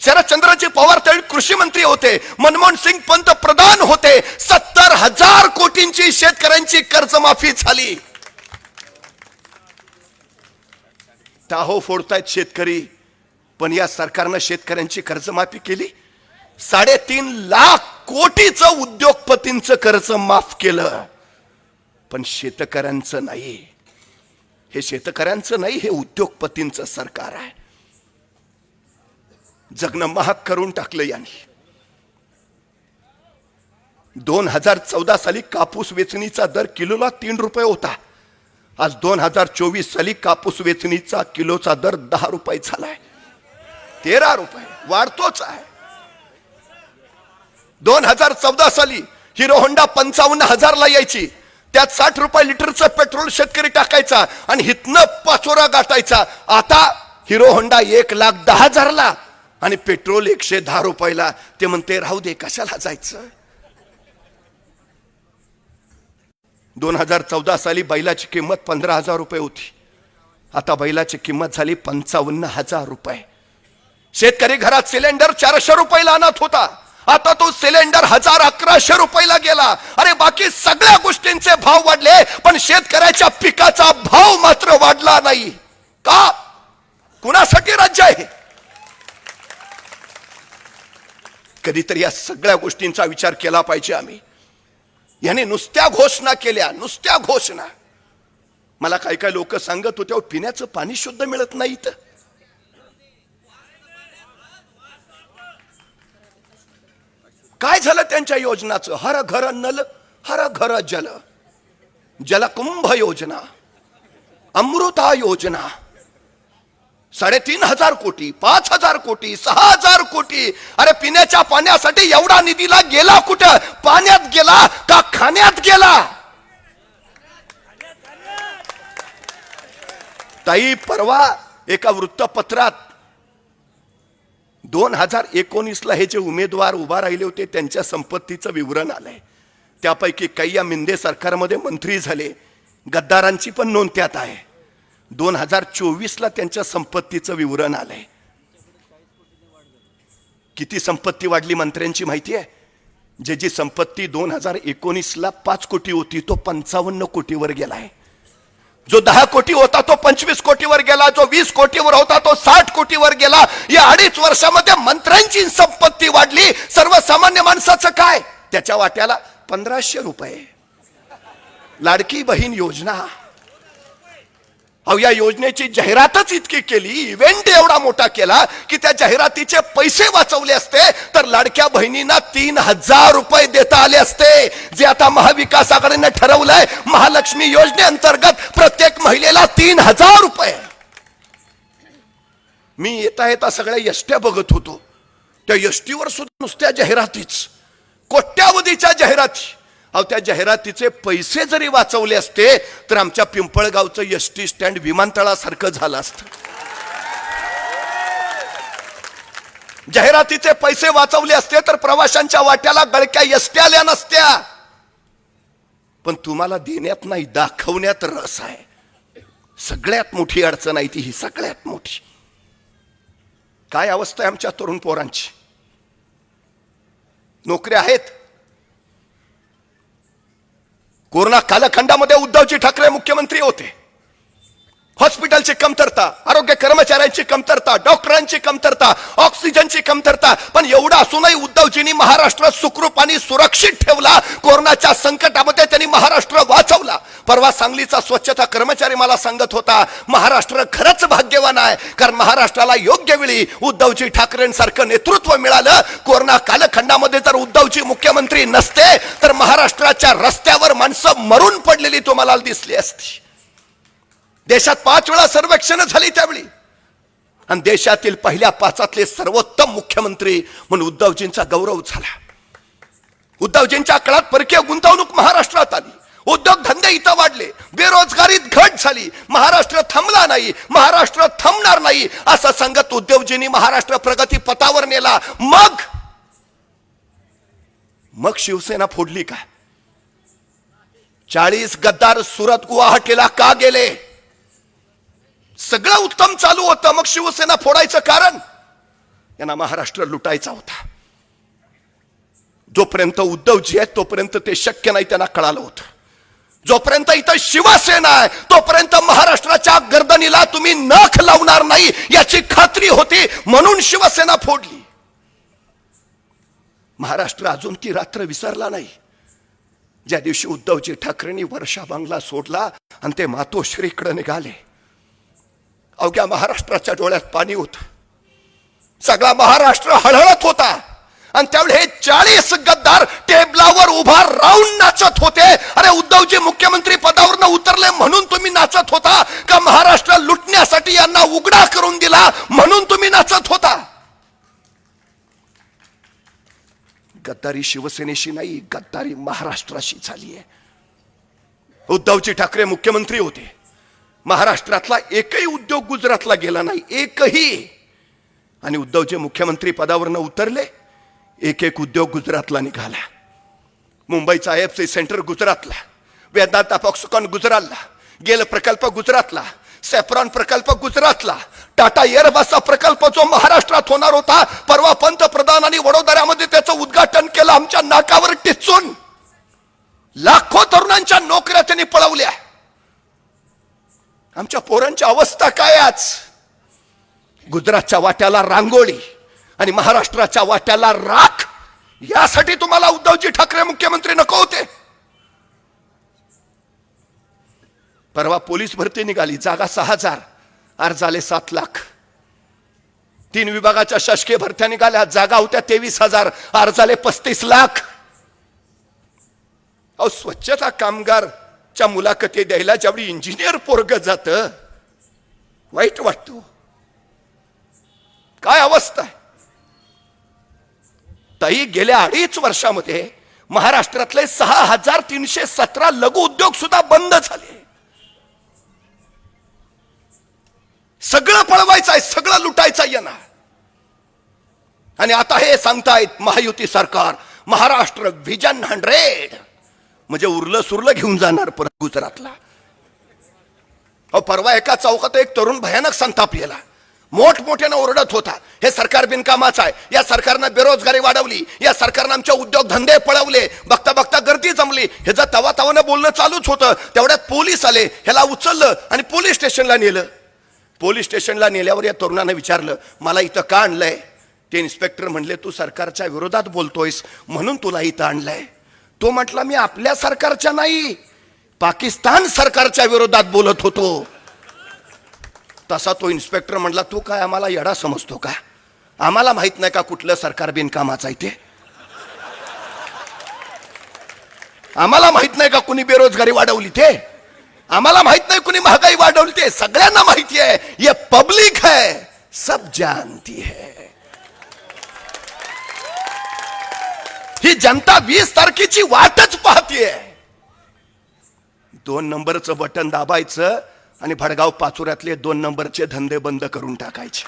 शरदचंद्रजी पवार त्यावेळी कृषी मंत्री होते, मनमोहन सिंग पंतप्रधान होते. 70,000 कोटींची शेतकऱ्यांची कर्जमाफी झाली. टाहो फोडतायत शेतकरी, पण या सरकारनं शेतकऱ्यांची कर्जमाफी केली. 3.5 लाख कोटीचं उद्योगपतींचं कर्ज माफ केलं, पण शेतकऱ्यांचं नाही. हे शेतकऱ्यांचं नाही, हे उद्योगपतींचं सरकार आहे. जगणं महाग करून टाकलं यांनी. 2014 साली कापूस वेचणीचा दर किलोला 3 रुपये होता. आज 2024 साली कापूस वेचणीचा किलोचा दर 10 रुपये झालाय. 13 रुपये वाढतोच आहे. 2014 साली हिरो होंडा 55,000ला यायची, त्यात 60 रुपये लिटरचं पेट्रोल शेतकरी टाकायचा आणि हितनं पाचोरा गाठायचा. आता हिरो होंडा 1,10,000ला आणि पेट्रोल 110 रुपयाला. ते म्हणते राहू दे, कशाला जायचं. 2014 साली बैलाची किंमत 15,000 रुपये होती, आता बैलाची किंमत झाली 55,000 रुपये. शेतकरी घरात सिलेंडर 400 रुपयाला आणत होता, आता तो सिलेंडर 1,1100 रुपयाला गेला. अरे बाकी सगळ्या गोष्टींचे भाव वाढले, पण शेतकऱ्याच्या पिकाचा भाव मात्र वाढला नाही. का? कुणासाठी राज्य आहे? कधीतरी या सगळ्या गोष्टींचा विचार केला पाहिजे आम्ही. याने नुसत्या घोषणा केल्या, नुसत्या घोषणा. मला काही काही लोक सांगत होते पिण्याचं पाणी शुद्ध मिळत नाही. तर काय झालं त्यांच्या योजनाचं? हर घर नल, हर घर जल, जलकुंभ योजना, अमृता योजना. 3,500 कोटी, 5,000 कोटी, 6,000 कोटी. अरे पिण्याच्या पाण्यासाठी एवढा निधीला गेला कुठं? पाण्यात गेला का खाण्यात गेला? ताई, परवा एका वृत्तपत्रात 2019ला हे जे उमेदवार उभा राहिले होते त्यांच्या संपत्तीचं विवरण आलंय. त्यापैकी काही या मिंदे सरकारमध्ये मंत्री झाले, गद्दारांची पण नोंद त्यात आहे. 2024ला त्यांच्या संपत्तीचं विवरण आलंय. किती संपत्ती वाढली मंत्र्यांची माहिती आहे? जी संपत्ती 2019ला 5 कोटी होती तो 55 कोटीवर गेलाय. जो 10 कोटी होता तो 25 कोटीवर गेला, जो 20 कोटीवर होता तो 60 कोटीवर गेला. या 2.5 वर्षामध्ये मंत्र्यांची संपत्ती वाढली. सर्वसामान्य माणसाचं काय? त्याच्या वाट्याला 1,500 रुपये. लाडकी बहीण योजना, अहो या योजनेची जाहिरातच इतकी केली, इव्हेंट एवढा मोठा केला की त्या जाहिरातीचे पैसे वाचवले असते तर लाडक्या बहिणींना 3,000 रुपये देता आले असते. जे आता महाविकास आघाडीने ठरवलंय, महालक्ष्मी योजनेअंतर्गत प्रत्येक महिलेला 3,000 रुपये. मी येता येता सगळ्या यष्ट्या बघत होतो, त्या यष्टीवर सुद्धा नुसत्या जाहिरातीच, कोट्यावधीच्या जाहिराती. अहो त्या जाहिरातीचे पैसे जरी वाचवले असते तर आमच्या पिंपळगावचं एसटी स्टँड विमानतळासारखं झालं असतं. जाहिरातीचे पैसे वाचवले असते तर प्रवाशांच्या वाट्याला गळक्या एसट्या आल्या नसत्या. पण तुम्हाला देण्यात नाही, दाखवण्यात रस आहे. सगळ्यात मोठी अडचण आहे ती ही, सगळ्यात मोठी. काय अवस्था आहे आमच्या तरुण पोरांची? नोकऱ्या आहेत. कोरोना कालखंडामध्ये उद्धवजी ठाकरे मुख्यमंत्री होते. हॉस्पिटलची कमतरता, आरोग्य कर्मचाऱ्यांची कमतरता, डॉक्टरांची कमतरता, ऑक्सिजनची कमतरता. पण एवढा असूनही उद्धवजींनी महाराष्ट्र सुखरूप आणि सुरक्षित ठेवला. कोरोनाच्या संकटामध्ये त्यांनी महाराष्ट्र वाचवला. परवा सांगलीचा स्वच्छता कर्मचारी मला सांगत होता, महाराष्ट्र खरंच भाग्यवान आहे, कारण महाराष्ट्राला योग्य वेळी उद्धवजी ठाकरेंसारखं नेतृत्व मिळालं. कोरोना कालखंडामध्ये जर उद्धवजी मुख्यमंत्री नसते तर महाराष्ट्राच्या रस्त्यावर माणसं मरून पडलेली तुम्हाला दिसली असती. देशात 5 वेळा सर्वेक्षण झाली त्यावेळी, आणि देशातील पहिल्या 5 सर्वोत्तम मुख्यमंत्री म्हणून उद्धवजींचा गौरव झाला. उद्धवजींच्या काळात परकीय गुंतवणूक महाराष्ट्रात आली, उद्योगधंदे इथं वाढले, घट झाली, महाराष्ट्र थांबला नाही, महाराष्ट्र थांबणार नाही असं सांगत उद्धवजींनी महाराष्ट्र प्रगती पथावर नेला. मग शिवसेना फोडली का? 40 गद्दार सुरत गुवाहाटीला का गेले? सगळं उत्तम चालू होतं, मग शिवसेना फोडायचं कारण यांना महाराष्ट्र लुटायचा होता. जोपर्यंत उद्धवजी आहेत तोपर्यंत ते शक्य नाही, त्यांना कळालं होतं. जोपर्यंत इथं शिवसेना आहे तोपर्यंत महाराष्ट्राच्या गर्दनीला तुम्ही नख लावणार नाही याची खात्री होती, म्हणून शिवसेना फोडली. महाराष्ट्र अजून ती रात्र विसरला नाही ज्या दिवशी उद्धवजी ठाकरेंनी वर्षा बंगला सोडला आणि ते मातोश्रीकडे निघाले. अवघ्या महाराष्ट्राच्या डोळ्यात पाणी होतं, सगळा महाराष्ट्र हळहळत होता. आणि त्यावेळी हे 40 गद्दार टेबलावर उभा राहून नाचत होते. अरे उद्धवजी मुख्यमंत्री पदावर उतरले म्हणून तुम्ही नाचत होता का? महाराष्ट्र लुटण्यासाठी यांना उघडा करून दिला म्हणून तुम्ही नाचत होता? गद्दारी शिवसेनेशी नाही, गद्दारी महाराष्ट्राशी झाली आहे. उद्धवजी ठाकरे मुख्यमंत्री होते, महाराष्ट्रातला एकही उद्योग गुजरातला गेला नाही, एकही. आणि उद्धवजी मुख्यमंत्री पदावरनं उतरले, एक एक उद्योग गुजरातला निघाला. मुंबईचा IFC सेंटर गुजरातला, वेदांता फॉक्सकॉन गुजरातला, गेल प्रकल्प गुजरातला, सेफ्रॉन प्रकल्प गुजरातला, टाटा एअरबसचा प्रकल्प जो महाराष्ट्रात होणार होता, परवा पंतप्रधानांनी वडोदऱ्यामध्ये त्याचं उद्घाटन केलं. आमच्या नाकावर टिचून लाखो तरुणांच्या नोकऱ्या त्यांनी पळवल्या. आमच्या पोरांची अवस्था काय आज? गुजरातच्या वाट्याला रांगोळी आणि महाराष्ट्राच्या वाट्याला राख. यासाठी तुम्हाला उद्धवजी ठाकरे मुख्यमंत्री नको होते? परवा पोलीस भरती निघाली, जागा 6000, अर्ज आले 7 लाख. 3 विभागाच्या शासकीय भरत्या निघाल्या, जागा होत्या 23,000, अर्ज आले 35 लाख. अहो, स्वच्छता कामगारच्या मुलाखती द्यायला ज्यावेळी इंजिनियर पोरग जात, वाईट वाटतो. काय अवस्था आहे ताई? गेल्या 2.5 वर्षामध्ये महाराष्ट्रातले 6,317 लघु उद्योग सुद्धा बंद झाले. सगळं पळवायचं आहे, सगळं लुटायचं आहे यांना. आणि आता हे सांगतायत महायुती सरकार महाराष्ट्र व्हिजन 100 म्हणजे उरलं सुरलं घेऊन जाणार परत गुजरातला. अहो, परवा एका चौकात एक तरुण भयानक संतापलेला, मोठमोठ्यानं ओरडत होता, हे सरकार बिनकामाचं आहे, या सरकारनं बेरोजगारी वाढवली, या सरकारनं आमच्या उद्योग धंदे पळवले. बघता बघता गर्दी जमली. ह्याचं तवा तवानं बोलणं चालूच होतं. तेवढ्यात पोलीस आले, ह्याला उचललं आणि पोलीस स्टेशनला नेलं. पोलीस स्टेशनला नेल्यावर या तरुणानं विचारलं, मला इथं का आणलंय? ते इन्स्पेक्टर म्हणले, तू सरकारच्या विरोधात बोलतोयस म्हणून तुला इथं आणलंय. तो म्हटला, मी आपल्या सरकारच्या नाही, पाकिस्तान सरकारच्या विरोधात बोलत होतो. तसा तो इन्स्पेक्टर म्हटला, तू काय आम्हाला येडा समजतो का? आम्हाला माहित नाही का कुठलं सरकार बिनकामाचं आहे ते? आम्हाला माहित नाही का कुणी बेरोजगारी वाढवली ते? आम्हाला माहित नाही कुणी महागाई वाढवली ते? सगळ्यांना माहिती आहे. ये पब्लिक है, सब जानती है. ही जनता 20 तारखेची वाटच पाहतीये. 2 नंबरचं बटन दाबायचं आणि भडगाव पाचोऱ्यातले 2 नंबरचे धंदे बंद करून टाकायचे.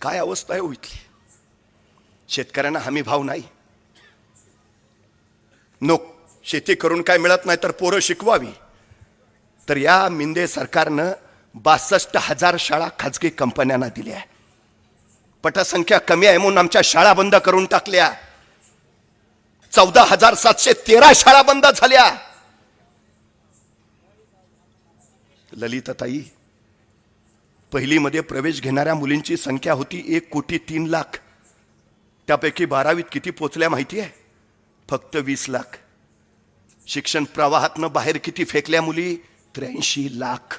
काय अवस्था आहे हो इथली? शेतकऱ्यांना हमी भाव नाही. शेती करून काय मिळत नाही तर पोरं शिकवावी. तर या मिंदे सरकारनं 62,000 शाळा खाजगी कंपन्यांना दिल्या. पटसंख्या कमी आहे म्हणून आमच्या शाळा बंद करून टाकल्या. 14,713 शाळा बंद झाल्या. ललिताताई, पहिलीमध्ये प्रवेश घेणाऱ्या मुलींची संख्या होती 1,03,00,000. त्यापैकी 12वीत किती पोचल्या माहिती आहे? फक्त 20 लाख. शिक्षण प्रवाहातनं बाहेर किती फेकल्या मुली? 83 लाख.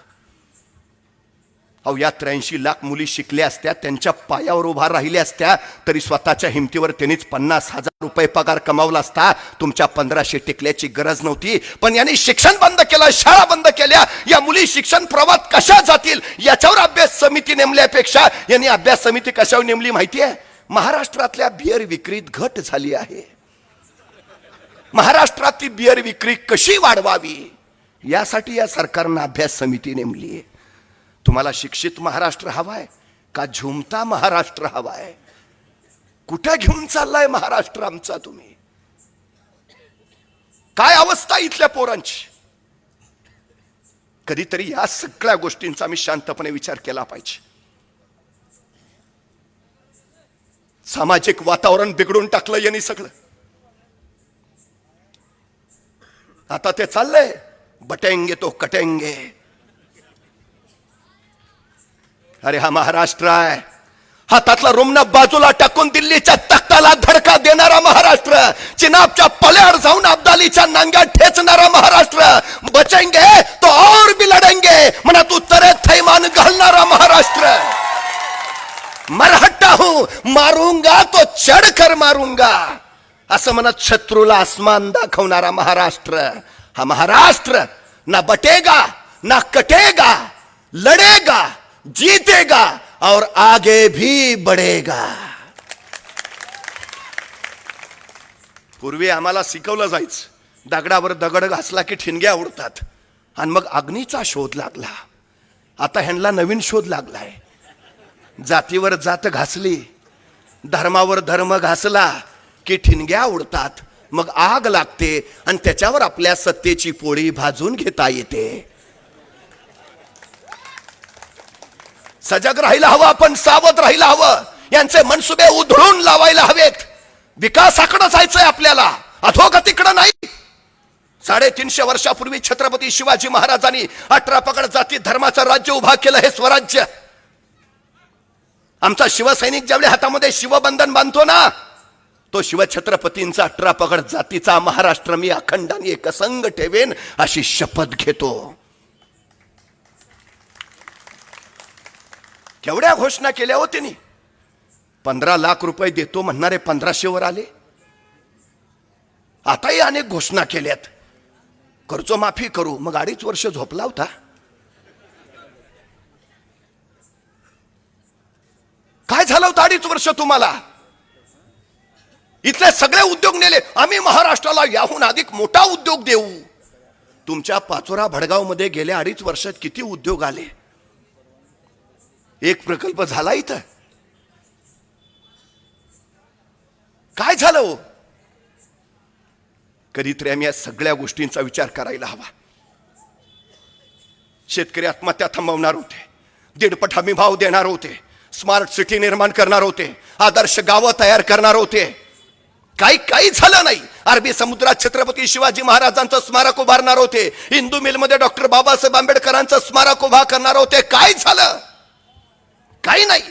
अहो, या 83 लाख मुली शिकल्या असत्या, त्यांच्या पायावर उभा राहिल्या असत्या तरी स्वतःच्या हिमतीवर त्यांनीच 50,000 रुपये पगार कमावला असता. तुमच्या 1500 टिकल्याची गरज नव्हती. पण यांनी शिक्षण बंद केलं, शाळा बंद केल्या. या मुली शिक्षण प्रवाहात कशा जातील याच्यावर अभ्यास समिती नेमल्यापेक्षा यांनी अभ्यास समिती कशावर नेमली माहिती आहे? महाराष्ट्रातल्या बियर विक्रीत घट झाली आहे. महाराष्ट्रातली बियर विक्री कशी वाढवावी यासाठी या सरकारनं अभ्यास समिती नेमली आहे. तुम्हाला शिक्षित महाराष्ट्र हवाय का झुमता महाराष्ट्र हवाय? कुठे घेऊन चाललाय महाराष्ट्र आमचा तुम्ही? काय अवस्था इथल्या पोरांची? कधीतरी या सगळ्या गोष्टींचा मी शांतपणे विचार केला पाहिजे. सामाजिक वातावरण बिघडून टाकलं यांनी सगळं. आता ते चाललंय बटेंगे तो कटेंगे. अरे हा महाराष्ट्र आहे. हातातला रुमना बाजूला टाकून दिल्लीच्या तख्ताला धडका देणारा महाराष्ट्र. चिनाबच्या पल्याड जाऊन अब्दालीच्या नांग्यात ठेचणारा महाराष्ट्र. बचेंगे तो और भी लढेंगे म्हणा तू तरेत थैमान घालणारा महाराष्ट्र. मरहट्टा हूं मारूंगा तो चढकर मारूंगा असं म्हणत शत्रूला आसमान दाखवणारा महाराष्ट्र. हा महाराष्ट्र ना बटेगा ना कटेगा, लढेगा, जीतेगा और आगे भी बढ़ेगा. पूर्वी आम्हाला शिकवलं जायचं दगडावर दगड घासला की ठिणग्या उडतात आणि मग अग्नीचा शोध लागला. आता ह्यांना नवीन शोध लागलाय. जातीवर जात घासली, धर्मावर धर्म घासला की ठिणग्या उडतात, मग आग लागते आणि त्याच्यावर आपल्या सत्तेची पोळी भाजून घेता येते. सजग राहायला हवं, आपण सावध राहायला हवं. यांचे मनसुबे उधळून लावायला हवेत. विकासाकडे जायचंय आपल्याला, अधोगतीकडे नाही. 350 वर्षापूर्वी छत्रपती शिवाजी महाराजांनी 18 पगड जाती धर्माचं राज्य उभा केलं. हे स्वराज्य. आमचा शिवसैनिक ज्यावेळी हातामध्ये शिवबंधन बांधतो ना, तो शिवछत्रपतींचा 18 पगड जातीचा महाराष्ट्र मी अखंड आणि एकसंग ठेवेन अशी शपथ घेतो. केवढ्या घोषणा केल्या हो त्यांनी. 15 लाख रुपये देतो म्हणणारे 1500 वर आले. आताही अनेक घोषणा केल्यात. कर्जमाफी करू, मग 2.5 वर्ष झोपला होता. काय झालं होतं 2.5 वर्ष तुम्हाला? इथले सगळे उद्योग नेले. आम्ही महाराष्ट्राला याहून अधिक मोठा उद्योग देऊ. तुमच्या पाचोरा भडगाव मध्ये गेल्या 2.5 वर्षात किती उद्योग आले? एक प्रकल्प झाला इथं? काय झालं हो? कधीतरी आम्ही या सगळ्या गोष्टींचा विचार करायला हवा. शेतकरी आत्महत्या थांबवणार होते, 1.5 हमी भाव देणार होते, स्मार्ट सिटी निर्माण करणार होते, आदर्श गावं तयार करणार होते. काही झालं नाही. अरबी समुद्रात छत्रपती शिवाजी महाराजांचं स्मारक उभारणार होते. हिंदू मिलमध्ये डॉक्टर बाबासाहेब आंबेडकरांचं स्मारक उभा करणार होते. काय झालं? काही नाही.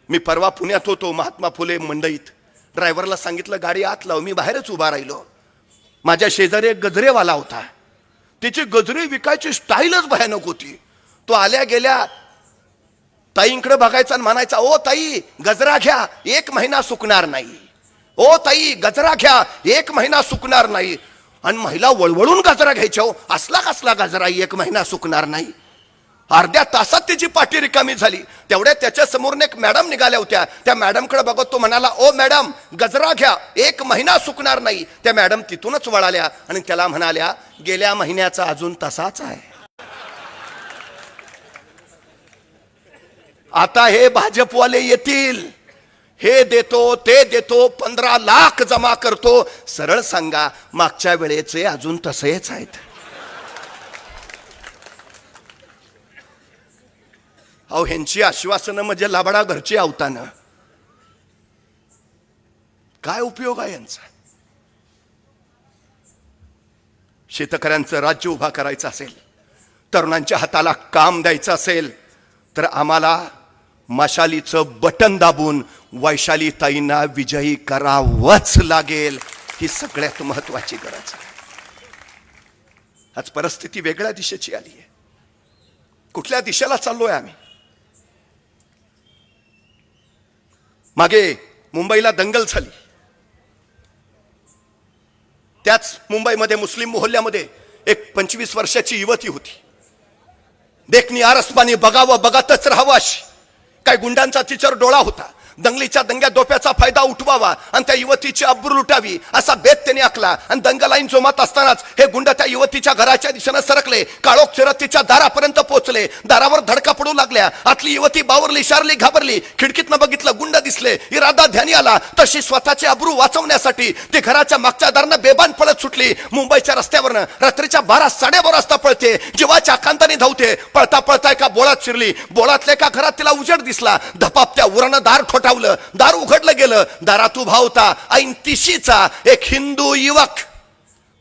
मी परवा पुण्यात होतो महात्मा फुले मंडईत. ड्रायव्हरला सांगितलं गाडी आत लाव. मी बाहेरच उभा राहिलो. माझ्या शेजारी एक गजरेवाला होता. त्याची गजरे विकायची स्टाईलच भयानक होती. तो आल्या गेल्या ताईंकडे बघायचा आणि म्हणायचा, ओ ताई गजरा घ्या, 1 महिना सुकणार नाही. ओ ताई गजरा घ्या, 1 महिना सुकणार नाही. आणि महिला वळवळून गजरा घ्यायच्या. हो असला कसला गजरा 1 महिना सुकणार नाही. अर्ध्या तासात त्याची पाठी रिकामी झाली. तेवढ्या त्याच्या समोरून एक मॅडम निघाल्या होत्या. त्या मॅडमकडे बघत तो म्हणाला, ओ मॅडम गजरा घ्या, 1 महिना सुकणार नाही. त्या मॅडम तिथूनच वळाल्या आणि त्याला म्हणाल्या, गेल्या महिन्याचा अजून तसाच आहे. आता हे भाजपवाले येतील, हे देतो ते देतो, 15 लाख जमा करतो. सरळ सांगा, मागच्या वेळेचे अजून तसेच आहेत. अहो ह्यांची आश्वासनं म्हणजे लाबाडा घरची आवतानं. काय उपयोग आहे यांचा? शेतकऱ्यांचं राज्य उभा करायचं असेल, तरुणांच्या हाताला काम द्यायचं असेल, तर आम्हाला मशालीचं बटन दाबून वैशालीताईंना विजयी करावंच लागेल. ही सगळ्यात महत्वाची गरज आहे. आज परिस्थिती वेगळ्या दिशेची आली आहे. कुठल्या दिशेला चाललोय आम्ही? मागे मुंबईला दंगल झाली. त्याच मुंबईमध्ये मुस्लिम मोहल्ल्यामध्ये एक 25 वर्षाची युवती होती. देखणी आरसपानी बघावं, बघतच राहावं अशी. काय गुंडांचा तिच्यावर डोळा होता. दंगलीच्या दंग्या दोप्याचा फायदा उठवावा आणि त्या युवतीची अब्रू लुटावी असा बेत त्यांनी आखला. आणि दंग लाईन जोमात असतानाच हे गुंड त्या युवतीच्या घराच्या दिशेनं सरकले. काळोख चिरत तिच्या दारापर्यंत पोहोचले. दारावर धडका पडू लागल्या. आतली युवती बावरली, शारली, घाबरली. खिडकीतनं बघितलं, गुंड दिसले. इरादा ध्यानी आला. तशी स्वतःची अब्रू वाचवण्यासाठी ती घराच्या मागच्या दारानं बेबान पळत सुटली. मुंबईच्या रस्त्यावरनं रात्रीच्या 12-12:30 वाजता पळते. जीवाच्या आकांताने धावते. पळता पळता एका बोळात शिरली. बोळातल्या एका घरात तिला उजेड दिसला. धपापत्या उरानं दार ठोठावलं. दार उघडलं गेलं. दारात उभा होता 89चा एक हिंदू युवक.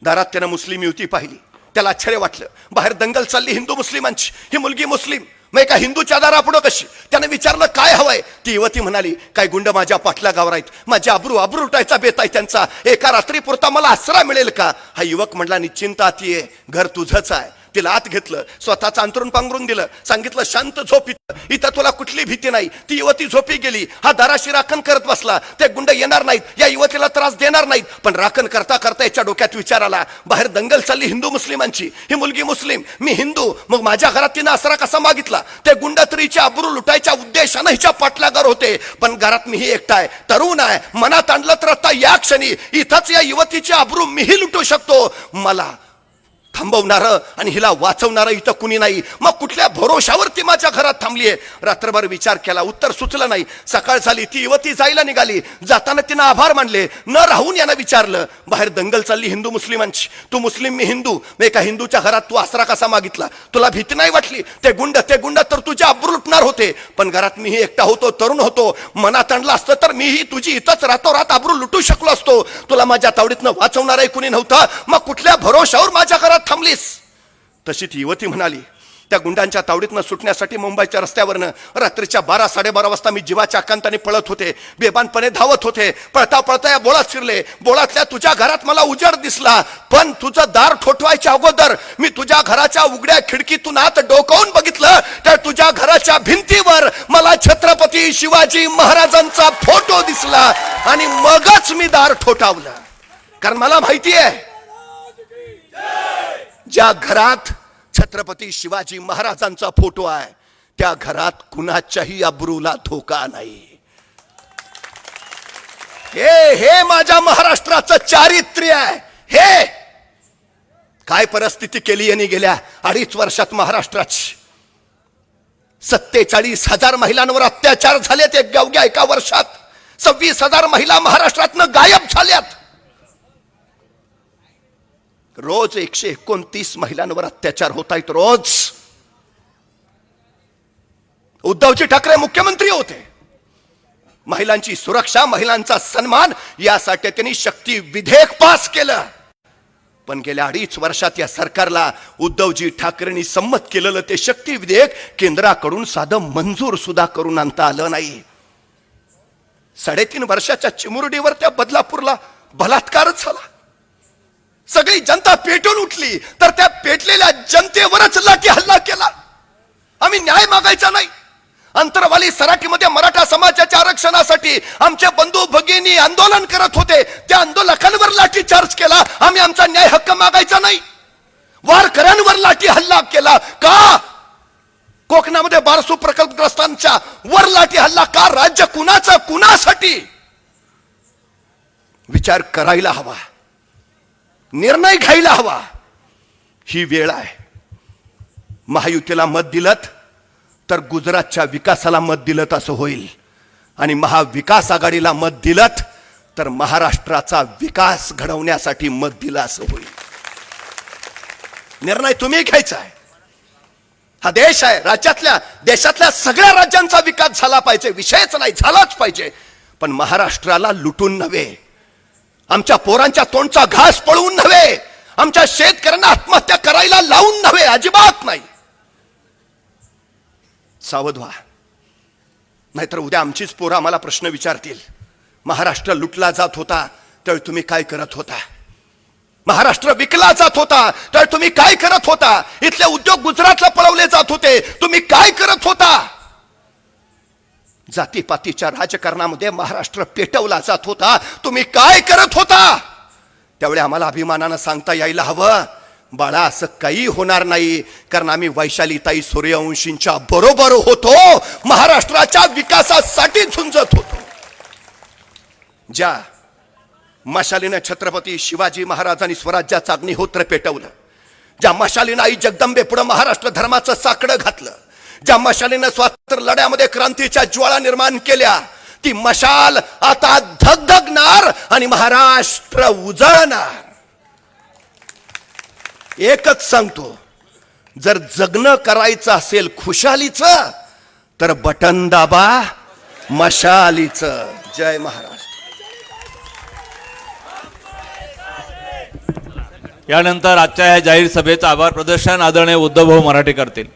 दारात त्यानं मुस्लिम युवती पाहिली. त्याला आश्चर्य वाटलं. बाहेर दंगल चालली हिंदू मुस्लिमांची. ही मुलगी मुस्लिम, मग एका हिंदूच्या दारापुढं कशी? त्याने विचारलं, काय हवंय? ती युवती म्हणाली, काय गुंड माझ्या पाठलागावर आहेत. माझ्या अब्रू लुटायचा बेत आहे त्यांचा. एका रात्री पुरता मला आसरा मिळेल का? हा युवक म्हणला, निश्चिंत आत ये, घर तुझंच आहे. तिला आत घेतलं. स्वतःचं अंतरून पांघरून दिलं. सांगितलं, शांत झोप, इथं तुला कुठली भीती नाही. ती युवती झोपी गेली. हा दाराशी राखण करत बसला. ते गुंड येणार नाहीत, या युवतीला त्रास देणार नाहीत. पण राखण करता करता याच्या डोक्यात विचार आला, बाहेर दंगल चालली हिंदू मुस्लिमांची. ही मुलगी मुस्लिम, मी हिंदू, मग माझ्या घरात तिनं आसरा कसा मागितला? ते गुंड तरीच्या अब्रू लुटायच्या उद्देशानं हिच्या पाठलागार होते. पण घरात मीही एकटा आहे, तरुण आहे. मनात आणलं तर आता या क्षणी इथंच या युवतीची अब्रू मीही लुटू शकतो. मला थांबवणारं आणि हिला वाचवणारं इथं कुणी नाही. मग कुठल्या भरोशावर ती माझ्या घरात थांबलीये? रात्रभर विचार केला, उत्तर सुचलं नाही. सकाळ झाली, ती युवती जायला निघाली. जाताना तिनं आभार मानले. न राहून यानं विचारलं, बाहेर दंगल चालली हिंदू मुस्लिमांची. तू मुस्लिम, मी हिंदू, मग एका हिंदूच्या घरात तू आसरा कसा मागितला? तुला भीती नाही वाटली? ते गुंड तर तुझ्या अब्रू लुटणार होते. पण घरात मीही एकटा होतो, तरुण होतो. मनात आणलं असतं तर मीही तुझी इथंच रातोरात अब्रू लुटू शकलो असतो. तुला माझ्या तावडीतनं वाचवणारही कुणी नव्हतं. मग कुठल्या भरोशावर माझ्या घरात थांबलीस? तशी ती युवती म्हणाली, त्या गुंडांच्या तावडीतनं सुटण्यासाठी मुंबईच्या रस्त्यावरनं रात्रीच्या 12-12:30 वाजता मी जीवाच्या आकांताने पळत होते. बेबानपणे धावत होते. पळता पळता या बोळात शिरले. बोळातल्या तुझ्या घरात मला उजेड दिसला. पण तुझं दार ठोठवायच्या अगोदर मी तुझ्या घराच्या उघड्या खिडकीतून आत डोकावून बघितलं, तर तुझ्या घराच्या भिंतीवर मला छत्रपती शिवाजी महाराजांचा फोटो दिसला. आणि मगच मी दार ठोठावलं. कारण मला माहिती आहे, ज्या घरात छत्रपती शिवाजी महाराजांचा फोटो आहे त्या घरात कुणाच्याही अब्रूला धोका नाही. हे माझ्या महाराष्ट्राचं चारित्र्य आहे. हे काय परिस्थिती केली यांनी गेल्या 2.5 वर्षात महाराष्ट्राची. 47,000 महिलांवर अत्याचार झालेत एका वर्षात. 26,000 महिला महाराष्ट्रातनं गायब झाल्यात. रोज 129 महिलांवर अत्याचार होत आहेत. रोज. उद्धवजी ठाकरे मुख्यमंत्री होते. महिलांची सुरक्षा, महिलांचा सन्मान यासाठी त्यांनी शक्ती विधेयक पास केलं. पण गेल्या 2.5 वर्षात या सरकारला उद्धवजी ठाकरेंनी संमत केलेलं ते शक्ती विधेयक केंद्राकडून साधं मंजूर सुद्धा करून आणता आलं नाही. 3.5 वर्षाच्या चिमुरडीवर त्या बदलापूरला बलात्कारच झाला. सगळी जनता पेटून उठली, तर त्या पेटलेल्या जनतेवरच लाठी हल्ला केला. आम्ही न्याय मागायचा नाही. अंतरवाली सराटीमध्ये मराठा समाजाच्या आरक्षणासाठी आमचे बंधू भगिनी आंदोलन करत होते. त्या आंदोलकांवर लाठी चार्ज केला. आम्ही आमचा न्याय हक्क मागायचा नाही. वारकऱ्यांवर लाठी हल्ला केला का? कोकणामध्ये बारसू प्रकल्पग्रस्तांच्या वर लाठी हल्ला का? राज्य कुणाचं, कुणासाठी? विचार करायला हवा, निर्णय घ्यायला हवा. ही वेळ आहे. महायुतीला मत दिलत तर गुजरातच्या विकासाला मत दिलत असं होईल. आणि महाविकास आघाडीला मत दिलत तर महाराष्ट्राचा विकास घडवण्यासाठी मत दिलं असं होईल. निर्णय तुम्ही घ्यायचा आहे. हा देश आहे. देशातल्या सगळ्या राज्यांचा विकास झाला पाहिजे, विषयच नाही, झालाच पाहिजे. पण महाराष्ट्राला लुटून नव्हे, आमच्या पोरांच्या तोंडचा घास पळवून नव्हे, आमच्या शेतकऱ्यांना आत्महत्या करायला लावून नव्हे, अजिबात नाही. सावध व्हा, नाहीतर उद्या आमचीच पोरं आम्हाला प्रश्न विचारतील. महाराष्ट्र लुटला जात होता तर तुम्ही काय करत होता? महाराष्ट्र विकला जात होता तर तुम्ही काय करत होता? इथले उद्योग गुजरातला पळवले जात होते, तुम्ही काय करत होता? जातीपातीच्या राजकारणामध्ये महाराष्ट्र पेटवला जात होता, तुम्ही काय करत होता? त्यावेळी आम्हाला अभिमानानं सांगता यायला हवं, बाळा असं काही होणार नाही, कारण आम्ही वैशालीताई सूर्यवंशींच्या बरोबर होतो, महाराष्ट्राच्या विकासासाठी झुंजत होतो. ज्या मशालीनं छत्रपती शिवाजी महाराजांनी स्वराज्याचं अग्निहोत्र पेटवलं, ज्या मशालीनं आई जगदंबे पुढे महाराष्ट्र धर्माचं साकडं घातलं, ज्या मशालीनं स्वातंत्र्य लढ्यामध्ये क्रांतीच्या ज्वाळा निर्माण केल्या, ती मशाल आता धगधगणार आणि महाराष्ट्र उजळणार. एकच सांगतो, जर जगणं करायचं असेल खुशालीचं तर बटन दाबा मशालीचं. जय महाराष्ट्र. यानंतर आजच्या या जाहीर सभेचं आभार प्रदर्शन आदरणीय उद्धवभाऊ मराठे करतील.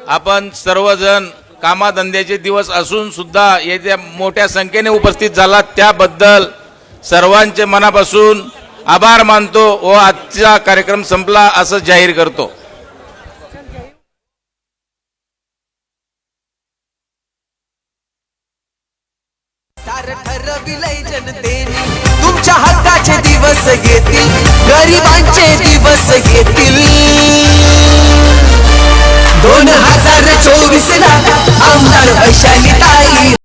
आपण सर्वजण कामाधंद्याचे दिवस असून सुद्धा येत्या मोठ्या संख्येने उपस्थित झालात त्याबद्दल सर्वांचे मनापासून आभार मानतो व आजचा कार्यक्रम संपला असं जाहीर करतो. सार ठरविलंय जनतेने तुमच्या हक्काचे दिवस घेतील, गरिबांचे दिवस घेतील.